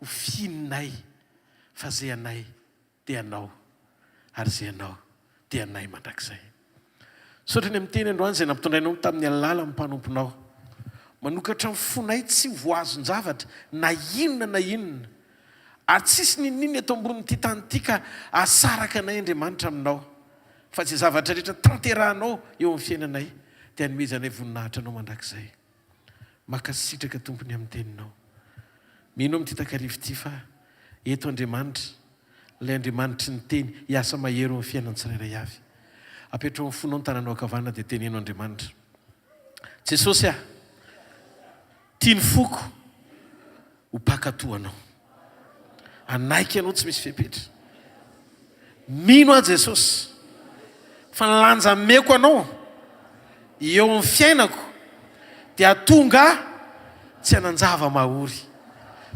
ho fininay fa zay anay de anao ary zay anao de anay mandrakizay sotrany amin'ny teny androany zay nampitondrainao tamin'ny alala amin'ny mpanomponao manokatra ny fonay tsy voazon-javatra na inona ary tsisy nininy atao amboniny ty tany ty ka asaraka anay Andriamanitra aminao fa tsy zavatra rehetra tanterahanao eo amin'ny fiainanay de anomezanay voninahitra anao mandrakizay makasitraka tompony amin'ny teninao mino amin'ny ty takarivo ty fa eto Andriamanitra ilay Andriamanitry ny teny hiasa mahero amin'ny fiainany tsirairay avy apetrao amin'ny fonao ny tananao akavana de teneno Andriamanitra Jesosy a tia ny foko ho pakatoanao anaiky anao tsy misy fepetra mino a Jesosy fa nilanja meko anao eo amin'ny fiainako de atonga tsy hananjava mahory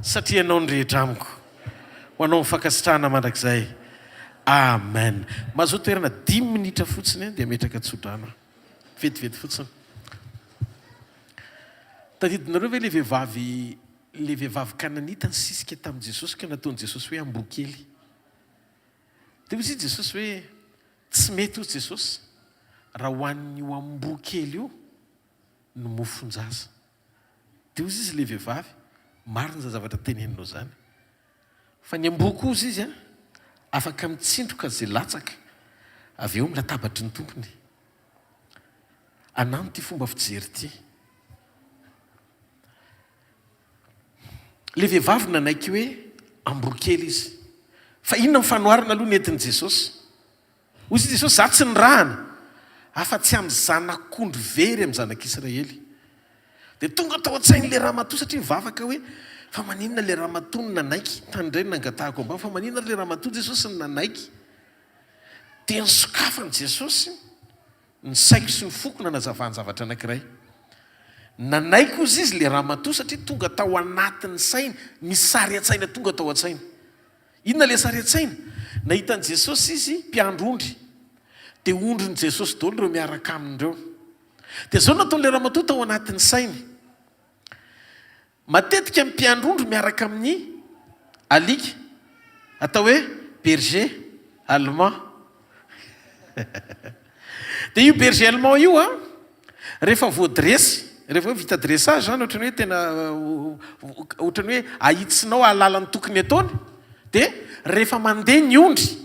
satria anao ny rehetra amiko ho anao mifankasitrahana mandrakizay amen mazoa toerana 10 minitra fotsiny de metraka tsodrana vetivety fotsiny tadidinareo ve le vehivavy kananita ny sisika tamin'i Jesosy ka nataon'i Jesosy hoe ambokely de izy Jesosy hoe tsy mety ho Jesosy raha ho an'io ambokely io no mofonjaza de ozy izy le vehivavy marina za zavatra teneninao zany fa ny amboko ozy izy a afaka mitsindroka zay latsaka avy eo milatabatry ny tompony anano ty fomba fijery ty le vehivavy nanaiky hoe ambokely izy fa inona ny fanoharana aloha ny entin'i Jesosy ozy Jesosy za tsy ny rahana afa-tsy amin'ny zanak'ondro very amin'ny zanak'Israely de tonga tao an-tsain'le ramatoa satria mivavaka hoe fa maninona le ramatoa ny nanaiky tany indray nangatahako ambao fa maninona le ramatoa Jesosy ny nanaiky de ny sokafany Jesosy ny saiko sy ny foko nanazavany zavatra anankiray nanaiky ozy izy le ramatoa satria tonga tao anatin'ny saina misy sary an-tsaina tonga tao an-tsaina inona le sary an-tsaina nahitan'i Jesosy izy mpiandro ondry de ondrony Jesosy daholo reo miaraka amindreo de zao nataon'le ramatoa tao anatin'ny sainy matetika mpiandrondro miaraka amin'ny alika atao hoe berger allemand de io berger allemand io a rehefa voadresy rehefa hoe vita dressage zany ohatrany hoe tena ohatrany hoe ahitsinao alalany tokony ataony de rehefa mandeha ny ondry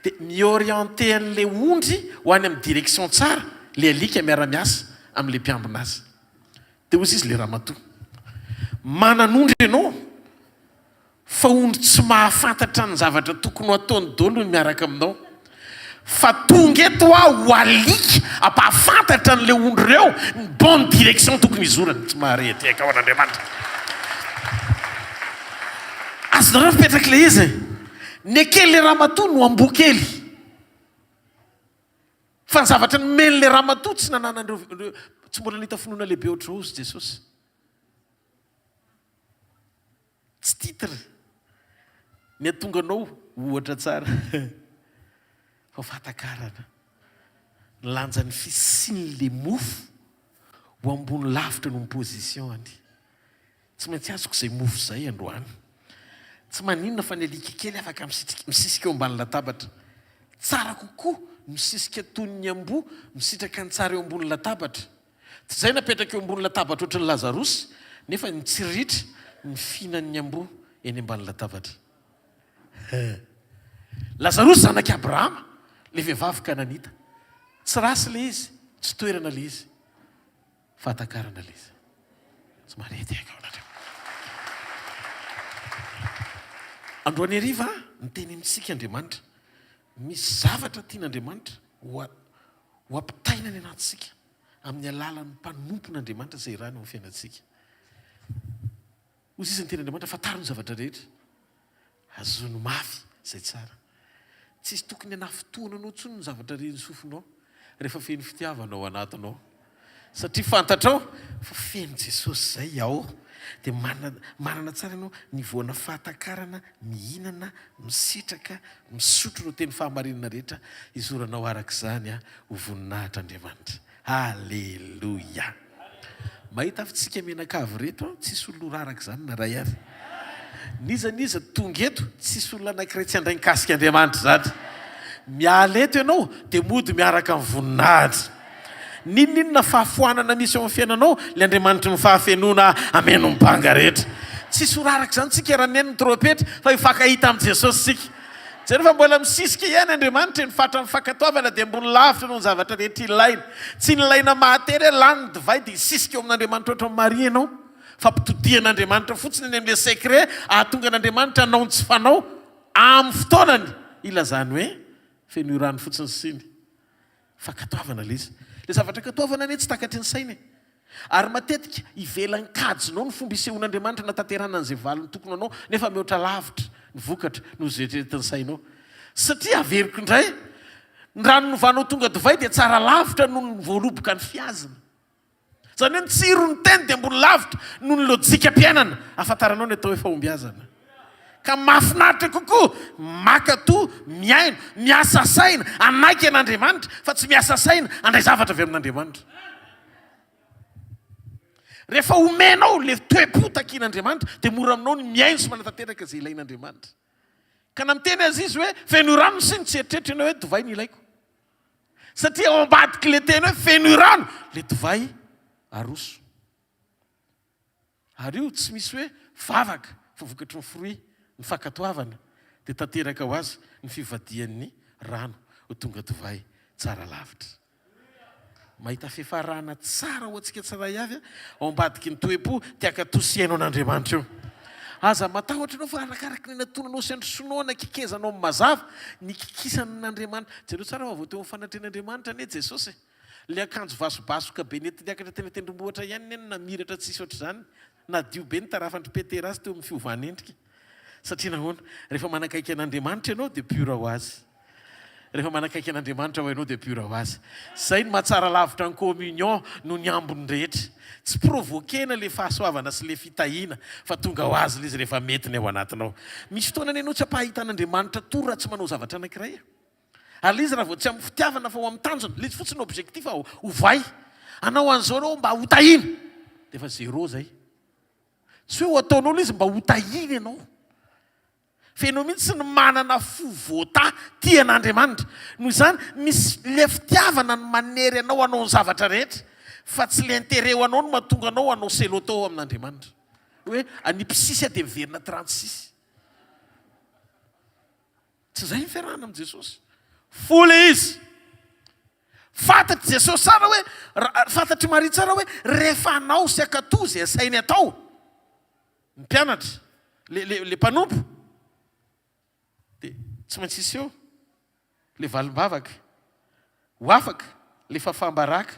de miorienté an'le ondry ho any amin'ny direction tsara le alika miara-miasa amin'le mpiambina azy de ozy izy le ramatoa manan'ondry ianao fa ondry tsy mahafantatra ny zavatra tokony ho ataony dolo ny miaraka aminao fa tonga eto ho alika ampahafantatra n'le ondry ireo ny bonne direction tokony izorany tsy mahareteka ao an'Andriamanitra. Azonareo mipetraka le izy ny kely le ramatoa no amboakely fa ny zavatra ny meny le ramatoa tsy nananandreo tsy mbola nita finoana lehibe ohatry ozy Jesosy. Tsy titre ny atonga anao ohatra tsara fa fatakarana lanja ny fisiny le mofo ho ambony lavitra no position-any. Tsy maintsy azoko izay mofo izay androany. Tsy maninona fa ny alika kely afaka misisika eo ambany latabatra. Tsara kokoa misisika toy ny amboa misitraka ny tsara eo ambony latabatra. Tsy izay napetraka eo ambony latabatra ohatry ny Lazarosy nefa ny tsiritra ny fihinan'ny amboa eny ambany latabatra. Lazarosy zanak'i Abrahama, le vehivavy Kananita. Tsy rasy le izy, tsy toerana le izy, fatakarana le izy. Tsy marety eka ohatrany. Androany hariva ny teny amintsika Andriamanitra. Misy zavatra tian'Andriamanitra ho ampitaina ny anatsika amin'ny alalan'ny mpanompon'Andriamanitra izay rany amin'ny fiainantsika. Hozy izy ny ten'Andriamanitra fantariny zavatra rehetra. Azony mafy izay tsara. Tsisy tokony hanafotoana anao intsony ny zavatra reny sofinao rehefa feno fitiavanao anatinao. Satria fantatrao fa feno Jesosy izay ao dia manana tsara ianao ny voana fahatakarana, mihinana, misitraka, misotro no teny fahamarinana rehetra izoranao arak'izany ho voninahitr'Andriamanitra. Halleloia. Mahita fitsika menakavy reto tsisy olona arak'izany na ray ary. Niza tonga eto tsisy olona anankiray tsy handray nikasika Andriamanitra zany. Miala eto ianao dia mody miaraka amin'ny voninahitra. Ninona fahafoanana misy ao amin'ny fiainanao le Andriamanitra ny fahafenoana ameno mibanga rehetra. Tsisy oraraka izany tsika raha neny ny trompetra fa hifankahita amin'ny Jesosy tsika. Tsy rehefa mbola misisika ihany Andriamanitra ny fatra mifankatoavana dia ambony lavitra no ny zavatra rehetra ilaina. Tsy nilaina mahatery lany ny divay dia hisisika eo amin'Andriamanitra ohatra ny Maria ianao. Fampitodian'Andriamanitra fotsiny ny amin'ilay secret ahatonga an'Andriamanitra anao ny tsy fanao amin'ny fotoanany ilazany hoe feno rano fotsiny siny. Fankatoavana le izy. Le zavatra katoavana ane tsy takatry ny sainy. Ary matetika ivelan'ny kajinao ny fomba isehon'Andriamanitra natanterana an'izay valiny tokony anao nefa mihoatra lavitra ny vokatra no zeretretin'ny sainao. Satria averiko indray ny rano novanao tonga divay dia tsara lavitra noho ny voaloboka ny fiazina. Zany hoe ny tsiro ny teny dia ambony lavitra noho ny lojika-piainana. Afantaranao ny atao hoe fahombiazana. Ka mahafinaritra kokoa maka-to miaino, miasa saina, anaiky an'Andriamanitra fa tsy miasa saina andray zavatra avy amin'Andriamanitra. Rehefa omenao le toe-po takian'Andriamanitra dia mora aminao ny miaino sy manatanteraka izay ilain'Andriamanitra. Ka na miteny azy izy hoe feno rano sy ny tsy eritreritra ianao hoe divay ny ilaiko. Satria ao ambadiky le teny hoe feno rano le divay aroso. Ary io tsy misy hoe vavaka fa vokatry ny fruit ny fankatoavana dia tanteraka ho azy ny fivadian'ny rano ho tonga divay tsara lavitra. Mahita fifarahana tsara ho antsika tsara avy ao ambadiky ny toe-po tiaka tosiainao an'Andriamanitra io. Aza matahotra anao fa arakaraky ny natonanao sy androsonoana kikezanao amin'ny mazava ny kikisan'Andriamanitra. Jereo tsara fa voateo amin'ny fanatrehan'Andriamanitra ane Jesosy. Le akanjo vasobasoka be nety niakatra tena tendrombohitra ihany neny na miratra tsisy ohatr'izany na dio be ny tarafandry petera azy teo amin'ny fiovana endrika. Satria nahoana rehefa manakaiky an'Andriamanitra ianao dia pura ho azy. Rehefa manakaiky an'Andriamanitra ho ianao dia pura ho azy. Izay ny mahatsara lavitra ny communion no ny ambony rehetra. Tsy provokena le fahasoavana sy le fitahiana fa tonga ho azy izy rehefa mety ny ao anatinao. Misy fotoana ianao tsy ampahita an'Andriamanitra tory raha tsy manao zavatra anankiray. Ary izy raha vao tsy amin'ny fitiavana fa ho amin'ny tanjona, le izy fotsiny objectif ho vai. Anao an'izao anao mba ho tahina dia efa zéro zay. Tsy hoe ho ataonao izy mba ho tahina ianao. Fenao mihitsy ny manana fovota tian'Andriamanitra. Noho izany misy le fitiavana ny manery anao anao ny zavatra rehetra fa tsy le intérêt ho anao no mahatonga anao anao selotao amin'Andriamanitra. Hoe anipsisy dia miverina 36. Tsy izay ny fiarahana amin'i Jesosy. Foly izy. Fantatry Jesosy tsara hoe, fantatry Maria tsara hoe rehefa anao sy akatozy asainy atao. Ny mpianatra le mpanompo dia tsy maintsy isy eo le valimbavaka ho afaka le fafambaraka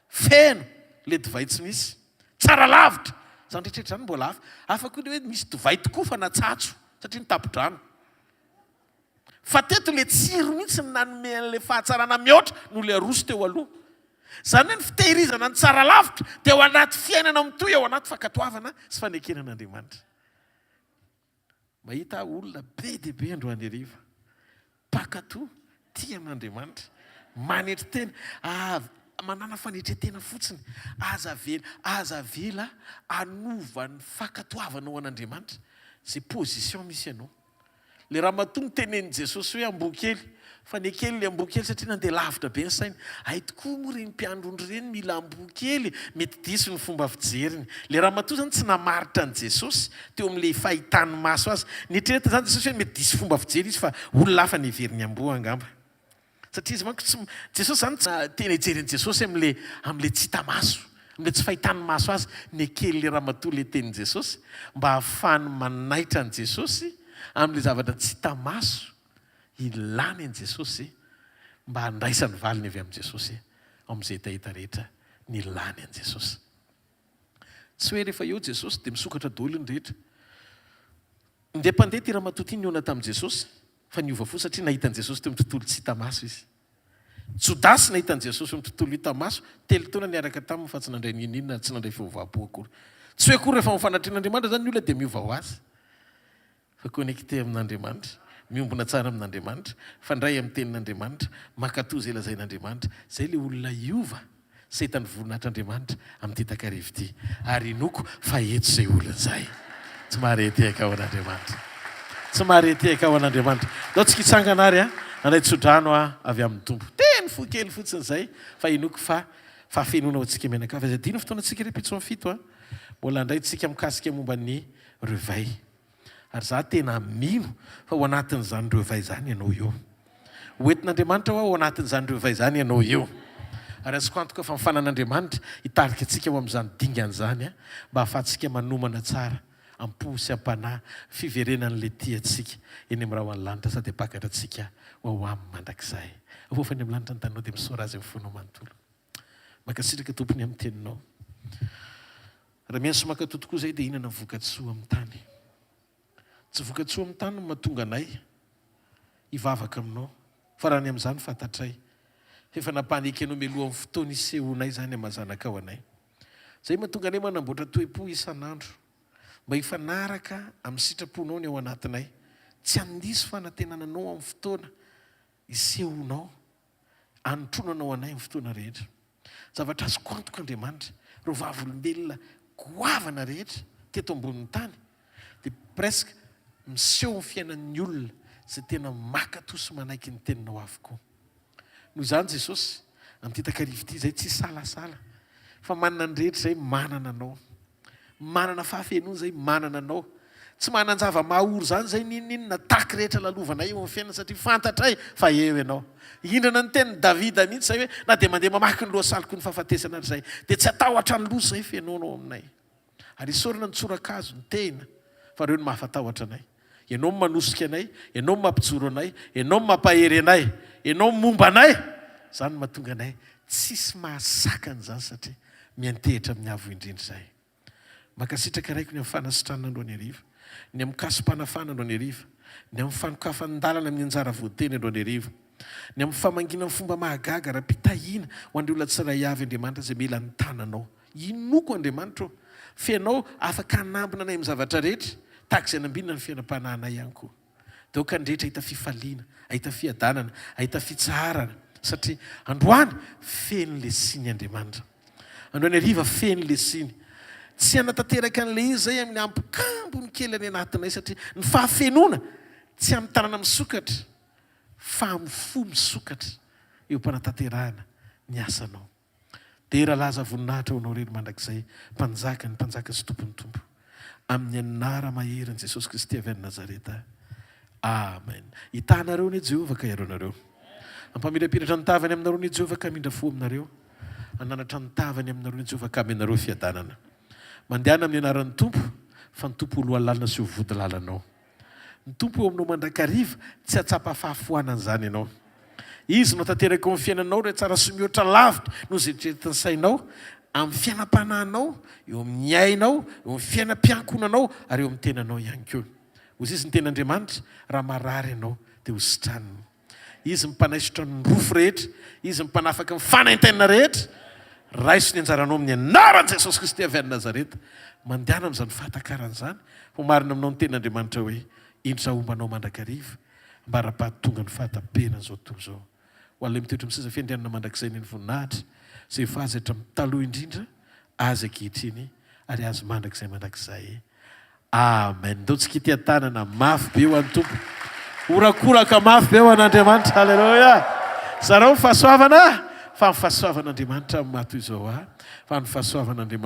feno le divay tsy misy tsara lavitra zany rehetrrehetra zany mbola afa koa le hoe misy divay tokoa fa natsatso satria nitapodrano fa teto le tsiro mihitsy ny nanome an'le fahatsarana mihoatra no le aroso teo aloha zany hoe ny fitehirizana ny tsara lavitra dia ao anaty fiainana mitoy ao anaty fankatoavana sy fanekenan'Andriamanitra. Mahita olona be dia be androany hariva mpakatoa tia amin'Andriamanitra manetry tena manana fanetretena fotsiny aza vela anova ny fankatoavana ao an'Andriamanitra zay position misy ianao. Le raha matoa mitenen'i Jesosy hoe amboa-kely fa ny kely le amboa-kely satria nandeha lavitra be ny sainy ay tokoa moa reny mpiandrony reny mila amboa-kely mety diso ny fomba fijeriny. Le raha matoa zany tsy namaritra ny Jesosy teo amin'le fahitany maso azy nietrereta zany Jesosy hoe mety diso fomba fijery izy fa olona hafa neverin'ny amboa angamba satria izy manko Jesosy zany tena hijeren'i Jesosy amin'le tsy hita maso amin'le tsy fahitany maso azy ny kely le raha matoa le tenin'i Jesosy mba hahafany manaitra ny Jesosy amin'le zavatra tsy hita maso ilany an' Jesosy mba handraisany valiny avy amin'i Jesosy amin'izay hitahita rehetra ny ilany an' Jesosy. Tsy hoe rehefa eo Jesosy dia misokatra daholo ny rehetra. Ndeha mpandeha ty raha matoty niona tamin'i Jesosy fa niova fo satria nahitan'i Jesosy teo amin'ny tontolo tsy hita maso izy. Jodasy nahitan'i Jesosy amin'ny tontolo hita maso telo taona niaraka taminy fa tsy nandray ninona tsy nandray fiovapo akory. Tsy hoe akory rehefa mifanatren'Andriamanitra zany ny olona dia miova ho azy fa connecté amin'Andriamanitra, miombona tsara amin'Andriamanitra, fandray amin'ny tenin'Andriamanitra, mankatoa izay lazain'Andriamanitra, zay le olona iova sy hitany voninahitr'Andriamanitra amin'ity takarivo ity. Ary inoko fa eto izay olona izay. Tsy maharety aika ao an'Andriamanitra. Tsy maharety aika ao an'Andriamanitra. Dao tsika hitsangana ary anay tsodrano avy amin'ny tompo. Teny fo kely fotsiny izay fa inoko fa fafenoana ao antsika mianakavy. Aza dino fotoana antsika répétition fito mbola andray tsika mikasika momba ny réveil. Ary za tena mino fa ao anatin'izany réveil zany ianao eo. Hoentin'Andriamanitra ao anatin'izany réveil zany ianao eo. Ary azoko antoka fa mifanan'Andriamanitra hitarika antsika ao amin'izany dingan'izany mba ahafahantsika manomana tsara ampo sy ampanahy fiverenan'le tiantsika eny amin'ny raha ho any lanitra sady apakatra antsika ho amin'ny mandrakizay. Avofany amin'ny lanitra ny taninao dia misaora azy amin'ny fonao manontolo. Makasitraka tompony amin'ny teninao. Raha mianso makatoa tokoa izay dia inana vokatsoa amin'ny tany. Tsy vokatsoa amin'ny tany no mahatonga anay hivavaka aminao fa raha ny amin'izany fantatray efa nampaneky anao mialoha amin'ny fotoana isehonay zany amazanaka ao anay. Zay mahatonga anay manamboatra toe-po isan'andro mba hifanaraka amin'ny sitraponao ny ao anatinay. Tsy handiso fanantenananao amin'ny fotoana isehonao anotronanao anay amin'ny fotoana rehetra. Zavatra azoko antoka Andriamanitra reo vavolombelona goavana rehetra teto ambonin'ny tany dia presque miseho ny fiainan'ny olona zay tena makatoa sy manaiky ny teninao avokoa. Noho izany Jesosy amin'ity takarivo ity zay tsy salasala fa manana ny rehetra zay manana anao, manana fahafenoana zay manana anao. Tsy manan-java mahaory zany zay ninona taky rehetra lalovanay eo amin'ny fiainana satria fantatray fa eo ianao. Hindrana ny tenin'ny Davida mihitsy zay hoe na dia mandeha mamaky ny lohasaloko ny fahafatesana ary zay dia tsy atahotra ny loza zay fiainonao aminay. Ary isorana ny tsorakazo ny tena fa reo no mahafatahotra anay. Ianao no manosika anay, ianao no mampijoro anay, ianao no mampahery anay, ianao no momba anay. Zany mahatonga anay tsisy mahasakana zany satria miantehitra amin'ny avo indrindra zay. Makasitraka raiko ny amin'ny fanasitranana androany hariva, ny amin'ny kasom-panafana androany hariva, ny amin'ny fanokafan'ny-dalana amin'ny anjara voateny androany hariva, ny amin'ny famangina amin'ny fomba mahagaga raha-pitahiana ho an'ireo olona tsiray avy Andriamanitra zay mila ny tananao. Inoko Andriamanitra ô, fianao afaka hanambina anay amin'ny zavatra rehetra tahaka izay nambinina ny fiainam-panahinay ihany koa. Dia ao ka ny rehetra ahita fifaliana, ahita fiadanana, ahita fitsarana satria androany feno le siny Andriamanitra. Androany hariva feno le siny. Tsy hanatanteraka an'le izy zay amin'ny ampokambony kely any anatinay satria ny fahafenoana tsy amin'ny tanana misokatra fa amin'ny fo misokatra eo mpanantanterahana ny asanao. Dia rahalaza voninahitra ho anao rery mandrakizay mpanjaka ny mpanjaka sy tompony tompo amin'ny anara mahery ny Jesosy Kristy avy any Nazareta. Amen. Hitanareo ny Jehovah ka iaronareo. Ampamirampiratra ny tavany aminareo ny Jehovah ka mindra fo aminareo. Ananatra ny tavany aminareo ny Jehovah ka aminareo fiadanana. Mandehana amin'ny anaran'ny tompo fa ny tompo olohalalina sy ho vody lalanao. Ny tompo eo aminao mandrakariva tsy atsapa fahafoanana zany ianao. Izy no tanteraka eo amin'ny fiainanao re tsara sy mihoatra lavitra no zay tretiny sainao amin'ny fiainam-panahinao, eo amin'ny ainao, eo amin'ny fiainam-piankonanao ary eo amin'ny tenanao ihany koa. Ozy izy ny ten'Andriamanitra raha marary ianao dia ho sitraniny. Izy mipanaisitra ny rofo rehetra, izy mipanafaka ny fanaintainana rehetra. Raiso ny anjaranao amin'ny anaran'i Jesosy Kristy avy any Nazareta. Mandehana amin'izany fahatakaran'izany, ho marina aminao ny ten'Andriamanitra hoe indrotra ombanao mandrakariva mba raha-pahatonga ny fahatapena izao tontolo izao. Ho an'ilay mitoetra amin'ny seza fiandrianana mandrakizay ny voninahitra, izay fahazatra taloha indrindra, azy ankehitriny ary azy mandrakizay. Amen. Ndao tsika ity tanana mafy be ho an'ny tompo. Orakoraka mafy be ho an'Andriamanitra. Halleluja. Zareo fahasoavana, fa ny fahasoavan'Andriamanitra amin'ny mato izao fa ny fahasoavan'Andriamanitra